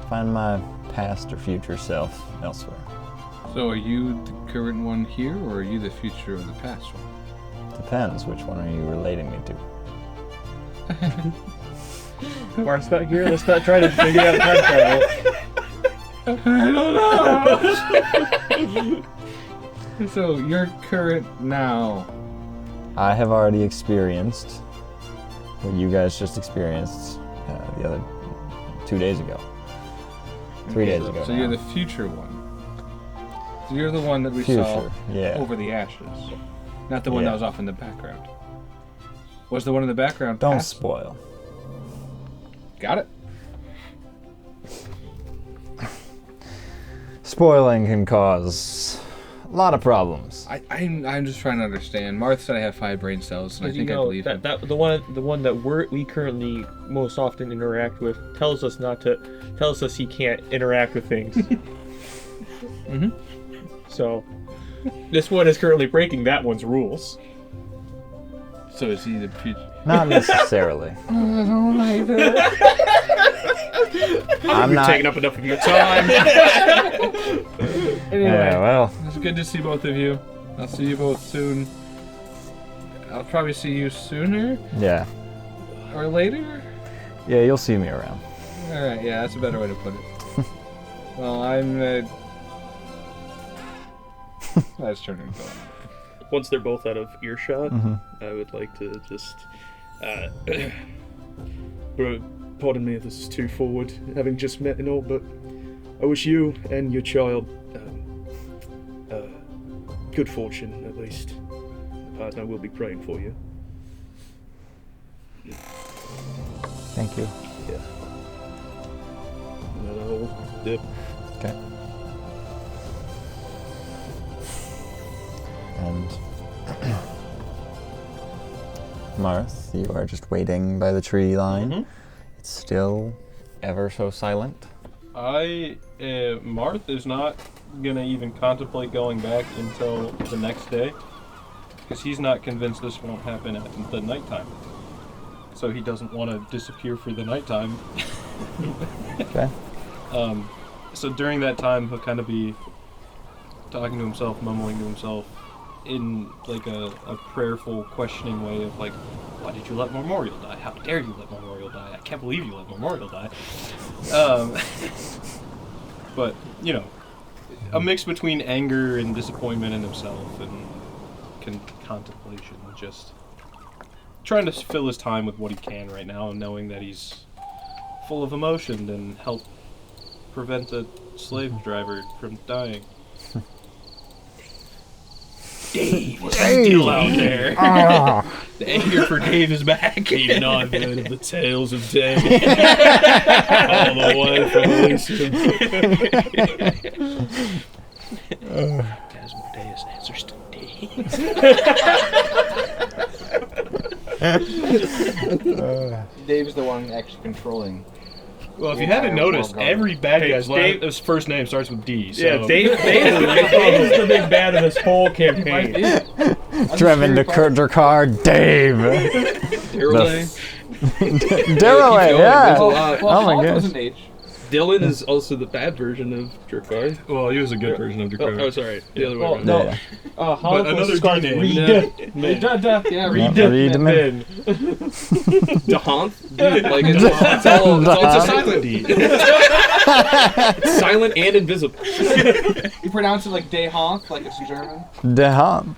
find my past or future self elsewhere. So are you the current one here, or are you the future of the past one? Depends, which one are you relating me to? Mark's not here. Let's not try to figure out time travel. I don't know. So you're current now. I have already experienced what you guys just experienced the other 2 days ago. 3 days ago. So now. you're the future one. So you're the one that we Future, saw yeah. over the ashes. Not the one Yeah. that was off in the background. Was the one in the background Don't past? spoil. Got it. Spoiling can cause a lot of problems. I'm just trying to understand. Marth said I have 5 brain cells, and I Did think you I know believe him. that the one that we currently most often interact with tells us he can't interact with things. Mhm. So this one is currently breaking that one's rules. So is he the future? Not necessarily. I don't like that. I'm We've not. taken up enough of your time. Anyway, Yeah, well, it's good to see both of you. I'll see you both soon. I'll probably see you sooner yeah. or later. Yeah, you'll see me around. All right, yeah, that's a better way to put it. Well, I'm. That's turning into Once they're both out of earshot, Mhm. I would like to just Pardon me if this is too forward, having just met and all, but I wish you and your child good fortune, at least. The partner will be praying for you. Thank you. Another whole dip. Okay. And Marth, you are just waiting by the tree line. Mhm. It's still ever so silent. Marth is not gonna even contemplate going back until the next day, because he's not convinced this won't happen at the nighttime. So he doesn't want to disappear for the nighttime. Okay. So during that time, he'll kind of be talking to himself, mumbling to himself, in like a prayerful, questioning way of like, why did you let Marmoreal die? How dare you let Marmoreal die? I can't believe you let Marmoreal die. But, you know, a mix between anger and disappointment in himself and contemplation, just trying to fill his time with what he can right now, knowing that he's full of emotion and help prevent a slave driver from dying. Dave is still out there. The anger for Dave is back. Even I've heard of the tales of Dave. All the way from Elysium. Asmodeus answers to Dave. Dave is the one actually controlling. Well, if you Yeah, haven't noticed, well, every bad guy's Dave- his first name starts with D. So. yeah, Dave is the big bad of this whole campaign. Driven to Drakar, Dave. Darrell. Derroway, yeah. Well, Oh my Hawk gosh. was an H. Dylan is also the bad version of Drakar. Well, he was a good version of Drakar. Oh, sorry. The other way Well, around. no. Yeah. But another D name. Yeah, Read Reed. Dahant? Like, it's all It's a Dahant. silent D. silent and invisible. You pronounce it like De Honk, like it's in German. De Hump.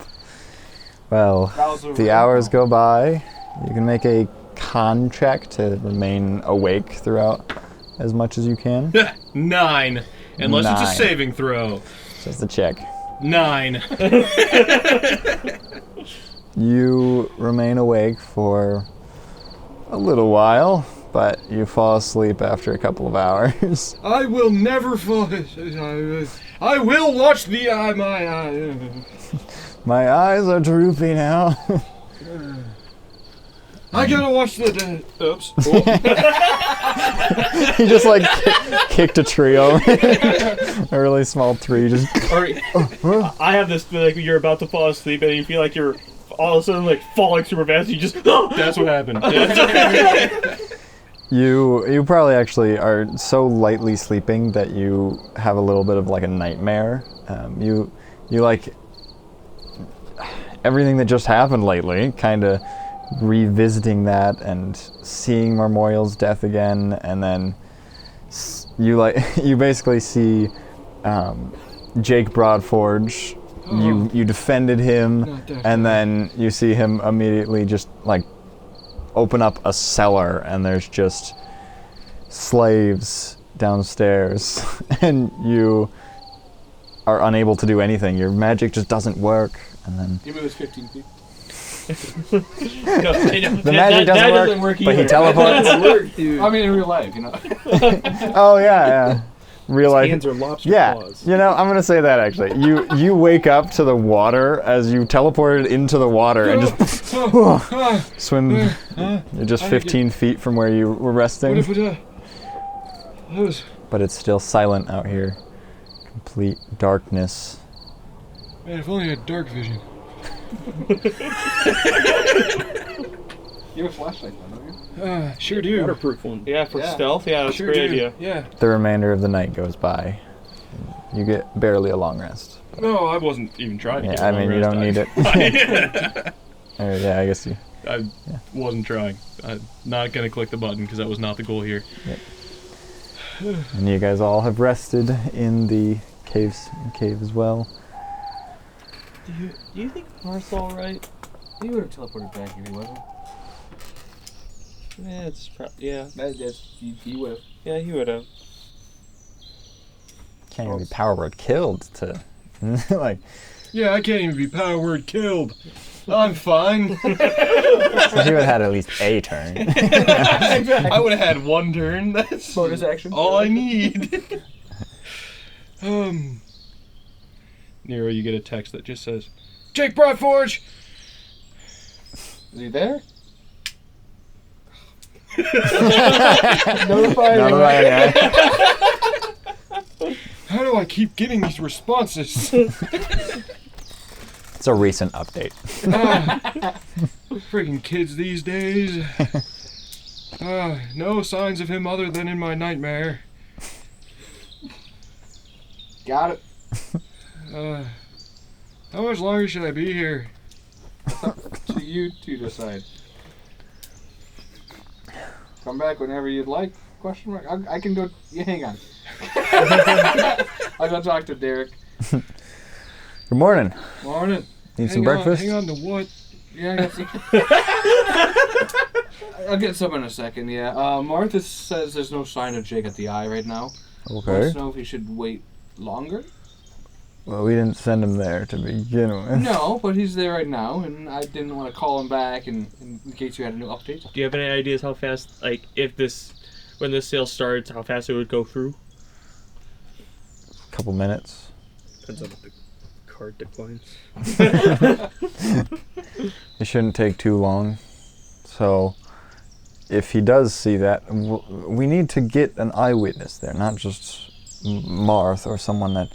Well, the hours go by. You can make a con check to remain awake throughout as much as you can. 9. Unless it's 9. a saving throw. Just a check. 9. You remain awake for a little while, but you fall asleep after a couple of hours. I will never fall. I will watch the eye. My eye. My eyes are droopy now. I gotta watch the. Oops. He just like kicked a tree over. A really small tree just. I have this like you're about to fall asleep and you feel like you're all of a sudden like falling super fast. You just. That's what happened. You probably actually are so lightly sleeping that you have a little bit of like a nightmare. You like everything that just happened lately, kind of revisiting that and seeing Marmoreal's death again, and then you basically see Jake Broadforge. You defended him, and then you see him immediately just like open up a cellar, and there's just slaves downstairs, and you are unable to do anything. Your magic just doesn't work, and then He moves 15 feet. the magic doesn't work, but he teleports. I mean, in real life, you know. Oh yeah. Real life. Hands are lobster Yeah, claws. you know, I'm gonna say that actually. You wake up to the water as you teleported into the water and just swim. You're just 15 feet from where you were resting. But it's still silent out here. Complete darkness. Man, if only I had dark vision. You have a flashlight, don't you? Sure do. Waterproof one. Yeah, for stealth. Yeah, that's a Sure great do. idea. Yeah. The remainder of the night goes by. You get barely a long rest. No, I wasn't even trying to get Yeah, I a long mean, you rest. don't need it. Yeah, I guess you. I wasn't trying. I'm not going to click the button because that was not the goal here. And you guys all have rested in the cave as well. Do you think Marth's alright? He would have teleported back if he wasn't. Yeah, yeah. He would have. Yeah, he would have. Can't even be power word killed to like. Yeah, I can't even be power word killed. I'm fine. He would have had at least a turn. I would have had one turn. That's Bonus action. all I need. Nero, you get a text that just says, Jake Broadforge! Is he there? Notify me. How do I keep getting these responses? It's a recent update. Freaking kids these days. No signs of him other than in my nightmare. Got it. How much longer should I be here? To you to decide. Come back whenever you'd like. Question mark. I can go. Yeah, hang on. I'll go talk to Derek. Good morning. Morning. Need some breakfast? Hang on to what? Yeah, I got some. I'll get some in a second. Yeah. Martha says there's no sign of Jake at the eye right now. Wants Okay. to know if he should wait longer. Well, we didn't send him there to begin with. No, but he's there right now, and I didn't want to call him back in case you had a new update. Do you have any ideas how fast, like, when this sale starts, how fast it would go through? A couple minutes. Depends on what the card declines. It shouldn't take too long. So, if he does see that, we need to get an eyewitness there, not just Marth or someone that.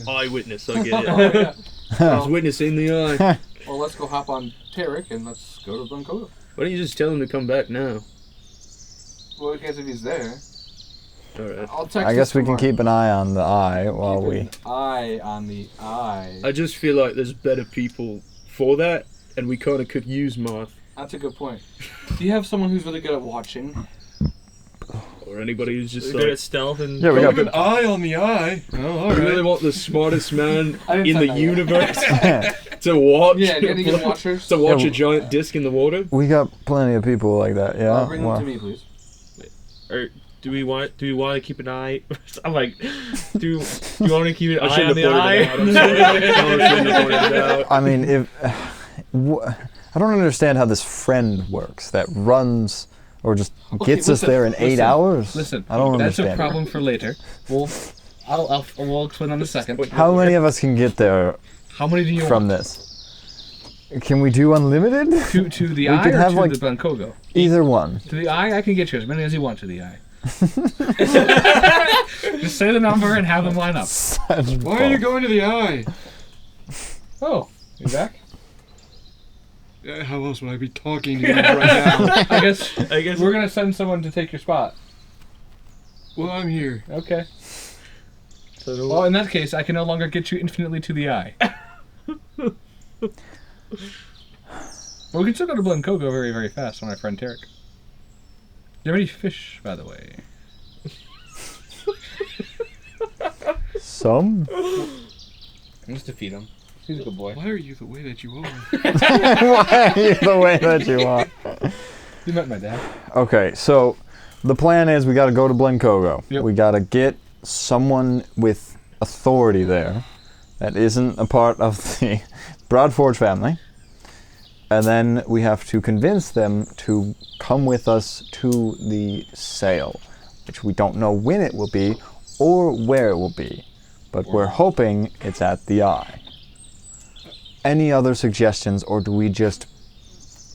Eyewitness, I get it. Oh, yeah. He's witnessing the eye. Well, let's go hop on Tarek and let's go to Blancoda. Why don't you just tell him to come back now? Well, I guess if he's there. Alright. I'll text I guess this we can tomorrow. keep an eye on the eye while Keep we. an eye on the eye. I just feel like there's better people for that, and we kind of could use Marth. That's a good point. Do you have someone who's really good at watching? Or anybody who's just Good like, at stealth and... Yeah, we Have got. an eye on the eye. Oh, all I really right. want the smartest man I didn't in say the that yet. universe to watch. Yeah, any good watchers? to watch Yeah, a giant disc in the water. We got plenty of people like that. Yeah. Bring them Well, to me, please. Or do we want to keep an eye? I'm like, do you want to keep an I eye shouldn't on the have eye? pointed it out. I'm sorry. I shouldn't have pointed it out. I mean, if I don't understand how this friend works that runs or just Okay, gets us there in 8 hours. Listen, I don't that's understand. a problem for later. We'll explain in a second. How many of us can get there How many do you from want? this? Can we do unlimited? To the We eye could or have, to like- the Blancogo? Either one. To the eye, I can get you as many as you want to the eye. Just say the number and have them line up. Why are you going to the eye? Oh, you back? How else would I be talking to you right now? I guess we're gonna send someone to take your spot. Well, I'm here. Okay. Well, in that case, I can no longer get you infinitely to the eye. Well, we can still go to Blancogo very, very fast on our friend Tarek. Do you have any fish, by the way? Some? Just defeat him. He's a good boy. Why are you the way that you are? Why are you the way that you are? You met my dad. Okay, so the plan is we got to go to Blancogo. Yep. We got to get someone with authority there that isn't a part of the Broadforge family. And then we have to convince them to come with us to the sale, which we don't know when it will be or where it will be. But we're hoping it's at the Eye. Any other suggestions, or do we just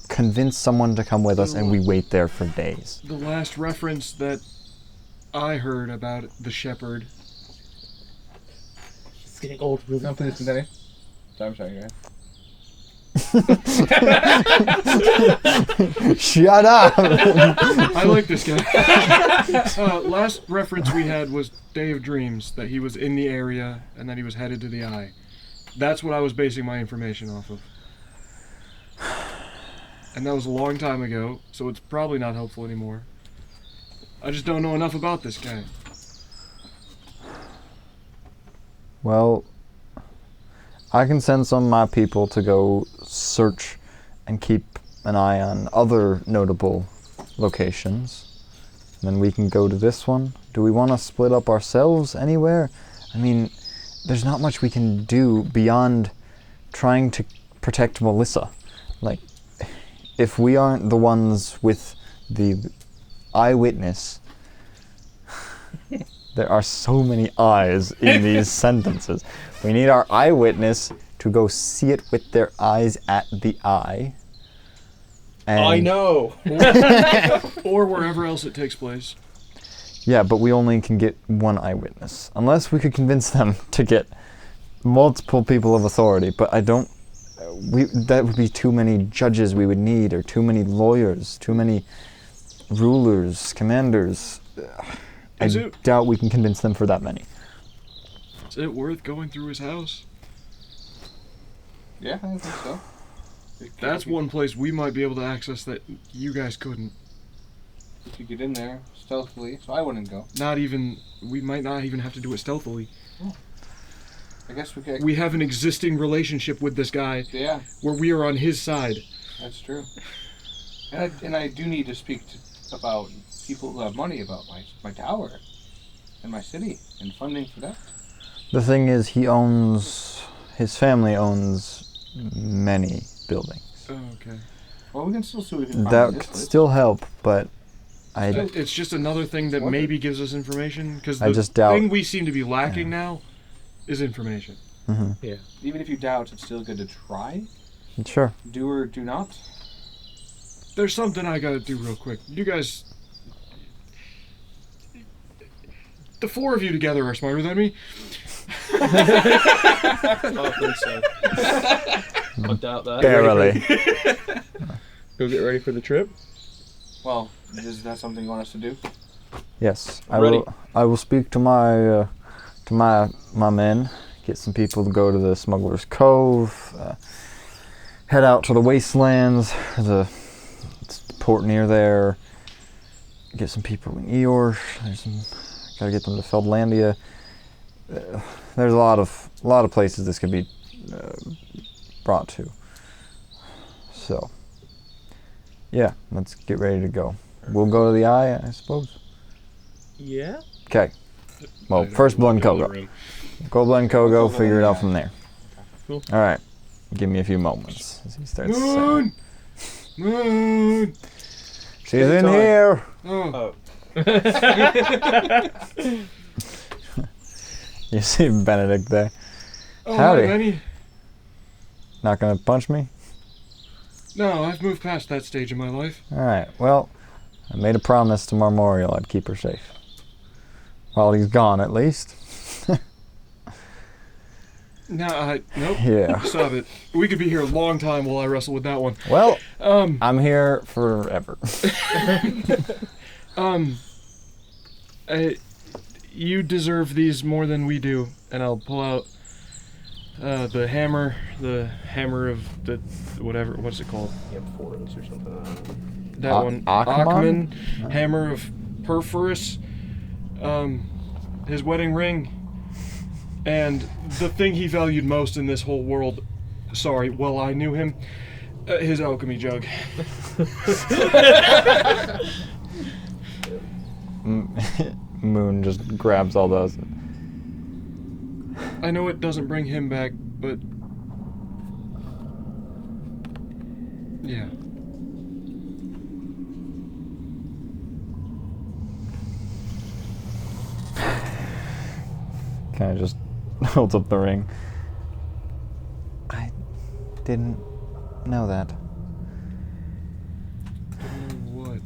convince someone to come with us and we wait there for days? The last reference that I heard about the shepherd. It's getting old really Don't please continue. I'm sorry, guys. Shut up! I like this guy. Last reference we had was Day of Dreams, that he was in the area and that he was headed to the Eye. That's what I was basing my information off of. And that was a long time ago, so it's probably not helpful anymore. I just don't know enough about this guy. Well, I can send some of my people to go search and keep an eye on other notable locations. And then we can go to this one. Do we want to split up ourselves anywhere? I mean, there's not much we can do beyond trying to protect Melissa. Like, if we aren't the ones with the eyewitness, there are so many eyes in these sentences. We need our eyewitness to go see it with their eyes at the Eye. And I know. Or wherever else it takes place. Yeah, but we only can get one eyewitness. Unless we could convince them to get multiple people of authority, but I don't... that would be too many judges we would need, or too many lawyers, too many rulers, commanders. I doubt we can convince them for that many. Is it worth going through his house? Yeah, I think so. That's one place we might be able to access that you guys couldn't. If you get in there stealthily, so I wouldn't go. We might not even have to do it stealthily. I guess we could. We have an existing relationship with this guy Yeah, where we are on his side. that's true. And I do need to speak about people who have money about my tower and my city and funding for that. The thing is, his family owns many buildings. Oh, okay. Well, we can still see what we can find. That in this could place. still help, but It's just another thing that maybe gives us information, because I the just doubt- thing we seem to be lacking now is information. Even if you doubt, it's still good to try. Sure. Do or do not. There's something I gotta do real quick. You guys... The four of you together are smarter than me. I think so. I doubt that. Barely. Go get ready for the trip. Well, is that something you want us to do? Yes, Ready. I will speak to my men, get some people to go to the Smuggler's Cove, head out to the wastelands, the port near there, get some people in Eeyore. Gotta get them to Feldlandia. There's a lot of places this could be brought to. So, yeah, let's get ready to go. We'll go to the Eye, I suppose. Yeah. Okay. Well, first Blancogo. Go Blancogo, figure it out from there. Cool. All right. Give me a few moments. As he starts Moon! Moon. She's in here. Oh. You see Benedict there. Oh, Howdy. hi, Benny. Not gonna punch me? No, I've moved past that stage in my life. Alright, well, I made a promise to Marmoreal I'd keep her safe. While he's gone, at least. No, nope. Yeah. Stop it. We could be here a long time while I wrestle with that one. Well, I'm here forever. You deserve these more than we do, and I'll pull out the hammer of the whatever. What's it called? Amphoras or something. That one. Akhman? Hammer of Perforus. His wedding ring. And the thing he valued most in this whole world. Sorry, well, I knew him. His alchemy jug. Moon just grabs all those. I know it doesn't bring him back, but... yeah. Kind of just holds up the ring. I didn't know that. What?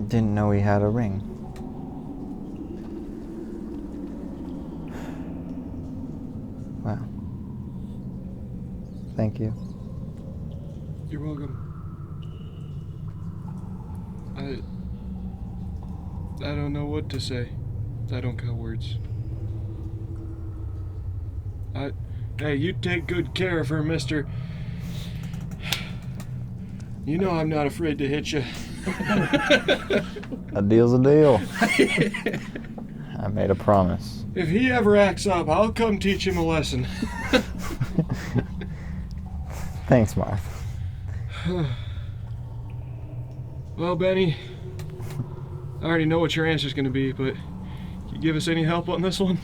Didn't know he had a ring. Wow. Thank you. You're welcome. I don't know what to say. I don't got words. Hey, you take good care of her, mister. You know I'm not afraid to hit you. A deal's a deal. I made a promise. If he ever acts up, I'll come teach him a lesson. Thanks, Marth. Well, Benny, I already know what your answer's gonna be, but can you give us any help on this one?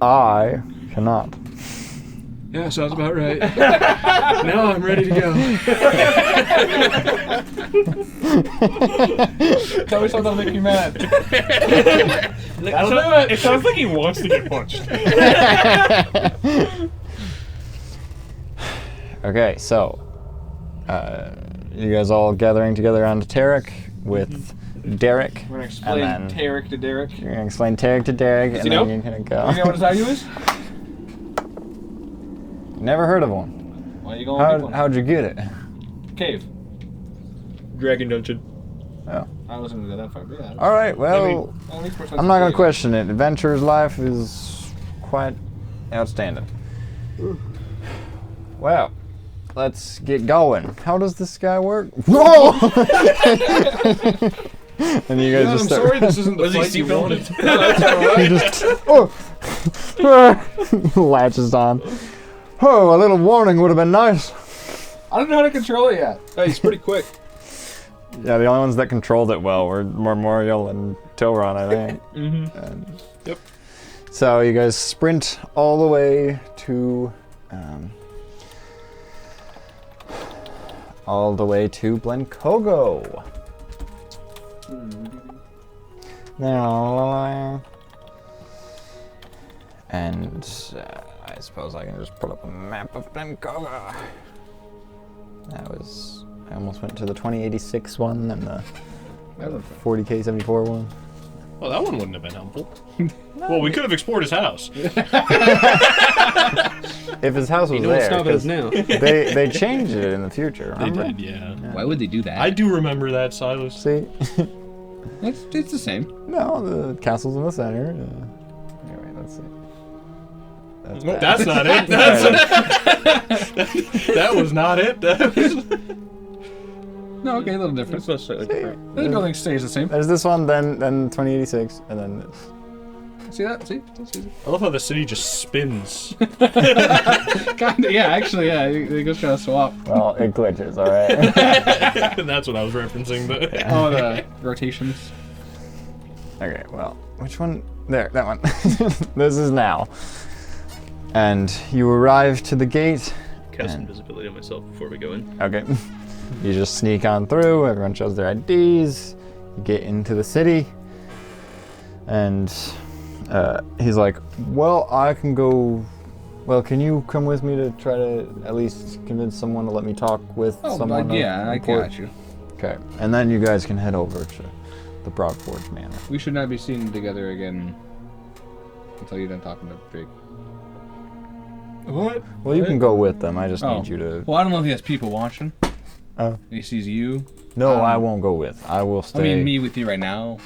I cannot. Yeah, sounds about right. Now I'm ready to go. Tell me something that'll make you mad. That'll do it. It sounds like he wants to get punched. Okay, so you guys all gathering together on Tarek with Derek. We're gonna explain and then Tarek to Derek. You're gonna explain Tarek to Derek, Does and he then know? you're gonna go. You know what his value is? Never heard of one. Well, you going to How'd you get it? cave. Dragon Dungeon. Oh. I wasn't gonna go that far, but yeah. All right. Well, Well, these first I'm not gonna cave. question it. Adventurer's life is quite outstanding. Well, let's get going. How does this guy work? Whoa! And you guys Yeah, just I'm start. sorry this isn't the Was he fight you wanted. He just latches on. Oh, a little warning would have been nice. I don't know how to control it yet. Hey, he's pretty quick. Yeah, the only ones that controlled it well were Marmoreal and Tilron, I think. Yep. So you guys sprint all the way to Blencogo. And I suppose I can just pull up a map of Blencogo. I almost went to the 2086 one and the 40K74 one. Well, that one wouldn't have been helpful. Well, we could have explored his house. If his house was You know what there, stop 'cause is now. they changed it in the future. They Remember? did, yeah. Why would they do that? I do remember that, Silas. See, It's the same. no, the castle's in the center. Anyway, let's see. That's bad. That's not it. That was not it. That was... No, okay, a little different. It's not slightly different. The building stays the same. There's this one, then 2086, and then this. See that? See? That's easy. I love how the city just spins. Kinda, yeah, actually, yeah. They just trying to swap. Well, it glitches, all right. That's what I was referencing. But Oh, the rotations. Okay, well, which one? There, that one. This is now. And you arrive to the gate. Cast invisibility on myself before we go in. Okay. You just sneak on through, everyone shows their IDs, you get into the city, and he's like, well, I can go, well, can you come with me to try to at least convince someone to let me talk with someone? Yeah, I got you. Okay, and then you guys can head over to the Broadforge Manor. We should not be seen together again until you're done talking to Big. What? Well, you can go with them, I just need you to... Well, I don't know if he has people watching. Oh. He sees you. No, I won't go with. I will stay. I mean, me with you right now.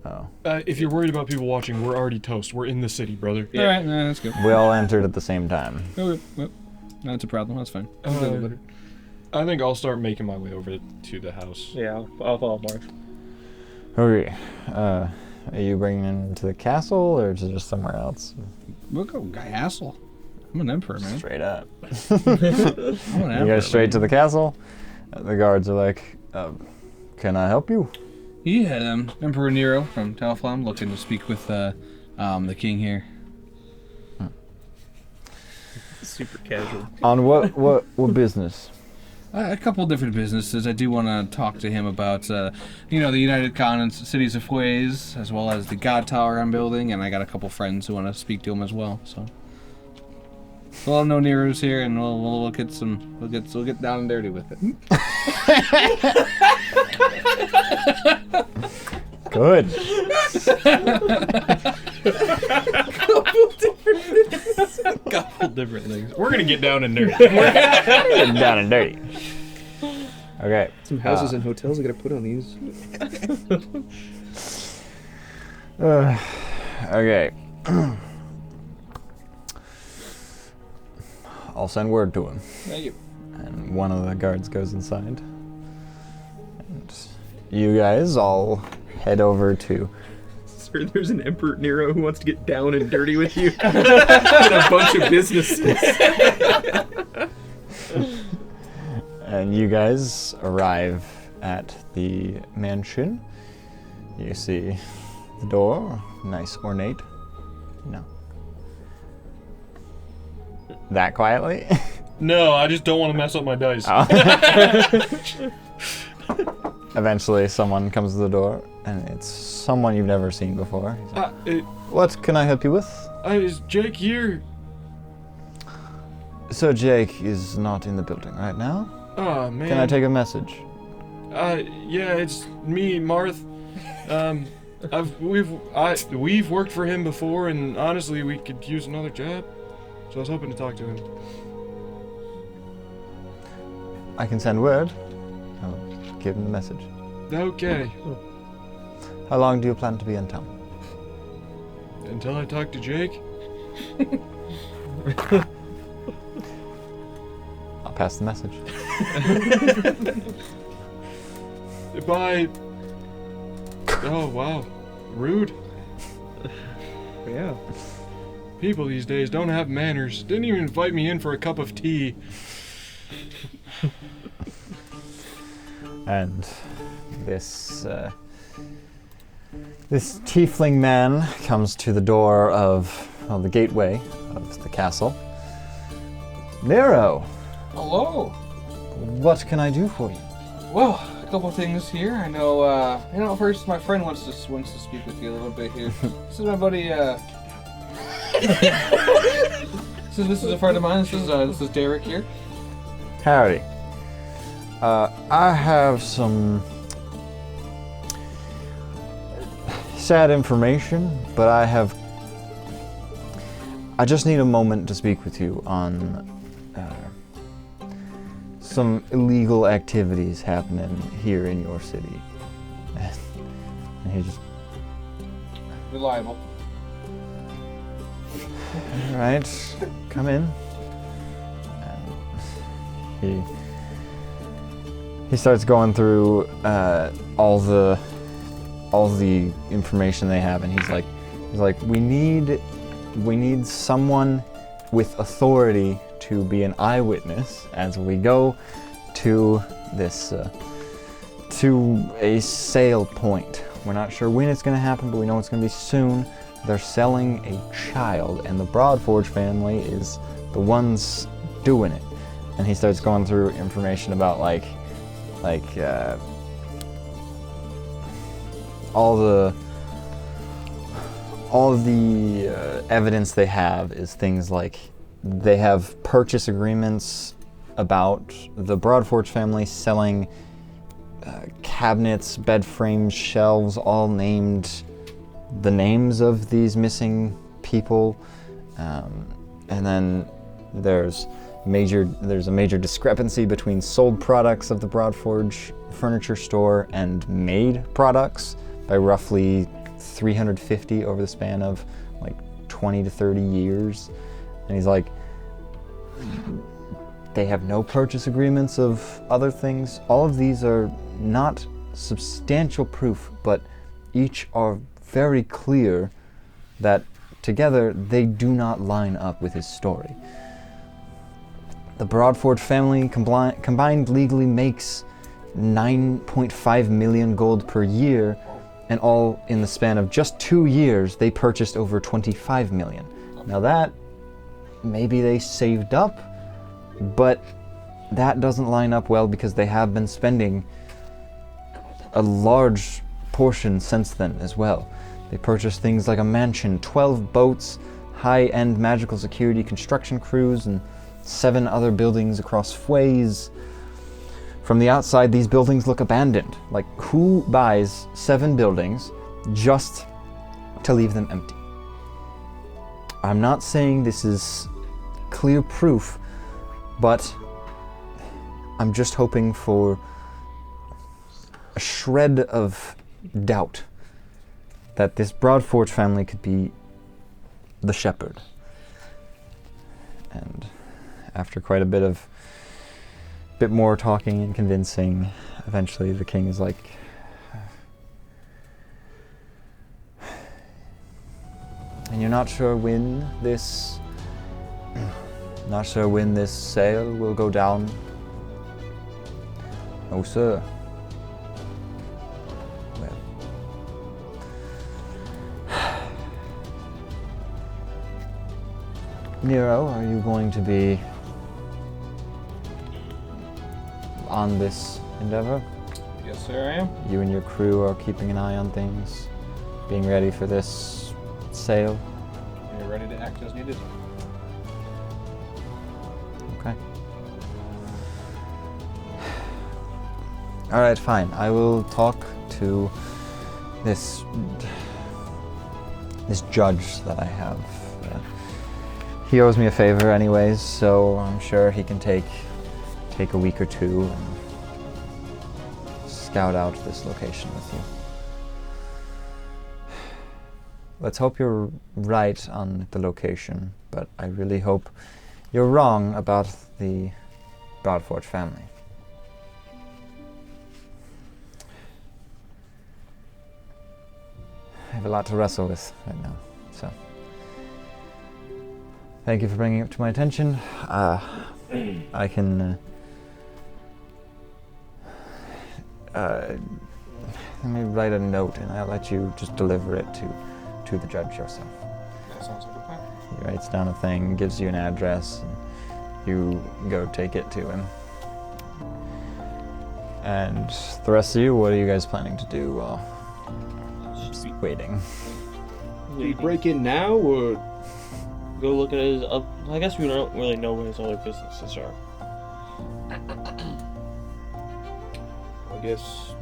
Oh. If you're worried about people watching, we're already toast. We're in the city, brother. Yeah. All right, that's good. We all entered at the same time. Okay, well, that's a problem. That's fine. I think I'll start making my way over to the house. Yeah, I'll follow Mark. Okay. Are you bringing him to the castle or to just somewhere else? We'll go castle. I'm an emperor, man. Straight up. I'm an emperor. You go straight to the castle. The guards are like, can I help you? Yeah, Emperor Nero from Talflam looking to speak with the king here. Super casual. On what business? A couple different businesses. I do want to talk to him about, the United Continents, Cities of Ways, as well as the God Tower I'm building, and I got a couple friends who want to speak to him as well. So, well, no Nero's here, and we'll get down and dirty with it. Good. Couple different things. We're gonna get down and dirty. Getting down and dirty. Okay. Some houses and hotels I gotta put on these. Okay. I'll send word to him. Thank you. And one of the guards goes inside. And you guys all head over to... Sir, there's an Emperor Nero who wants to get down and dirty with you. And a bunch of businesses. And you guys arrive at the mansion. You see the door, nice ornate. No. That quietly? No, I just don't want to mess up my dice. Oh. Eventually, someone comes to the door, and it's someone you've never seen before. He's like, what can I help you with? Is Jake here? So Jake is not in the building right now. Oh, man. Can I take a message? Yeah, it's me, Marth. We've worked for him before, and honestly, we could use another job. So I was hoping to talk to him. I can send word. I'll give him the message. Okay. How long do you plan to be in town? Until I talk to Jake. I'll pass the message. Bye. Oh, wow. Rude. Yeah. People these days don't have manners. Didn't even invite me in for a cup of tea. And this tiefling man comes to the door of the gateway of the castle. Nero, Hello. what can I do for you? Well, a couple things here. I know. First, my friend wants to speak with you a little bit here. This is my buddy. This is a friend of mine. This is Derek here. Howdy. I have some sad information, but I just need a moment to speak with you on some illegal activities happening here in your city. And he just... Reliable. All right, come in. And he starts going through all the information they have, and he's like, we need someone with authority to be an eyewitness as we go to this to a sail point We're not sure when it's going to happen, but we know it's going to be soon. They're selling a child, and the Broadforge family is the ones doing it. And he starts going through information about all of the evidence they have is things like they have purchase agreements about the Broadforge family selling cabinets, bed frames, shelves, all named the names of these missing people, and then there's a major discrepancy between sold products of the Broadforge furniture store and made products by roughly 350 over the span of like 20 to 30 years. And he's like, they have no purchase agreements of other things. All of these are not substantial proof, but each are very clear that together they do not line up with his story. The Broadforge family combined legally makes 9.5 million gold per year, and all in the span of just 2 years, they purchased over 25 million. Now that, maybe they saved up, but that doesn't line up well because they have been spending a large portion since then as well. They purchased things like a mansion, 12 boats, high-end magical security construction crews, and 7 other buildings across Fways. From the outside, these buildings look abandoned. Like, who buys 7 buildings just to leave them empty? I'm not saying this is clear proof, but I'm just hoping for a shred of doubt that this Broadforge family could be the shepherd. And after quite a bit more talking and convincing, eventually the king is like, and you're not sure when this sale will go down? No, sir. Well, Nero, are you going to be on this endeavor? Yes, sir, I am. You and your crew are keeping an eye on things, being ready for this sale? You're ready to act as needed. Okay. Alright, fine. I will talk to this judge that I have. He owes me a favor anyways, so I'm sure he can take a week or two and scout out this location with you. Let's hope you're right on the location, but I really hope you're wrong about the Broadforge family. I have a lot to wrestle with right now, so thank you for bringing it to my attention. I can let me write a note and I'll let you just deliver it to the judge yourself. That sounds like a plan. He writes down a thing, gives you an address, and you go take it to him. And the rest of you, what are you guys planning to do while just waiting? Do you break in now or? Go look at his. I guess we don't really know what his other businesses are. I guess.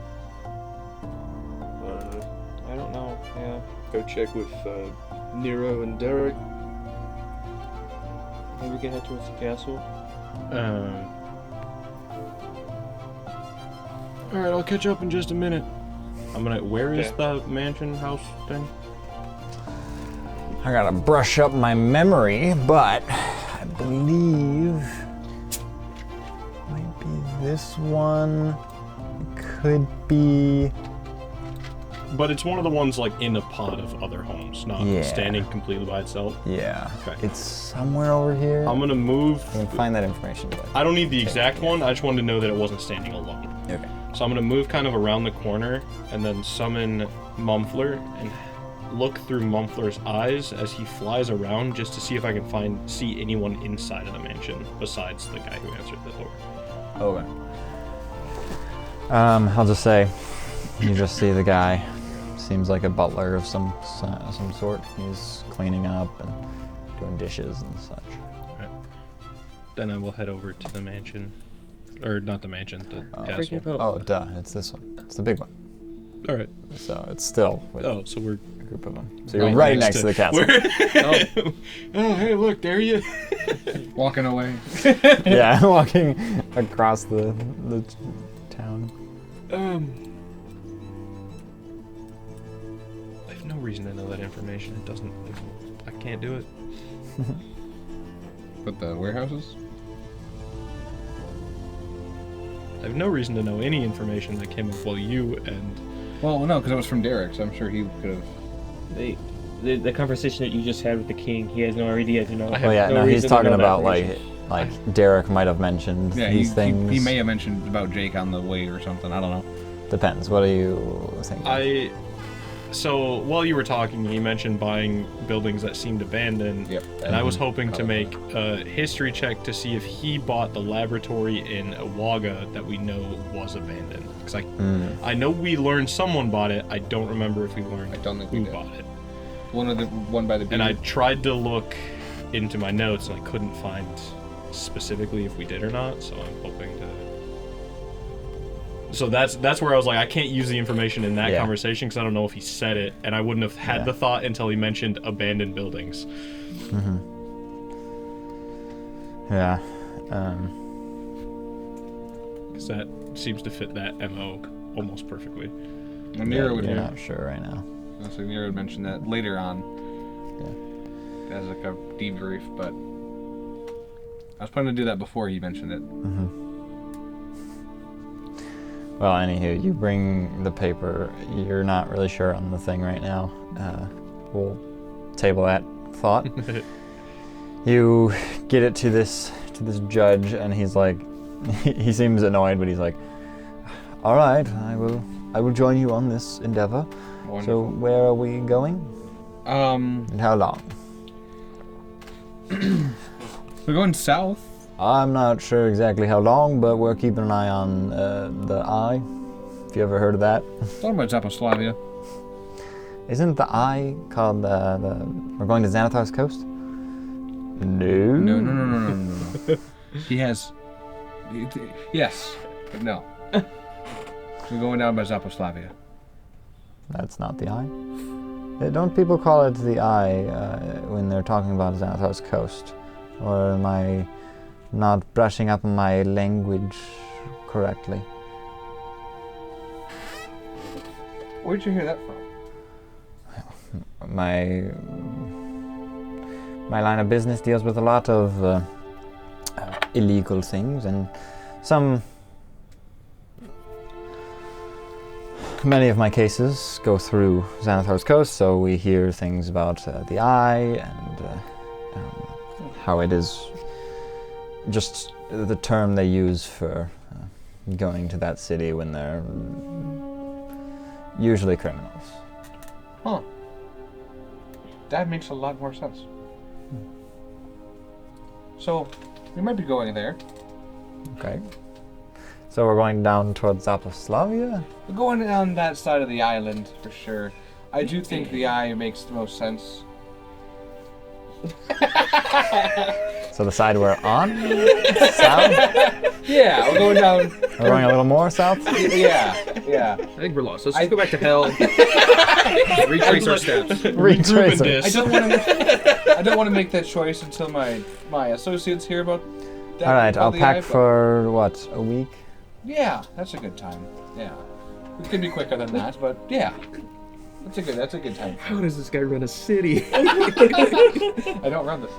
I don't know. Yeah. Go check with Nero and Derek. Maybe we can head towards the castle. Alright, I'll catch up in just a minute. Where is the mansion house thing? I gotta brush up my memory, but I believe might be this one. It could be But it's one of the ones like in a pod of other homes, not Yeah. standing completely by itself. Yeah. Okay. It's somewhere over here. I'm gonna move. I can find that information. But I don't need the exact one. I just wanted to know that it wasn't standing alone. okay. So I'm gonna move kind of around the corner and then summon Mumfler and look through Mumfler's eyes as he flies around just to see if I can see anyone inside of the mansion besides the guy who answered the door. Okay. I'll just say, you just see the guy. Seems like a butler of some sort. He's cleaning up and doing dishes and such. Then I will head over to the mansion. Or not the mansion, the castle. Oh, duh! It's this one. It's the big one. All right. So it's still with Oh, so we're a group of them. So you're right next to the castle. Oh, hey, look, there you. Walking away. Yeah, walking across the town. I have no reason to know that information. It doesn't. I can't do it. But the warehouses? I have no reason to know any information that came up while you and. Well, no, because it was from Derek, so I'm sure he could have. The conversation that you just had with the king, he has no idea to know. Oh yeah, no, he's talking about like Derek might have mentioned these things. He may have mentioned about Jake on the way or something. I don't know. Depends. What do you think? So while you were talking, he mentioned buying buildings that seemed abandoned. Yep. And I was hoping to make a history check to see if he bought the laboratory in Awaga that we know was abandoned. Because I know we learned someone bought it. I don't remember if we learned I don't think who we did. bought it. One by the beach. And I tried to look into my notes and I couldn't find specifically if we did or not. So I'm hoping to. So that's where I was like, I can't use the information in that conversation because I don't know if he said it, and I wouldn't have had the thought until he mentioned abandoned buildings. Mm-hmm. Yeah. Because that seems to fit that MO almost perfectly. And Nero would you're not sure right now. So Nero would mention that later on. Yeah. As like a debrief, but I was planning to do that before he mentioned it. Mm-hmm. Well, anywho, you bring the paper. You're not really sure on the thing right now. We'll table that thought. You get it to this judge, and he's like, he seems annoyed, but he's like, "All right, I will join you on this endeavor. Wonderful. So where are we going? And how long?" We're going south. I'm not sure exactly how long, but we're keeping an eye on the Eye. If you ever heard of that. Talking about Zaposlavia. Isn't the Eye called we're going to Xanathar's coast? No. No. He has. Yes, but no. We're going down by Zaposlavia. That's not the Eye. Don't people call it the Eye when they're talking about Xanathar's coast? Or am I not brushing up on my language correctly? Where'd you hear that from? My line of business deals with a lot of illegal things, and many of my cases go through Xanathar's coast, so we hear things about the Eye and how it is just the term they use for going to that city when they're usually criminals. Huh. That makes a lot more sense. So, we might be going there. Okay. So we're going down towards Zaposlavia? We're going on that side of the island, for sure. I do think the Eye makes the most sense. So the side we're on? South? Yeah, we're going down. We're going a little more south? Yeah. I think we're lost. Let's just go back to hell. Retrace our steps. Retrace it. I don't want to make that choice until my associates hear about that. Alright, I'll the pack eye, but- for, what, a week? Yeah, that's a good time. Yeah. We can be quicker than that, but yeah. That's a good time. How does this guy run a city? I don't run this.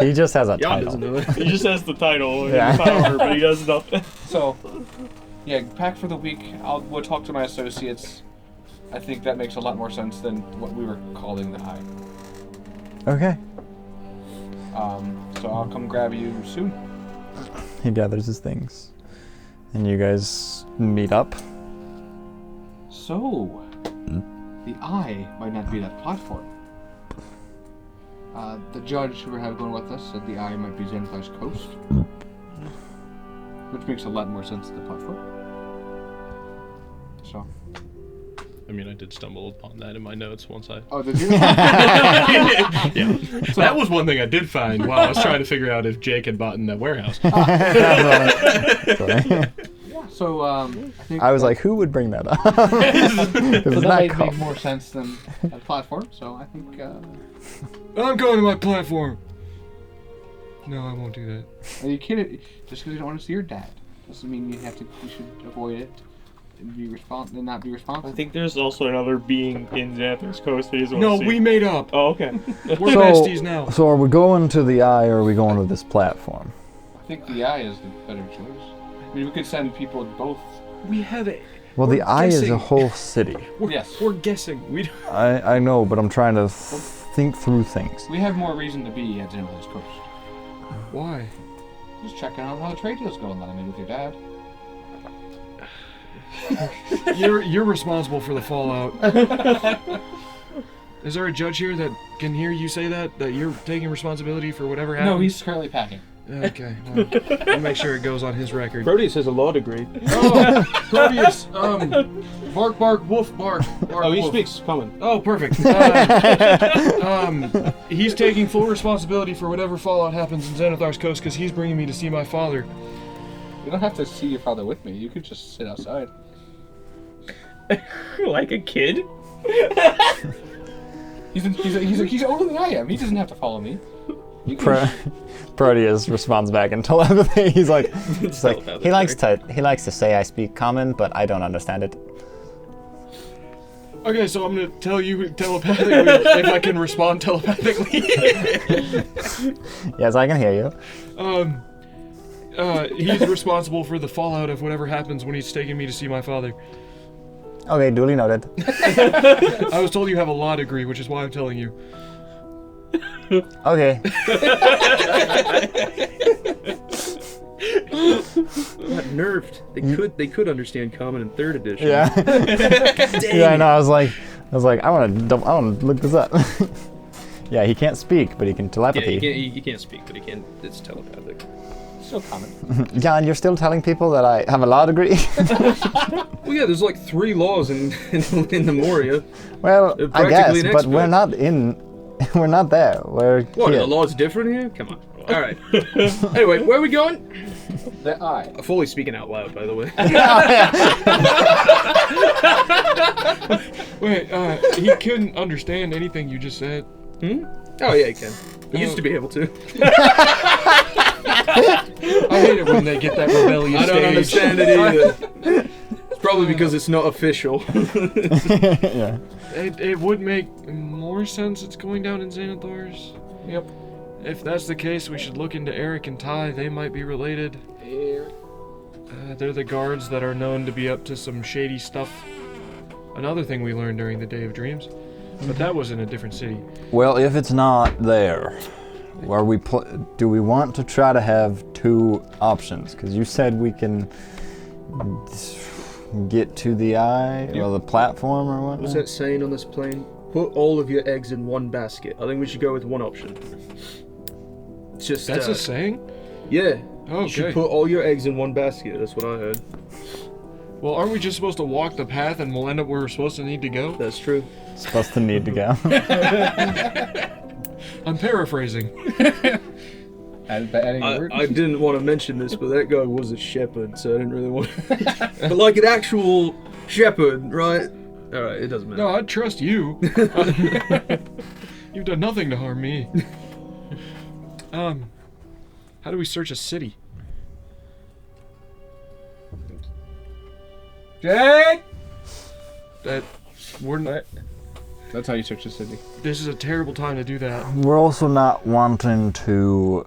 He just has a Jan title. doesn't know it. He just has the title and Yeah. the power, but he does nothing. So, Yeah, pack for the week. We'll talk to my associates. I think that makes a lot more sense than what we were calling the Eye. Okay. So I'll come grab you soon. He gathers his things. And you guys meet up. So, the Eye might not be that platform. The judge who we have going with us said the Eye might be Xanathar's coast. Which makes a lot more sense than the platform. So. I mean, I did stumble upon that in my notes once I... Oh, did you? Yeah. That was one thing I did find while I was trying to figure out if Jake had bought in that warehouse. Sorry. Yeah, so, I think... I was like, who would bring that up? So It's that not made called. more sense than a platform, so I think, I'm going to my platform. No, I won't do that. Are you kidding? Just because you don't want to see your dad doesn't mean you should avoid it and not be responsible. I think there's also another being in Xanathar's coast that he doesn't No, want to see. we made up. Oh, okay. We're besties now. So are we going to the Eye or are we going to this platform? I think the Eye is the better choice. I mean, we could send people both. We have it. Well, the We're Eye is a guessing. whole city. Yes. We're guessing. We don't... I know, but I'm trying to think through things. We have more reason to be at Xanathar's coast. Why? Just checking out how the trade deal's going that I made with your dad. You're responsible for the fallout. Is there a judge here that can hear you say that you're taking responsibility for whatever happened? No, he's currently packing. Okay, well, I'll make sure it goes on his record. Proteus has a law degree. Oh, Proteus, bark, bark, woof, bark, bark, Oh, he woof. speaks common. Oh, perfect. He's taking full responsibility for whatever fallout happens in Xanathar's coast because he's bringing me to see my father. You don't have to see your father with me. You could just sit outside. Like a kid? He's older than I am. He doesn't have to follow me. You can Proteus responds back in telepathy. He's like, He likes to say I speak common, but I don't understand it. Okay, so I'm gonna tell you telepathically if I can respond telepathically. Yes, I can hear you. He's responsible for the fallout of whatever happens when he's taking me to see my father. Okay, duly noted. I was told you have a law degree, which is why I'm telling you. Okay. Got nerfed. They could understand common in 3rd edition. yeah. Yeah, I know. I was like, I want to look this up. Yeah, he can't speak, but he can Yeah, telepathy. you can't speak, but he can. It's telepathic. still common. John, you're still telling people that I have a law degree? Well, yeah, there's like 3 laws in the Moria. Well, They're I guess, practically an but expert. we're not in. We're not there. We're What, here. the law's different here? Come on. All right. Anyway, where are we going? The eye. Fully speaking out loud, by the way. Wait, he couldn't understand anything you just said. Oh, yeah, he can. He used to be able to. I hate it when they get that rebellious I don't stage. understand it either. It's probably because it's not official. Yeah. It would make more sense it's going down in Xanathar's. Yep. If that's the case, we should look into Eric and Ty. They might be related. They're the guards that are known to be up to some shady stuff. Another thing we learned during the Day of Dreams. But that was in a different city. Well, if it's not there, are we do we want to try to have 2 options? Because you said we can get to the eye or the platform or what? What's that saying on this plane? Put all of your eggs in one basket. I think we should go with one option. It's just That's a saying? yeah. You should Okay. put all your eggs in one basket. That's what I heard. Well, aren't we just supposed to walk the path and we'll end up where we're supposed to need to go? That's true. Supposed to need to go. I'm paraphrasing. Adding a word. I didn't want to mention this, but that guy was a shepherd, so I didn't really want. But like an actual shepherd, right? All right, it doesn't matter. No, I'd trust you. You've done nothing to harm me. How do we search a city? Jake! That we're not. That's how you search a city. This is a terrible time to do that. We're also not wanting to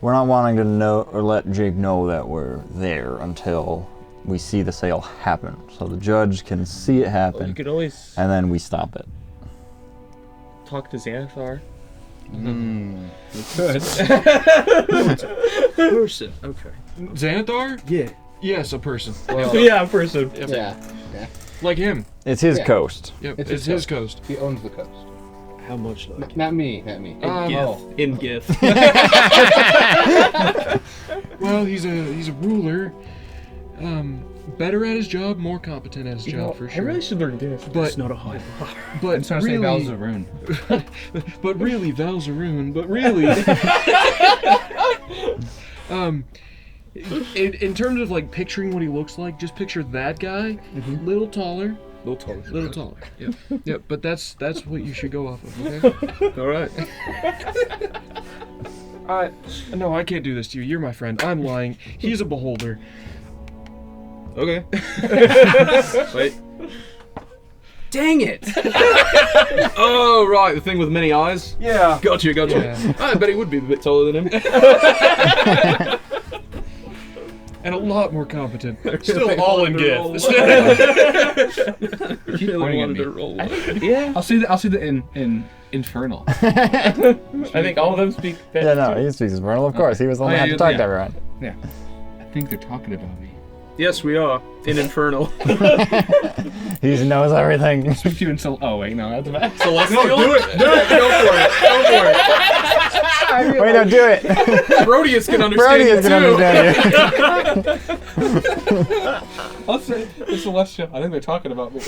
we're not wanting to know or let Jake know that we're there until we see the sale happen. So the judge can see it happen, You could always and then we stop it. talk to Xanathar. Person. Okay. Xanathar? Yeah. Yes, a person. Yeah, person. Yeah. Like him. It's his Yeah. coast. Yep, It's it's his his coast. He owns the coast. How much like? Not me. In GIF. Well, he's a ruler. Better at his job, more competent at his job for I sure. really should learn this. But It's not a high bar. but I'm trying to say really, Valzaroon. but really, Valzaroon. But really, in terms of like picturing what he looks like, just picture that guy, little taller. Little taller. Yep. Yep. But that's what you should go off of. Okay. All right. No, I can't do this to you. You're my friend. I'm lying. He's a beholder. Okay. Wait. Dang it! Oh, right, the thing with many eyes? Yeah. Gotcha. Yeah. I bet he would be a bit taller than him. And a lot more competent. Still all in gift. Really pointing at wanted me. to roll. Yeah. I'll see the in infernal. I think all of them speak that. Yeah, no, he speaks Vernal, of course. He was the one Oh, that yeah, had to talk yeah. to everyone. Yeah. I think they're talking about me. Yes, we are. In Infernal. He knows everything. Speak to you until. Oh wait, no, that's bad. Celestial? Go for it. Wait, no, do it. Brodius can understand Brody you is going too. to understand you. I'll say the celestial. I think they're talking about me.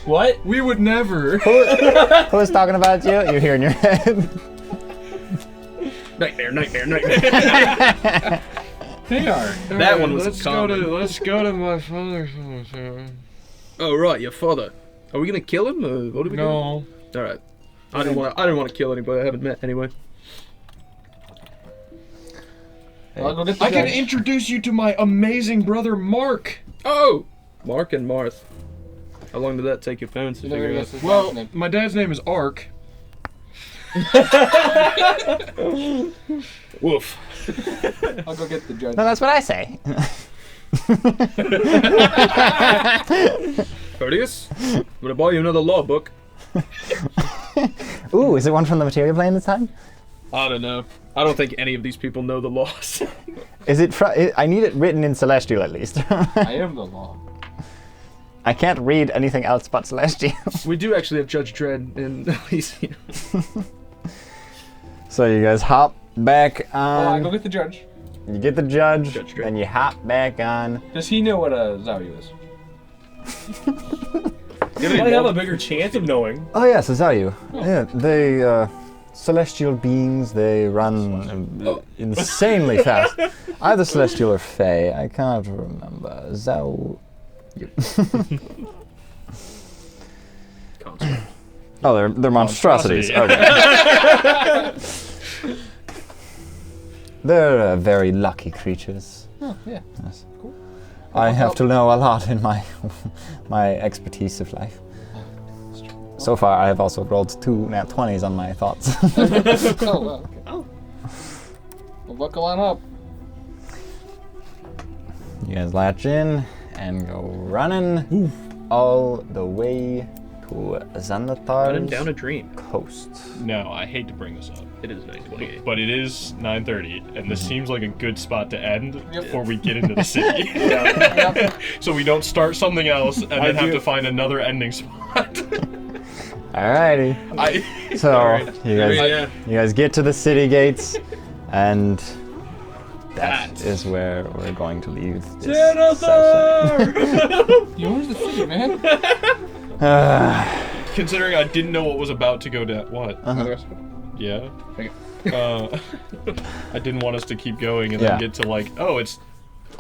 What? We would never. Who's talking about you? You hear in your head. Nightmare. They are. That one was let's common. Let's go to my father's. Oh right, your father. Are we gonna kill him? Or what are we doing? No. All right. I didn't want to kill anybody I haven't met anyway. I'll go get the I can judge. introduce you to my amazing brother Mark. Oh, Mark and Marth. How long did that take your parents to figure out? Well, my dad's name is Ark. Woof. I'll go get the judge. No, that's what I say. Brodius, I'm gonna buy you another law book. Ooh, is it one from the material plane this time? I don't know. I don't think any of these people know the laws. Is it? I need it written in Celestial at least. I am the law. I can't read anything else but Celestial. We do actually have Judge Dredd in Elysium. So you guys hop back Oh, I on. go get the judge. You get the judge, Judge Dredd. and you hop back on. Does he know what a Zayu is? You might have a bigger chance of knowing. Oh yes, it's you. Yeah, they celestial beings. They run insanely fast. Either celestial or fey. I can't remember. Oh, they're monstrosities. Okay. They're very lucky creatures. Oh, yeah. Yes. I have to know a lot in my my expertise of life. So far, I have also rolled 2 nat 20s on my thoughts. Oh, well, okay. Oh. Well, buckle on up. You guys latch in and go running all the way to Running down a Xanathar's dream. coast. No, I hate to bring this up, It is 9:28. but it is 9:30, and this seems like a good spot to end before we get into the city. So we don't start something else and then have to find another ending spot. Alrighty. So you guys get to the city gates, and that is where we're going to leave this session. You owns the city, man. Considering I didn't know what was about to go down. What? Yeah. I didn't want us to keep going and Yeah. then get to like, oh, it's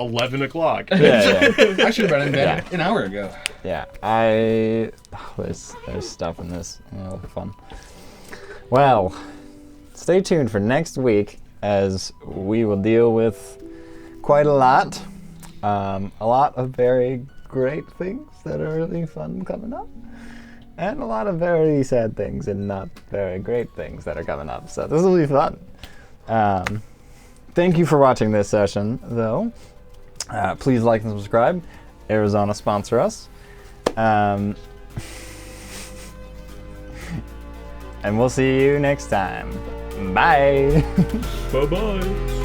11 o'clock. Yeah. I should have been in bed an hour ago. Yeah, there's stuff in this. It'll be fun. Well, stay tuned for next week as we will deal with quite a lot. A lot of very great things that are really fun coming up. And a lot of very sad things and not very great things that are coming up. So this will be fun. thank you for watching this session, though. Please like and subscribe. Arizona sponsor us. And we'll see you next time. Bye. Bye bye.